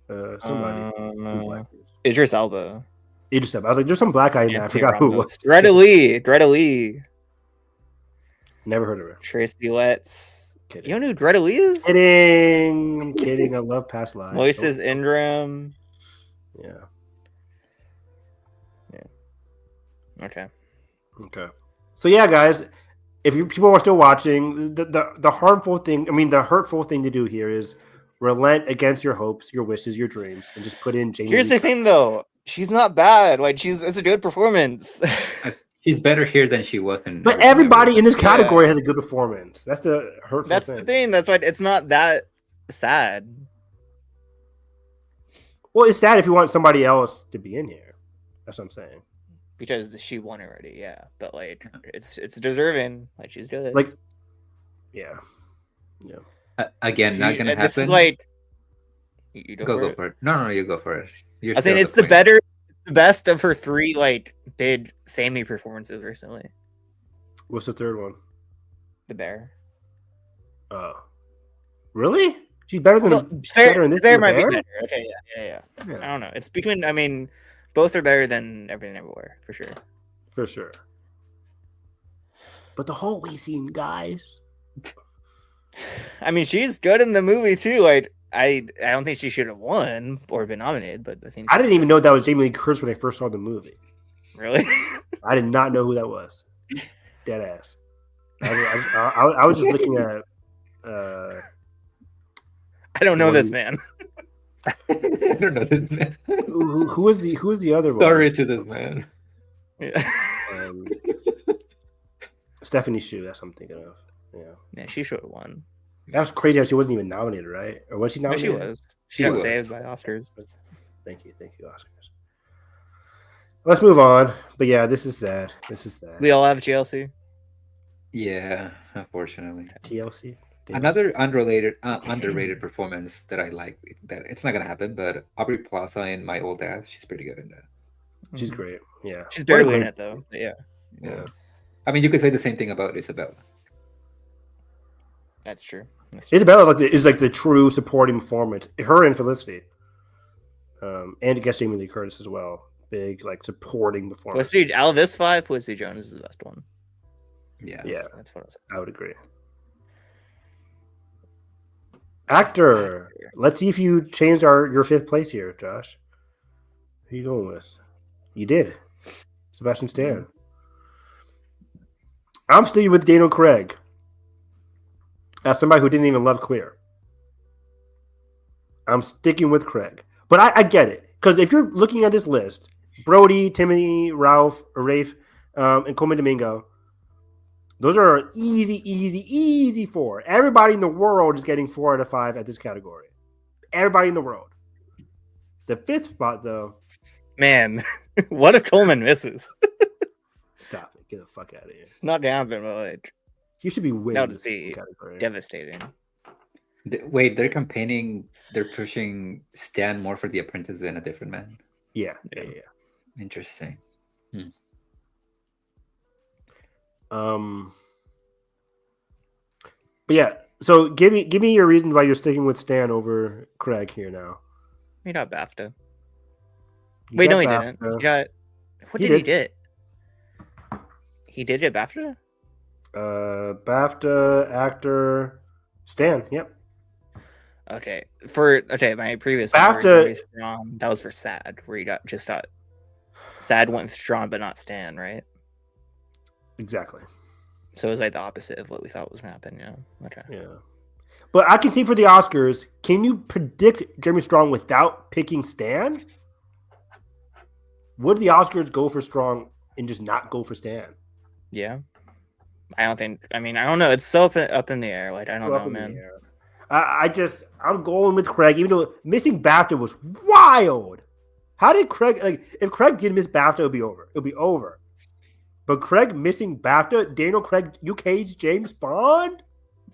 Somebody. Some black dude. Idris Elba. Idris Elba. I was like, there's some black guy in there. I Anthony forgot who it Ramos. was. Greta Lee. Greta Lee. Never heard of her. Tracy Letts. Kidding. You know who Greta Lee is? Kidding. I'm kidding. I love Past Lives. Moises Ingram. Yeah. Okay. Okay. So yeah, guys, if people are still watching, the harmful thing, I mean, the hurtful thing to do here is relent against your hopes, your wishes, your dreams, and just put in Jamie. Here's the thing, though. She's not bad. Like it's a good performance. She's better here than she was in. But everybody in this category has a good performance. That's the hurtful That's thing. the thing. That's why it's not that sad. Well, it's sad if you want somebody else to be in here. That's what I'm saying. Because she won already, yeah. But like, it's deserving. Like she's good. Like, yeah. Again, not gonna happen. This is like, you go for it. No, you go for it. I think it's the best of her 3 like big Sammy performances recently. What's the third one? The Bear. Oh, really? She's better than Bear in this. Bear might be better. Okay, yeah. I don't know. It's between. I mean, both are better than Everything Everywhere for sure. For sure. But the hallway scene, guys. I mean, she's good in the movie too. Like, I don't think she should have won or been nominated, but I think I didn't even know that was Jamie Lee Curtis when I first saw the movie. Really? I did not know who that was. Dead ass. I was just looking at. I don't know this man. I don't know this man. Who was the other one? Sorry to this man. Yeah. Stephanie Shu. That's what I'm thinking of. Yeah, she should have won. That was crazy how she wasn't even nominated, right? Or was she No, nominated? she was. She got saved by Oscars. Thank you, Oscars. Let's move on. But yeah, this is sad. We all have GLC. Yeah, unfortunately. TLC. Another underrated performance that I like. That it's not gonna happen, but Aubrey Plaza in My Old Dad, she's pretty good in that. She's great. Yeah, she's barely in it though. But yeah. I mean, you could say the same thing about Isabella. That's true. Isabella is like the true supporting performance. Her and Felicity, and I guess Jamie Lee Curtis as well. Big like supporting performance. Out of this 5, Felicity Jones is the best one. Yeah, that's what I said. I would agree. Actor. Let's see if you changed your 5th place here, Josh. Who are you going with? You did. Sebastian Stan. I'm sticking with Daniel Craig. As somebody who didn't even love Queer. I'm sticking with Craig. But I get it. Because if you're looking at this list, Brody, Timothy, Rafe, and Coleman Domingo, those are easy 4. Everybody in the world is getting 4 out of 5 at this category. Everybody in the world. The 5th spot, though. Man, what if Coleman misses? Stop it. Get the fuck out of here. Not gonna happen, but like, you should be winning. That would be devastating. Wait, they're campaigning. They're pushing Stan more for The Apprentice than A Different Man. Yeah. Interesting. But yeah, so give me your reason why you're sticking with Stan over Craig here now. He got BAFTA. Wait, no, he didn't. He got. What did he get? He did get BAFTA? BAFTA, actor, Stan, yep. Okay. My previous BAFTA, that was for SAD, where you just got SAD went strong but not Stan, right? Exactly. So it was like the opposite of what we thought was gonna happen, yeah. Okay. Yeah. But I can see for the Oscars, can you predict Jeremy Strong without picking Stan? Would the Oscars go for Strong and just not go for Stan? Yeah. I don't know. It's so up in the air. Like, I don't know, man. I'm going with Craig, even though missing BAFTA was wild. How did Craig, if Craig did miss BAFTA, it'll be over. It'll be over. But Craig missing BAFTA, Daniel Craig, UK's James Bond?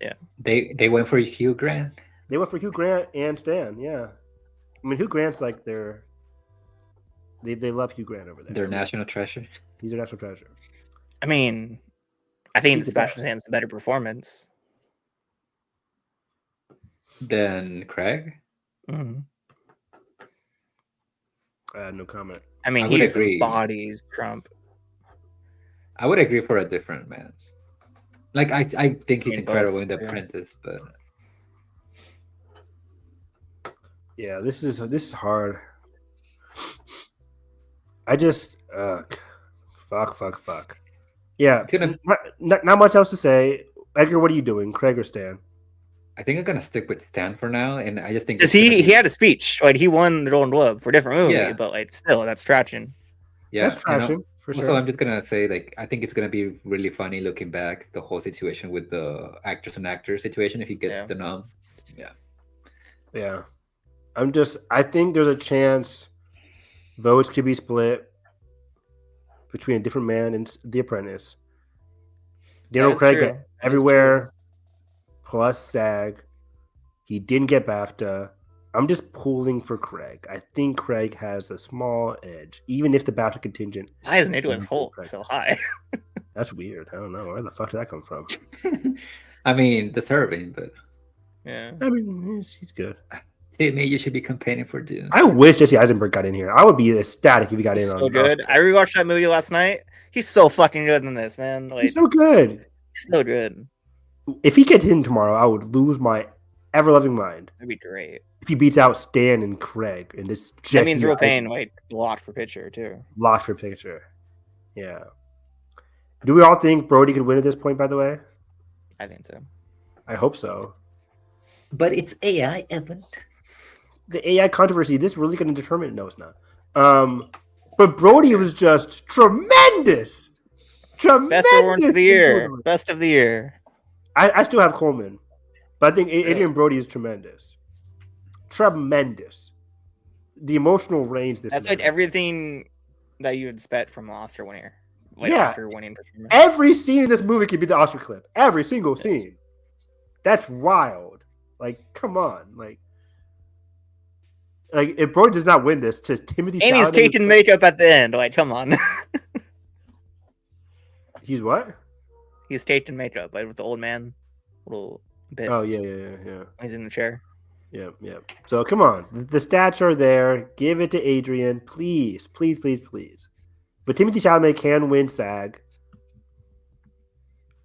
Yeah. They went for Hugh Grant. They went for Hugh Grant and Stan, yeah. I mean, Hugh Grant's like they love Hugh Grant over there. Their national treasure. He's their national treasure. I mean, I think Sebastian Stan's a better performance than Craig. Mm-hmm. No comment. I mean, he embodies Trump. I would agree for A Different Man. Like, I think he's incredible in The Apprentice, but yeah, this is hard. I just fuck. Yeah, not much else to say. Edgar, what are you doing, Craig or Stan? I think I'm gonna stick with Stan for now, and I just think Because it's gonna he be had a speech, like he won the Golden Globe for a different movie, Yeah. but like still that's traction. That's yeah. traction for Also, sure. I'm just gonna say like I think it's gonna be really funny looking back the whole situation with the actors and actor situation if he gets Yeah. the nom. Yeah. Yeah. I think there's a chance votes could be split between A Different Man and The Apprentice. Daniel That is Craig true. got That is everywhere plus SAG. He didn't get BAFTA. I'm just pulling for Craig. I think Craig has a small edge, even if the BAFTA contingent. Why is Nicholas wins Holt The so Apprentice. high? That's weird. I don't know. Where the fuck did that come from? I mean, deserving, but Yeah. I mean, he's good. Timmy, you should be campaigning for Dune. I wish Jesse Eisenberg got in here. I would be ecstatic if he got He's in so on good. Oscar. I rewatched that movie last night. He's so fucking good in this, man. Like He's so good. he's so good. If he gets in tomorrow, I would lose my ever loving mind. That'd be great. If he beats out Stan and Craig in this Jesse That means Real Pain, Eisenberg like locked for picture too. locked for picture. Yeah. Do we all think Brody could win at this point, by the way? I think so. I hope so. But it's AI, Evan. The AI controversy, this really going to determine? No, it's not. But Brody was just tremendous. Tremendous. Best performance of the year. performance. Best of the year. I still have Coleman, but I think Adrian Brody is tremendous. Tremendous. The emotional range. That's like everything that you would expect from an Oscar winner. Like Yeah. Oscar winning performance. Every scene in this movie could be the Oscar clip. Every single scene. That's wild. Like, come on. Like if Brody does not win this to Timothy And he's Chalamet, taking makeup at the end. Like, come on. he's what? He's taking makeup, like with the old man little bit. Oh yeah. He's in the chair. Yeah. So come on. The stats are there. Give it to Adrian. Please. But Timothy Chalamet can win SAG.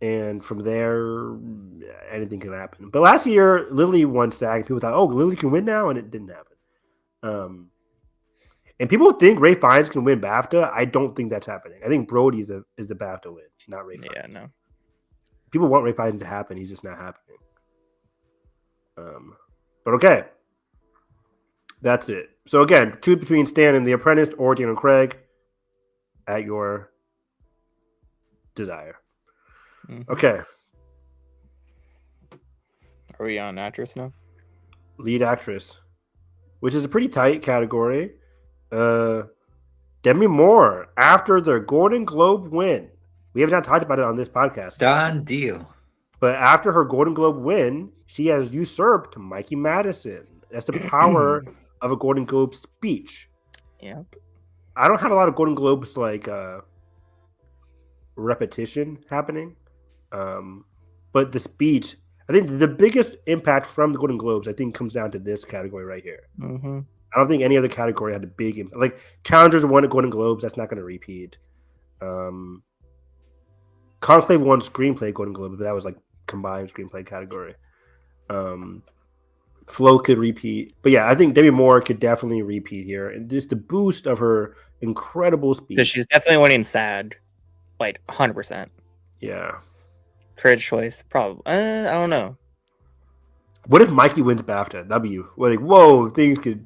And from there, anything can happen. But last year, Lily won SAG. People thought, oh, Lily can win now, and it didn't happen. And people think Ray Fiennes can win BAFTA. I don't think that's happening. I think Brody is the BAFTA win, not Ray Fiennes. Yeah, no. People want Ray Fiennes to happen. He's just not happening. But okay. That's it. So again, choose between Stan and The Apprentice or Daniel Craig at your desire. Mm-hmm. Okay. Are we on actress now? Lead actress, which is a pretty tight category. Demi Moore, after their Golden Globe win. We have not talked about it on this podcast. Done deal. But after her Golden Globe win, she has usurped Mikey Madison. That's the power of a Golden Globe speech. Yep. I don't have a lot of Golden Globes like repetition happening. But the speech, I think the biggest impact from the Golden Globes, I think, comes down to this category right here. Mm-hmm. I don't think any other category had a big impact. Like Challengers won at Golden Globes, that's not going to repeat. Conclave won Screenplay Golden Globe, but that was like combined Screenplay category. Flo could repeat, but yeah, I think Demi Moore could definitely repeat here, and just the boost of her incredible speech. Because she's definitely winning SAG, like 100%. Yeah. Courage choice, probably. I don't know. What if Mikey wins BAFTA? That'd be like, whoa, things could.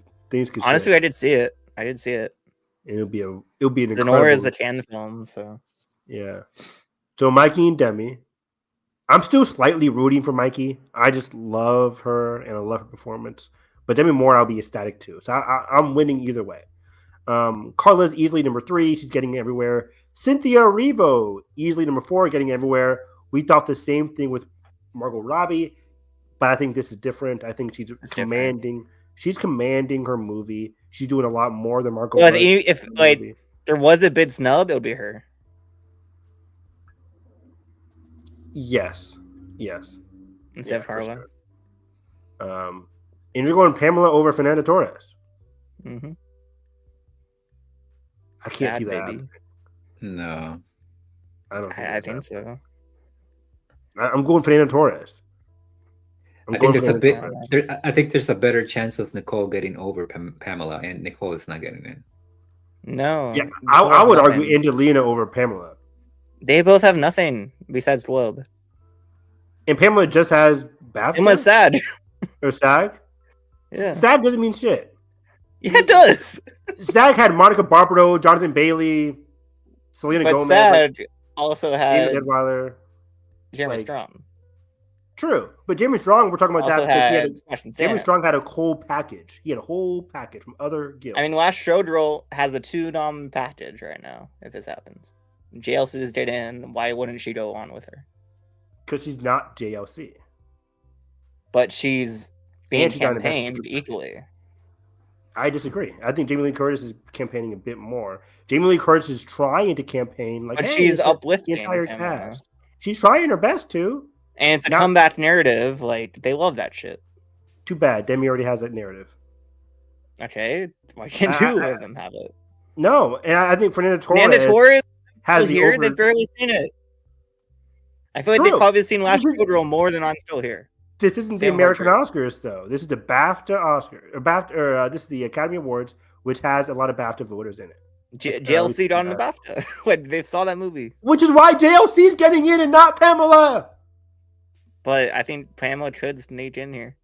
Honestly, shift. I did see it. It'll be an incredible. Lenore is a Cannes film, so yeah. So Mikey and Demi. I'm still slightly rooting for Mikey. I just love her and I love her performance. But Demi Moore, I'll be ecstatic too. So I'm winning either way. Carla's easily number 3. She's getting everywhere. Cynthia Erivo, easily number 4, getting everywhere. We thought the same thing with Margot Robbie, but I think this is different. I think she's commanding. She's commanding her movie. She's doing a lot more than Margot. Well, if like there was a big snub, it would be her. Yes. Instead of Carla. Sure. And you're going Pamela over Fernanda Torres. Mm-hmm. I can't Sad see that. baby. No. I don't. I think so. I'm going Fernanda Torres. I think there's a bit. I think there's a better chance of Nicole getting over Pamela, and Nicole is not getting in. No. Yeah, I would argue Angelina over Pamela. They both have nothing besides Globe. And Pamela just has BAFTA? Emma's sad. Or SAG? Yeah. SAG doesn't mean shit. Yeah, it does. SAG had Monica Barbaro, Jonathan Bailey, Selena But Gomez, SAG also David had Edweiler. Jeremy like- Strong. True, but Jeremy Strong, we're talking about Also that because had Sebastian Jeremy Stan. Strong had a whole package. He had a whole package from other guilds. I mean, Last Showgirl has a 2-nom package right now. If this happens, JLC's did in. Why wouldn't she go on with her? because she's not JLC. But she's being And she's not in the best campaigned picture. equally. I disagree. I think Jamie Lee Curtis is campaigning a bit more. Jamie Lee Curtis is trying to campaign like, But hey, she's it's the uplifting entire Pamela. cast. She's trying her best to. And it's a Now- comeback narrative. Like, they love that shit. Too bad. Demi already has that narrative. Okay, why can't two of them have it? No, and I think Fernanda Torres, Amanda Torres has still the here. over. They've barely seen it. I feel like True. they've probably seen Last This is- Showgirl more than I'm Still Here. This isn't the Sam American Hartford. Oscars, though. This is the BAFTA Oscar, or BAFTA, or this is the Academy Awards, which has a lot of BAFTA voters in it. JLC got on the BAFTA. Like, they saw that movie. Which is why JLC is getting in and not Pamela. But I think Pamela could sneak in here.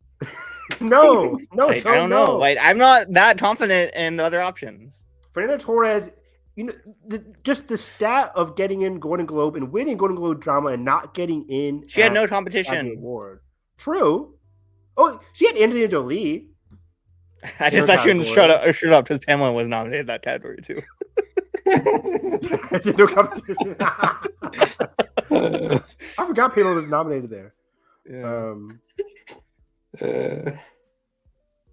No, Like, I don't know. Like, I'm not that confident in the other options. Fernanda Torres, you know, just the stat of getting in Golden Globe and winning Golden Globe drama and not getting in. She had at no the competition. award. True. Oh, she had Angelina Jolie. I just No I shouldn't category. shut up because Pamela was nominated that category too. No competition. I forgot Pamela was nominated there.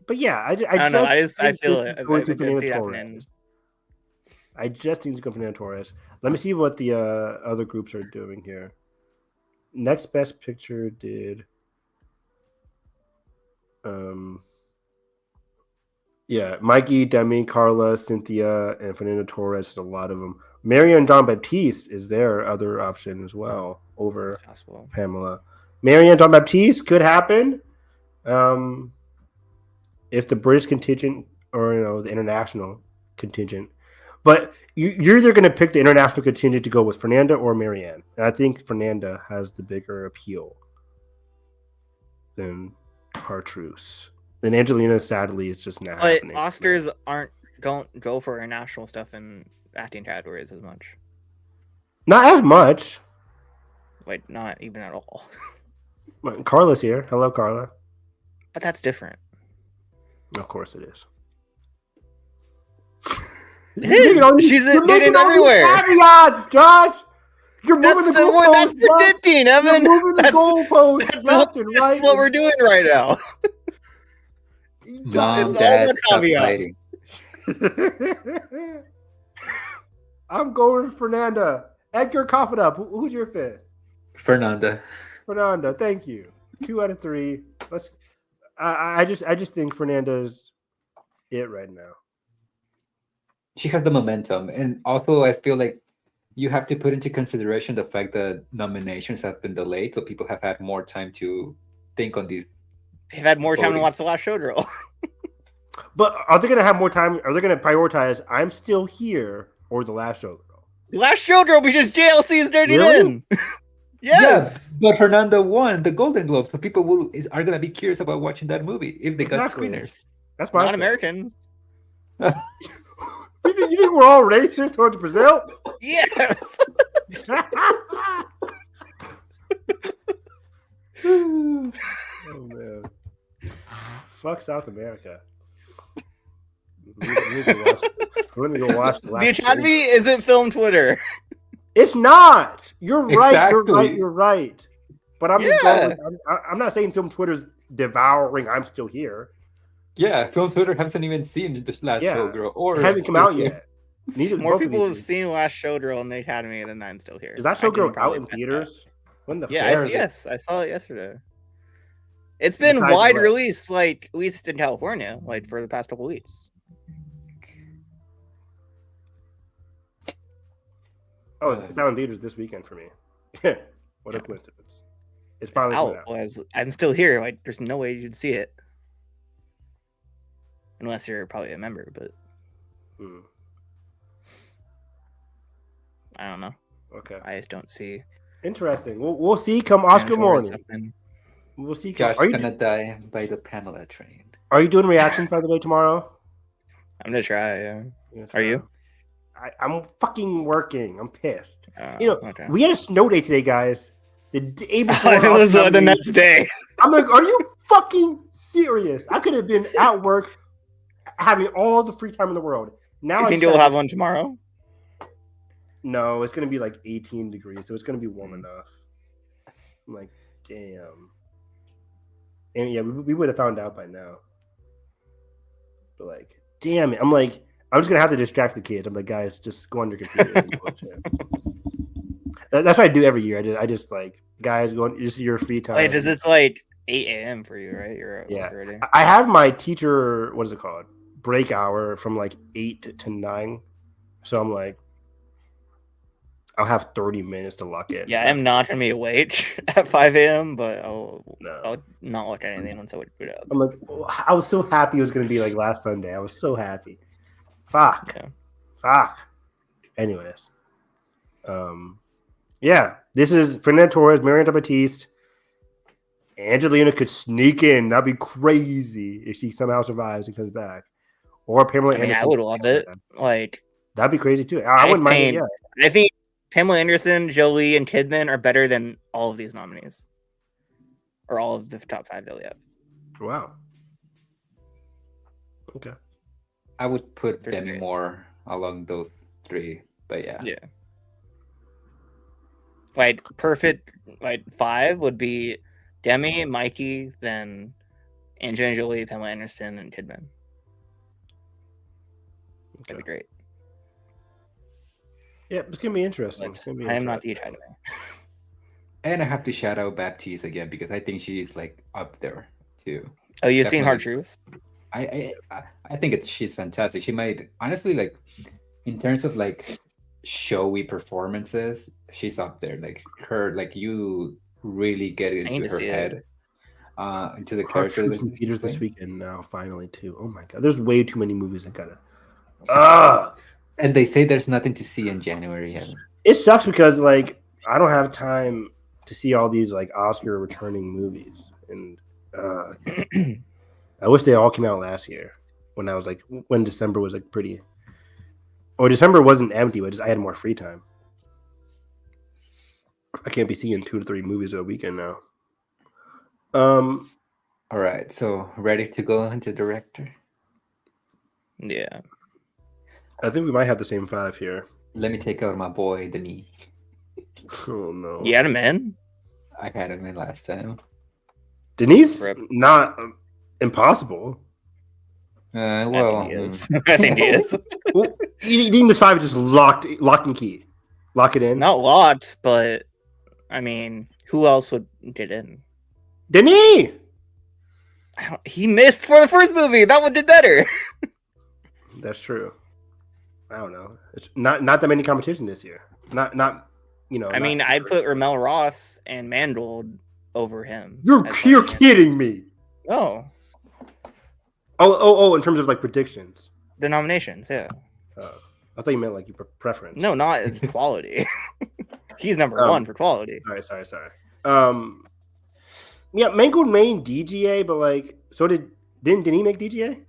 But yeah, I don't know. I think feel this it. is going I to could Fernanda see that Torres. happening. I just think it's going to Fernanda Torres. Let me see what the other groups are doing here. Next Best Picture did. Yeah, Mikey, Demi, Carla, Cynthia, and Fernanda Torres. There's a lot of them. Marianne Jean Baptiste is their other option as well over Possible. Pamela. Marianne Jean Baptiste could happen. If the British contingent or the international contingent, but you're either going to pick the international contingent to go with Fernanda or Marianne, and I think Fernanda has the bigger appeal than Chartreuse. Then Angelina, sadly, it's just not But happening. Oscars don't go for international stuff in acting categories as much. Not as much. Like, not even at all. Carla's here. Hello, Carla. But that's different. Of course it is. It is. She's You're dating making all these everywhere. caveats, Josh. You're That's moving the the word. That's goalposts. left. predicting, You're Evan. moving the That's, goalposts that's left and right. what we're doing right now. Mom, It's Dad, all the stop caveats. fighting. I'm going with Fernanda. Edgar, cough it up. Who's your fifth? Fernanda. Fernanda. Thank you. 2 out of 3. Let's. I just think Fernanda's it right now. She has the momentum, and also I feel like you have to put into consideration the fact that nominations have been delayed, so people have had more time to think on these. They've had more time to Voting. watch The Last Showgirl. But are they going to have more time? Are they going to prioritize I'm Still Here or The Last Showgirl? The Last Showgirl because JLC is dating Really? in. Yes. But Fernanda won the Golden Globe, so people are gonna be curious about watching that movie if they Exactly. got screeners. That's my Not thing. Americans. You think we're all racist towards Brazil? Yes. Oh man. Fuck South America. Let me go watch the The last Academy isn't film Twitter. It's not. You're right. Exactly. You're right. But I'm just Yeah. going. I'm not saying film Twitter's devouring I'm Still Here. Yeah, film Twitter hasn't even seen this last Yeah. Showgirl or It hasn't come out yet. Neither More both of people these have seen Last Showgirl in the Academy than I'm Still Here. Is that I can Showgirl out probably in bet that. theaters? When the Yeah, fair is it? yes, I saw it yesterday. It's been Besides wide what? release, like at least in California, like for the past couple weeks. Oh, it's out in theaters this weekend for me. What a coincidence! It's It's finally coming out. out. I'm Still Here. Like, there's no way you'd see it unless you're probably a member. But Hmm. I don't know. Okay, I just don't see. interesting. We'll see come Oscar Mandatory morning. stuff in- We'll see. Josh Are is you gonna die by the Pamela train. are you doing reactions by the way tomorrow? I'm gonna try. Yeah. Yes, Are you? I'm fucking working. I'm pissed. Okay. We had a snow day today, guys. The day It before was Oscar the nominations. next day. I'm like, are you fucking serious? I could have been at work having all the free time in the world. Now You I think just you'll gotta have one tomorrow? No, it's gonna be like 18 degrees, so it's gonna be warm Mm. enough. I'm like, damn. And yeah, we would have found out by now. But like, damn it. I'm like, I'm just gonna have to distract the kid. I'm like, guys, just go on your computer. And watch it. That's what I do every year. I just like, guys, go on just your free time. Wait, does it's like 8 a.m. for you, right? You're at Yeah. work already. I have my teacher, what is it called? Break hour from like 8 to 9. So I'm like, I'll have 30 minutes to lock in. Yeah, I'm not gonna be awake at 5 a.m., but I'll No. not watch anything once I would boot up. I'm like, I was so happy it was going to be like last Sunday. I was so happy. Fuck. Yeah. Fuck. Anyways. Yeah, this is Fernando Torres, Mariana Batiste. Angelina could sneak in. That'd be crazy if she somehow survives and comes back. Or Pamela I mean, Anderson. I would love it. Like, that'd be crazy too. I wouldn't mind it. Yeah. I think Pamela Anderson, Jolie, and Kidman are better than all of these nominees, or all of the top 5 that we have. Wow. Okay. I would put They're Demi great. Moore along those 3, but yeah. Yeah. Like perfect, like 5 would be Demi, Mikey, then Angelina Jolie, Pamela Anderson, and Kidman. That'd be great. Yeah, it's gonna be interesting. I am not the Academy. And I have to shout out Baptiste again because I think she's like up there too. Oh, you've seen Hard Definitely. Truth? I think she's fantastic. She might honestly like in terms of like showy performances, she's up there. Like her, like you really get need into to her see it. head, into the Hard character. Truth that in she's theaters this playing. weekend now, finally too. Oh my god, there's way too many movies I gotta. Ugh. And they say there's nothing to see in January yet. It sucks because like I don't have time to see all these like Oscar returning movies, and I wish they all came out last year when I was like when December was like pretty. Or December wasn't empty, but just I had more free time. I can't be seeing 2 to 3 movies a weekend now. All right, so ready to go into director? Yeah. I think we might have the same 5 here. Let me take out my boy Denis. Oh no. You had him in? I had him in last time. Denise, Rip. not impossible. Well, I think he is. I think he is. Well, you think this 5 is just lock and key? Lock it in? Not locked, but I mean, who else would get in? Denis! He missed for the first movie. That one did better. That's true. I don't know. It's not that many competition this year. Not you know. I mean, I'd put Ramel Ross and Mangold over him. You're as you're like- kidding me. Oh, Oh! In terms of like predictions, the nominations, yeah. I thought you meant like your preference. No, not as quality. He's number Um, 1 for quality. Sorry. Yeah, Mangold made DGA, but like, so didn't he make DGA?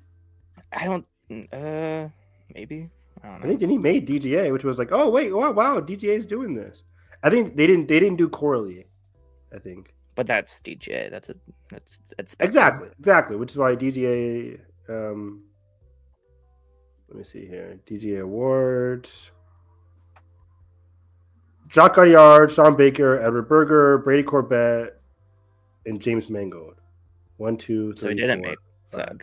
I don't. Maybe. I don't I know. think Denis made DGA, which was like, oh wait, wow, DGA is doing this. I think they didn't do Coralie. I think But that's DJ. That's exactly, which is why DGA. Let me see here. DGA awards. Jacques Audiard, Sean Baker, Edward Berger, Brady Corbett, and James Mangold. 1, 2, 3. So he didn't 4, make 5. Zed.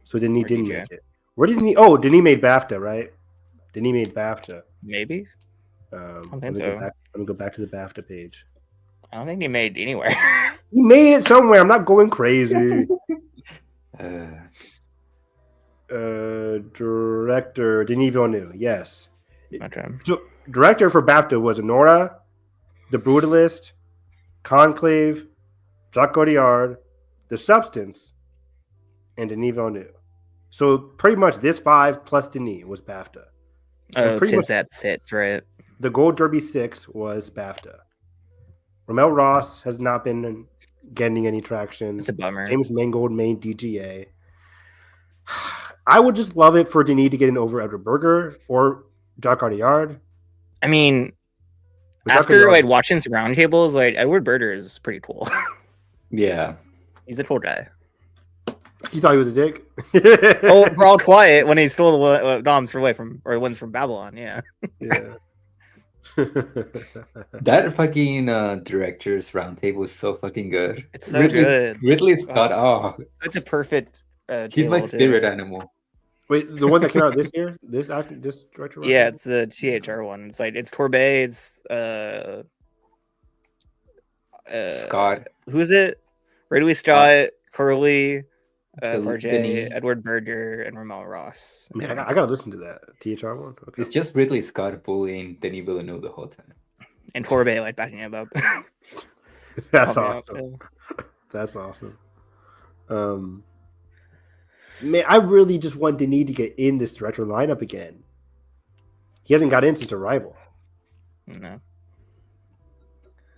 So then he Or didn't DJ. make it. Where did he? Oh, Denis made BAFTA, right? Denis made BAFTA. Maybe. Let think me so. go back. Let me go back to the BAFTA page. I don't think he made anywhere. He made it somewhere. I'm not going crazy. Director Denis Villeneuve. Yes. Okay. So, director for BAFTA was Nora, The Brutalist, Conclave, Jacques Audiard, The Substance, and Denis Villeneuve. So pretty much this 5 plus Denis was BAFTA. Oh, pretty because much- that sits, right? The Gold Derby 6 was BAFTA. Ramel Ross has not been getting any traction. It's a bummer. James Mangold main DGA. I would just love it for Denis to get in over Edward Berger or Jacques Audiard. I mean, But Jacques after Audiard like is- watching some roundtables, like Edward Berger is pretty cool. Yeah. He's a cool guy. you thought he was a dick. Oh, we're all quiet when he stole the noms away from or wins from Babylon. Yeah. Yeah. That fucking director's roundtable is so fucking good. It's so good. Ridley Scott, oh, It's a perfect. he's my table to- spirit animal. Wait, the one that came out this year? This director? Yeah, it's the THR one. It's like it's Torbay. It's Scott. Who's it? Ridley Scott, Curly, Denis. Farjay, Edward Berger, and Ramon Ross. I mean, I gotta listen to that THR one. Okay. It's just Ridley Scott bullying Denis Villeneuve the whole time. And Torbay like backing him up. That's Helping out, awesome. too. That's awesome. Man, I really just want Denis to get in this director lineup again. He hasn't got in since Arrival, No,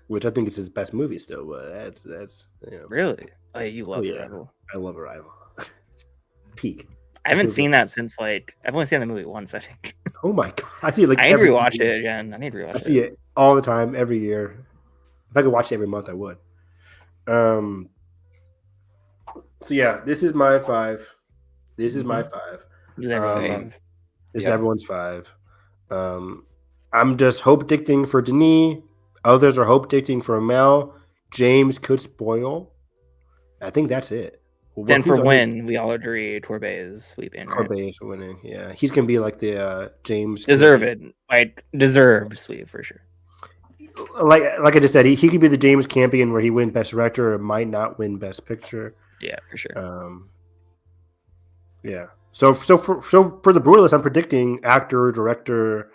which I think is his best movie still. But that's really? Oh, you love yeah. Arrival. I love Arrival. Peak. I haven't Absolutely. seen that since like I've only seen the movie once. I think Oh my god, I see it like I need to every rewatch single it year. again. I need to rewatch I see it all the time, every year. If I could watch it every month, I would. So yeah, this is my 5. This is my 5. Is everything Um, fun? This is Yep. everyone's 5. I'm just hope dicting for Denis. Others are hope dicting for Mel. James could spoil. I think that's it. Then Who's for our- when we all agree Torbay is sweeping. Right? Corbet is winning. Yeah, he's gonna be like the James. Deserved, like deserved sweep for sure. Like I just said, he could be the James Campion where he wins Best Director or might not win Best Picture. Yeah, for sure. Yeah. So for the Brutalist, I'm predicting actor, director,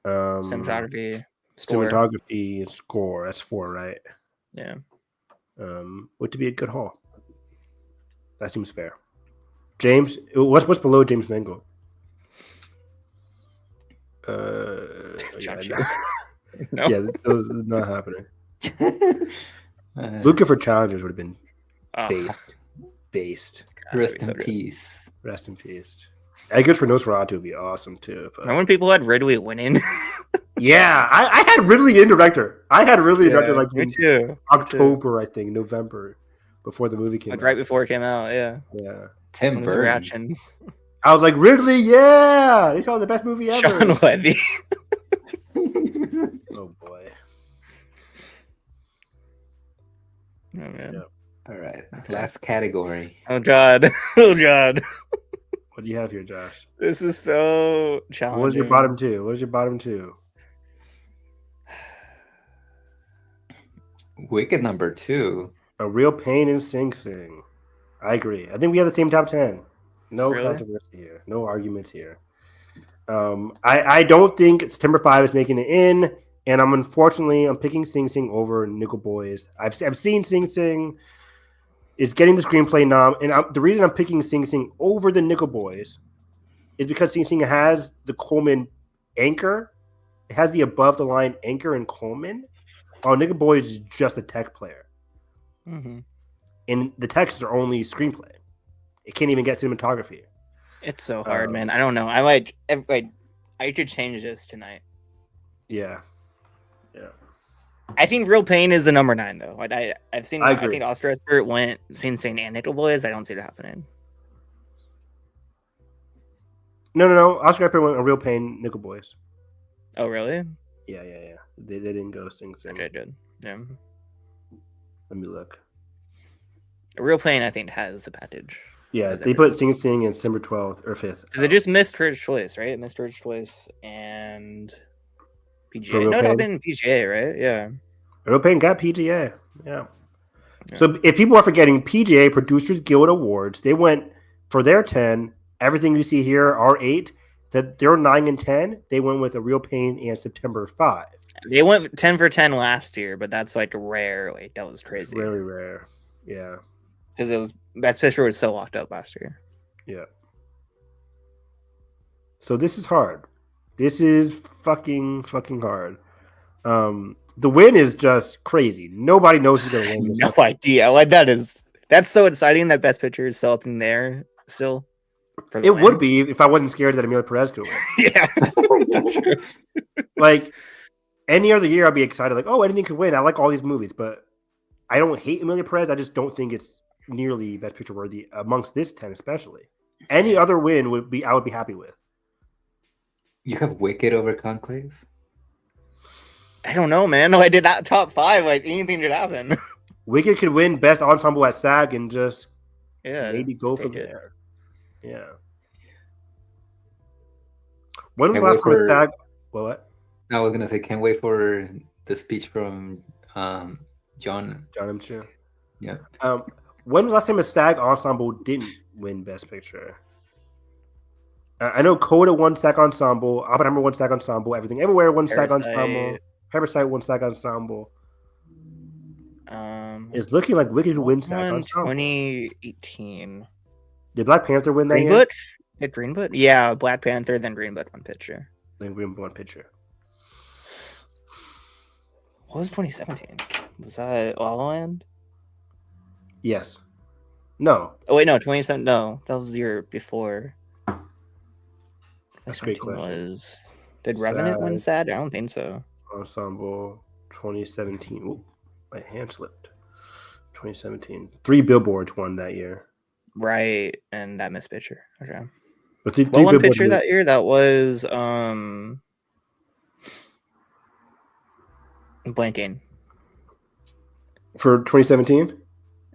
Cinematography, score. cinematography, and score. That's 4, right? Yeah. Would to be a good haul. That seems fair. James, what's below James Mangold? Got Yeah, you. No. yeah, those are not happening. Uh, Looking for challengers would have been Oh, based. God, rest that'd be so in good. peace. Rest in peace. And good for Nosferatu would be awesome too. But Remember when people had Ridley winning? yeah, I had Ridley in director. I had Ridley in director like me in too. October, I think, November, before the movie came Like out. right before it came out. Yeah. Yeah. Tim One of his Burton. reactions. I was like, Ridley, yeah! They saw the best movie ever. Sean Levy. Oh boy. Oh man. Yeah. All right, last category. Oh god. Oh god. What do you have here, Josh? This is so challenging. What was your bottom 2? What was your bottom 2? Wicked number 2. A Real Pain in Sing Sing. I agree. I think we have the same top 10. No Really? controversy here. No arguments here. I don't think September 5 is making it in, and I'm picking Sing Sing over Nickel Boys. I've seen Sing Sing is getting the screenplay nom, and the reason I'm picking Sing Sing over the Nickel Boys is because Sing Sing has the Coleman anchor. It has the above the line anchor in Coleman, while Nickel Boys is just a tech player. Mm-hmm. And the texts are only screenplay. It can't even get cinematography. It's so hard, man. I don't know. I could change this tonight. Yeah. Yeah. I think Real Pain is the number 9 though. Like I've seen. I I agree. think Oscar Esper went Sing Sing and Nickel Boys. I don't see it happening. No. Oscar Isaac went a Real Pain, Nickel Boys. Oh really? Yeah. They didn't go Sing Sing. Okay, good. Yeah. Let me look. Real Pain, I think, has the package. Yeah, Has they put Sing Sing in September 12th or 5th. Because it just missed Critics' Choice, right? It missed Critics' Choice and For PGA. Real No, Pain? it's been PGA, right? Yeah. Real Pain got PGA. Yeah. Yeah. So if people are forgetting, PGA Producers Guild Awards, they went for their 10. Everything you see here are 8. That they're 9 and 10. They went with a Real Pain and September 5. They went 10 for 10 last year, but that's like rare. Like that was crazy. Really rare. Yeah. Because it was Best Picture was so locked up last year. Yeah. So this is hard. This is fucking hard. The win is just crazy. Nobody knows who's gonna win. No idea. Like that's so exciting that Best Picture is so up in there still. For the It would win. be if I wasn't scared that Emilio Perez could win. Yeah, that's true. Like any other year, I'd be excited. Like, oh, anything could win. I like all these movies, but I don't hate Emilio Perez. I just don't think it's nearly Best Picture worthy amongst this 10, especially. Any other win I would be happy with. You have Wicked over Conclave? I don't know, man. No, I did that top 5. Like anything could happen. Wicked could win Best Ensemble at SAG and just maybe go just from take it. there. Yeah. When was Can't the last wait time a for- SAG? What? I was gonna say, can't wait for the speech from John. John M. Chu. Yeah. When was the last time a SAG Ensemble didn't win Best Picture? I know Coda won SAG Ensemble, Oppenheimer won SAG Ensemble, Everything Everywhere won SAG Ensemble, Parasite won SAG Ensemble. It's looking like Wicked will win SAG Ensemble. 2018. Did Black Panther win that Green year? Book? Did Green Book? Yeah, Black Panther, then Green Book won picture. Then Green Book won picture. What was 2017? Was that La La Land? Yes. No. Oh wait, no, 2017. No, that was the year before. That's a great question. Did Revenant win SAG? I don't think so. Ensemble 2017. Ooh, my hand slipped. 2017. 3 Billboards won that year. Right, and that missed picture. Okay. But three What one Billboards picture that year? That was blanking. for 2017.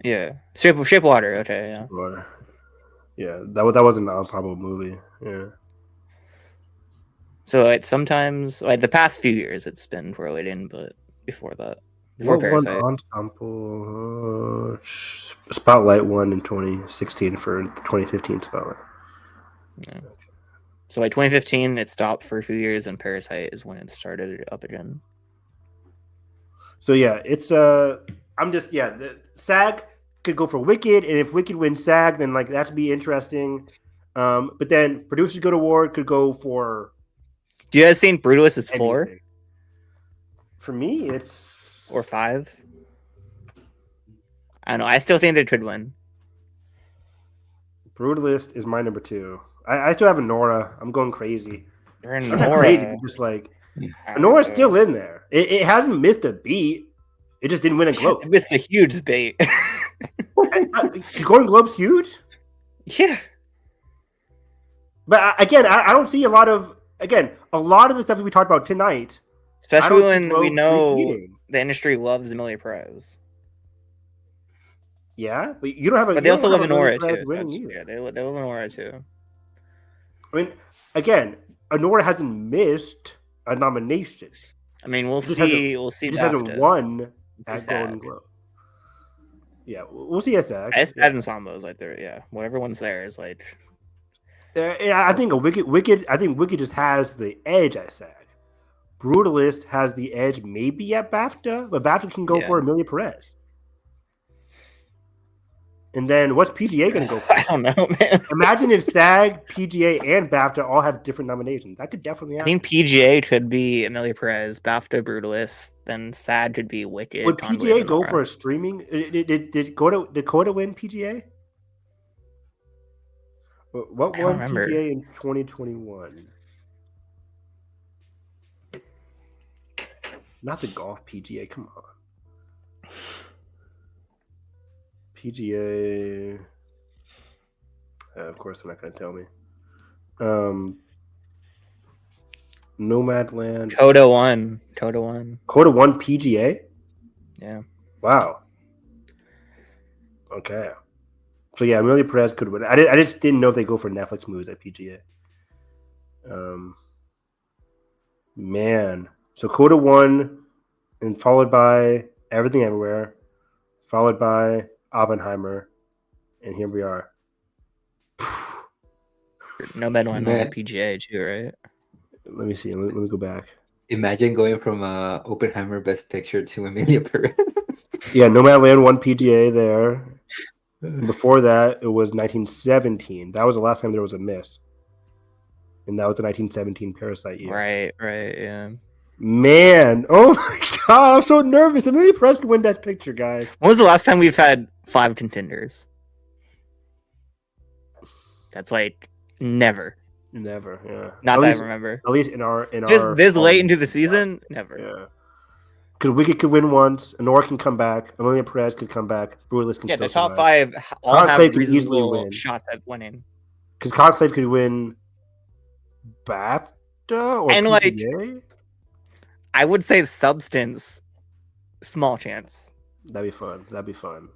Yeah, Shape Water. Okay, yeah. Yeah, that was an ensemble movie. Yeah. So like sometimes, like the past few years, it's been correlating, but before that, before What won Parasite, ensemble? Spotlight won in 2016 for the 2015 Spotlight. yeah. So like 2015, it stopped for a few years, and Parasite is when it started up again. So yeah, it's the SAG could go for Wicked, and if Wicked wins SAG, then like that'd be interesting. But then Producers Guild Award could go for. Do you guys think Brutalist is 4 anything. For me, it's or 5? I don't know. I still think they could win. Brutalist is my number 2. I still have Nora. I'm going crazy. You're in I'm not Nora. crazy, but just like Nora's still in there. It hasn't missed a beat. It just didn't win a Globe. It missed a huge debate. Golden Globe's huge. Yeah. But again, I don't see a lot of the stuff that we talked about tonight. Especially when we Globe know repeating. the industry loves Amelia Perez. Yeah, but you don't have a. But they you also don't live have in a Nora Perez too. winning So either. yeah, they live in Nora too. I mean, again, Honora hasn't missed a nomination. I mean, we'll It just see. We'll see. He just hasn't BAFTA. won It's at Golden sad. Globe. Yeah, we'll see at SAG. I sad ensemble is like there. Yeah, whatever one's there is like. I think Wicked. I think Wicked just has the edge at SAG. Brutalist has the edge maybe at BAFTA, but BAFTA can go for Amelia Perez. And then what's PGA going to go for? I don't know, man. Imagine if SAG, PGA, and BAFTA all have different nominations. That could definitely happen. I think PGA could be Amelia Perez, BAFTA Brutalist, then SAG could be Wicked. Would Conway, PGA go Lenora. for a streaming? Did Coda win PGA? What I don't won remember. PGA in 2021? Not the golf PGA. Come on. PGA. Of course, they're not going to tell me. Nomadland. Coda won. Coda won. Coda won PGA? Yeah. Wow. Okay. So yeah, Amelia Perez could win. I just didn't know if they go for Netflix movies at PGA. Man. So Coda won, and followed by Everything Everywhere, followed by Oppenheimer, and here we are. Nomad won Man. PGA too, right? Let me see. Let me go back. Imagine going from Oppenheimer Best Picture to Amelia Perez. Yeah, Nomadland won PGA there. Before that, it was 1917. That was the last time there was a miss. And that was the 1917 Parasite year. Right, yeah. Man, oh my god, I'm so nervous. I'm really pressed to win Best Picture, guys. When was the last time we've had 5 contenders? That's like never. Never, yeah. Not at that least, I remember. At least in our Just this late into the season, never. Yeah. Because Wicked could win once, Honora can come back, Amelia Perez could come back, Brutalist can Yeah, still the top survive. 5 all Conclave have could easily reasonable win. shots at winning. Because Conclave could win BAFTA or And, PGA. I would say Substance, small chance. That'd be fun.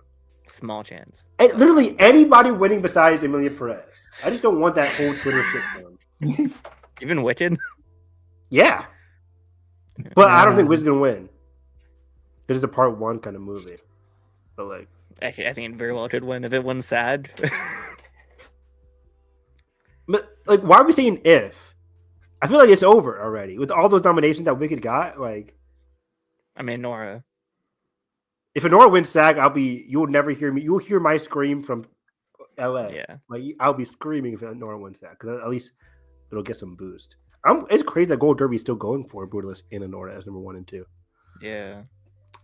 Small chance. And literally anybody winning besides Amelia Perez. I just don't want that whole Twitter shit going. Even Wicked? Yeah. But I don't think Wiz's gonna win. This is a part 1 kind of movie. But like I think it very well could win if it wins sad. But like why are we saying if? I feel like it's over already. With all those nominations that Wicked got, like I mean Nora. if Honora wins SAG, you'll never hear me. You'll hear my scream from LA. Yeah. Like I'll be screaming if Honora wins SAG because at least it'll get some boost. It's crazy that Gold Derby is still going for Brutalist and Honora as number 1 and 2. Yeah.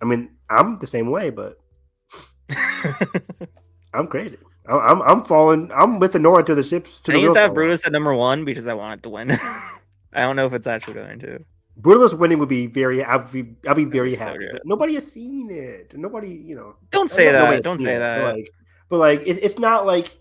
I mean, I'm the same way, but I'm crazy. I'm falling. I'm with Honora to the ships. I used to have Brutus at number 1 because I wanted to win. I don't know if it's actually going to. Brutalist winning would be very. I'll be very So happy. good. Nobody has seen it. Nobody, Don't say nobody that. has Don't seen say it, that. But it's not like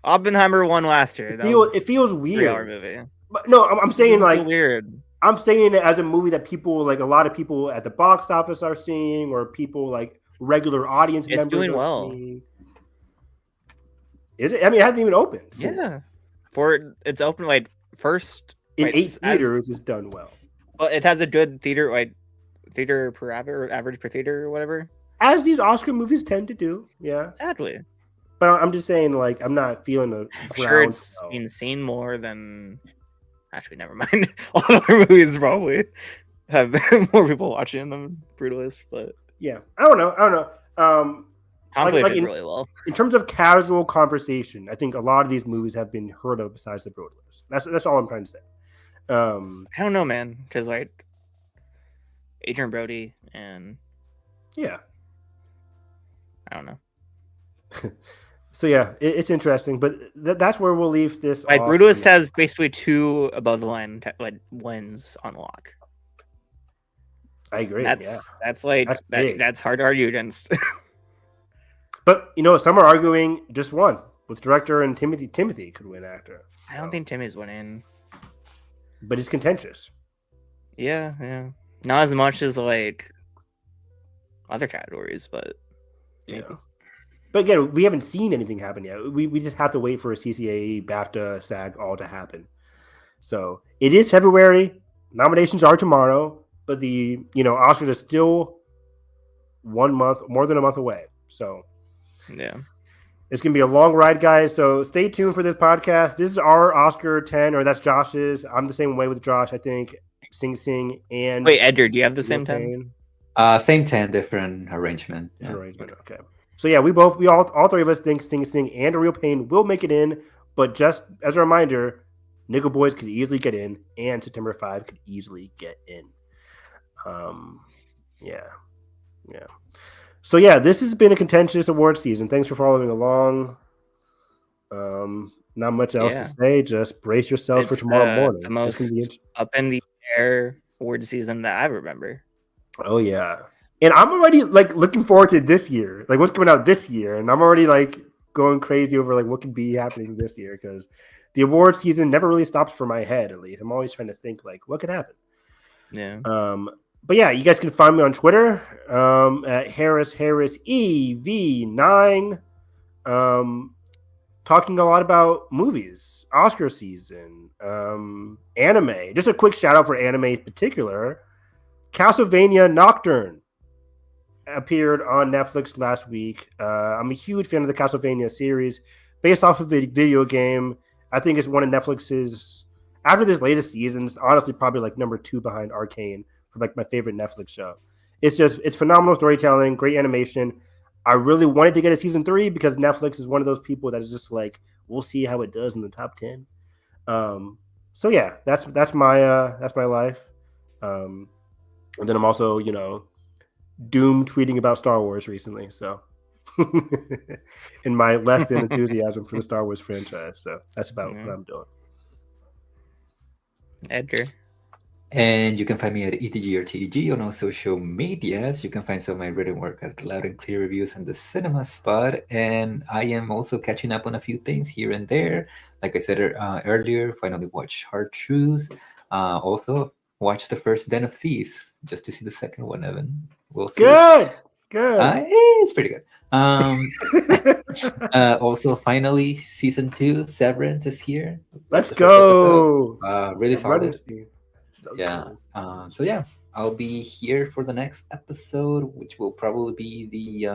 Oppenheimer won last year. It feels 3-hour weird. movie. But no, I'm saying It's like weird. I'm saying it as a movie that people like a lot of people at the box office are seeing, or people like regular audience It's members doing are well. seeing. Is it? I mean, it hasn't even opened. Yeah. It's open like first In like, 8 theaters, it's done well. Well, it has a good theater per average per theater or whatever. As these Oscar movies tend to do, yeah. Sadly. But I'm just saying, like, I'm not feeling a I'm sure it's groundswell. been seen more than. Actually, never mind. All other movies probably have more people watching than Brutalist, but Yeah, I don't know. Conflict like did in- really well. In terms of casual conversation, I think a lot of these movies have been heard of besides the Brutalist. That's all I'm trying to say. I don't know, man, because like Adrian Brody and Yeah. I don't know. So yeah, it's interesting, but that's where we'll leave this. Like off. Brutalist has basically 2 above the line wins on lock. I agree. That's big. that's hard to argue against. But some are arguing just one with director and Timothy could win actor. I don't think Timmy's winning. But it's contentious. Yeah. Not as much as like other categories, but Yeah. But again, we haven't seen anything happen yet. We just have to wait for a CCAE, BAFTA, SAG all to happen. So it is February. Nominations are tomorrow, but the Oscars are still 1 month, more than a month away. So yeah. it's gonna be a long ride, guys. So stay tuned for this podcast. This is our Oscar 10, or that's Josh's. I'm the same way with Josh, I think. Sing Sing and Wait, Edgar, do you have the same 10? Same 10, different arrangement. Different arrangement. Okay. So yeah, we all 3 of us think Sing Sing and A Real Pain will make it in, but just as a reminder, Nickel Boys could easily get in, and September 5 could easily get in. Yeah. So yeah, this has been a contentious award season. Thanks for following along. Not much else to say. Just brace yourselves for tomorrow morning. The most up in the air award season that I remember. Oh yeah. And I'm already like looking forward to this year, like what's coming out this year, and I'm already like going crazy over like what could be happening this year because the award season never really stops for my head. At least I'm always trying to think like what could happen. Yeah. But yeah, you guys can find me on Twitter at Harris EV9, talking a lot about movies, Oscar season, anime. Just a quick shout out for anime in particular. Castlevania Nocturne appeared on Netflix last week. I'm a huge fan of the Castlevania series, based off of a video game. I think it's one of Netflix's, after this latest season, it's honestly probably like number 2 behind Arcane for like my favorite Netflix show. It's phenomenal storytelling, great animation. I really wanted to get a season 3 because Netflix is one of those people that is just like, we'll see how it does in the top 10. So yeah, that's my life. And then I'm also, doom tweeting about Star Wars recently. So, in my less than enthusiasm for the Star Wars franchise. So that's about what I'm doing. Edgar. And you can find me at ETG or TEG on all social medias. You can find some of my written work at Loud and Clear Reviews and the Cinema Spot. And I am also catching up on a few things here and there. Like I said earlier, finally watched Hard Truths. Also, watch the first Den of Thieves just to see the second one, Evan. We'll see. Good. It's pretty good. Also, finally, season 2, Severance is here. Let's The first go. episode. Really solid. So Yeah. cool. So yeah, I'll be here for the next episode, which will probably be the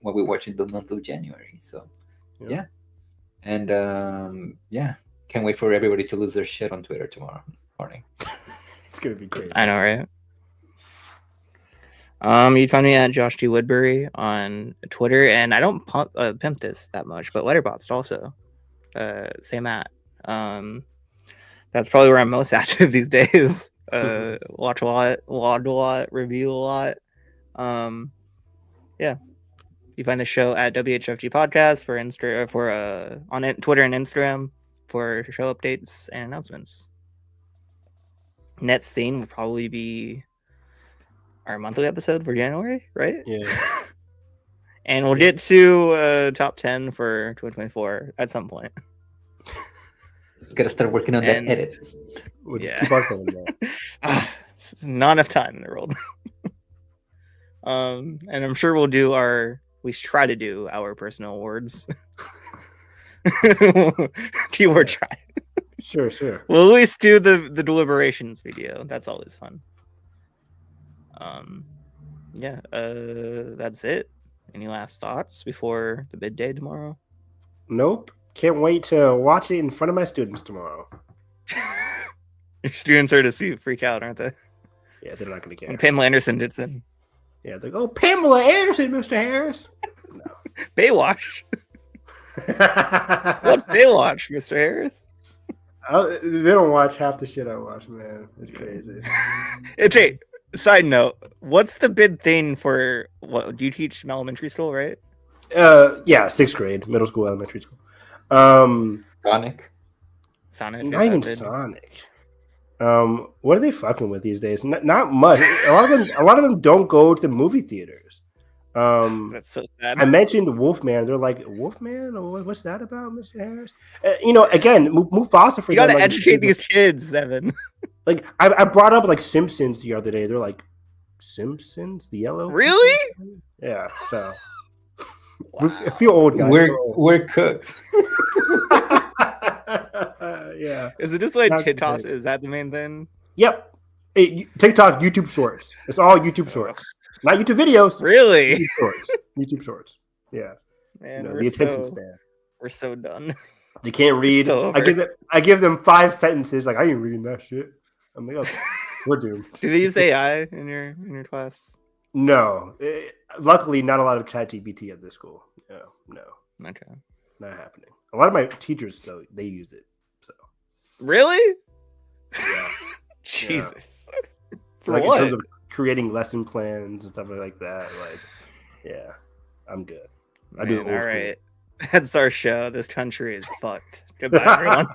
what we're watching the month of January. So yeah. And can't wait for everybody to lose their shit on Twitter tomorrow morning. It's gonna be crazy. I know, right? You'd find me at Josh G. Woodbury on Twitter, and I don't pimp this that much, but Letterboxd also. Same at. That's probably where I'm most active these days. Watch a lot, log a lot, review a lot. Yeah. You find the show at WHFG Podcast for on Twitter and Instagram for show updates and announcements. Next thing will probably be our monthly episode for January, right? Yeah. And we'll get to top 10 for 2024 at some point. Gotta start working on that edit. We'll just keep on saying that. Not enough time in the world. And I'm sure we'll do at least try to do our personal awards. Keyword try. Sure. We'll at least do the deliberations video. That's always fun. That's it. Any last thoughts before the midday tomorrow? Nope. Can't wait to watch it in front of my students tomorrow. Your students are to freak out, aren't they? Yeah, they're not going to care. When Pamela Anderson gets in. Yeah, they're like, oh, Pamela Anderson, Mr. Harris. No. Baywatch. What's Baywatch, Mr. Harris? They don't watch half the shit I watch, man. It's crazy. Okay, side note, what's the big thing for what do you teach elementary school, right? Yeah, 6th grade, middle school, elementary school. Sonic. Not even Sonic. What are they fucking with these days? Not much. A lot of them don't go to the movie theaters. That's so sad. I mentioned Wolfman. They're like, Wolfman? What's that about, Mr. Harris? Again, Mufasa for you gotta educate these kids, Evan. Like I brought up like Simpsons the other day. They're like, Simpsons, the yellow. Really? Yeah. So Wow. I feel old, guys. We're cooked. Yeah. Is it just like Not TikTok? today. Is that the main thing? Yep. TikTok, YouTube Shorts. It's all YouTube Shorts, not YouTube videos. Really? YouTube Shorts. YouTube Shorts. Yeah. Man, The attention span. We're so done. They can't read. So I give them 5 sentences. Like I ain't reading that shit. I'm like, okay, we're doomed. Do they use AI in your class? No. Luckily, not a lot of ChatGPT at this school. No. Okay. Not happening. A lot of my teachers though, they use it. So Really? yeah. Jesus. For Like what? in terms of creating lesson plans and stuff like that. Like, yeah, I'm good. I do it Man, old all school. right. That's our show. This country is fucked. Goodbye, everyone.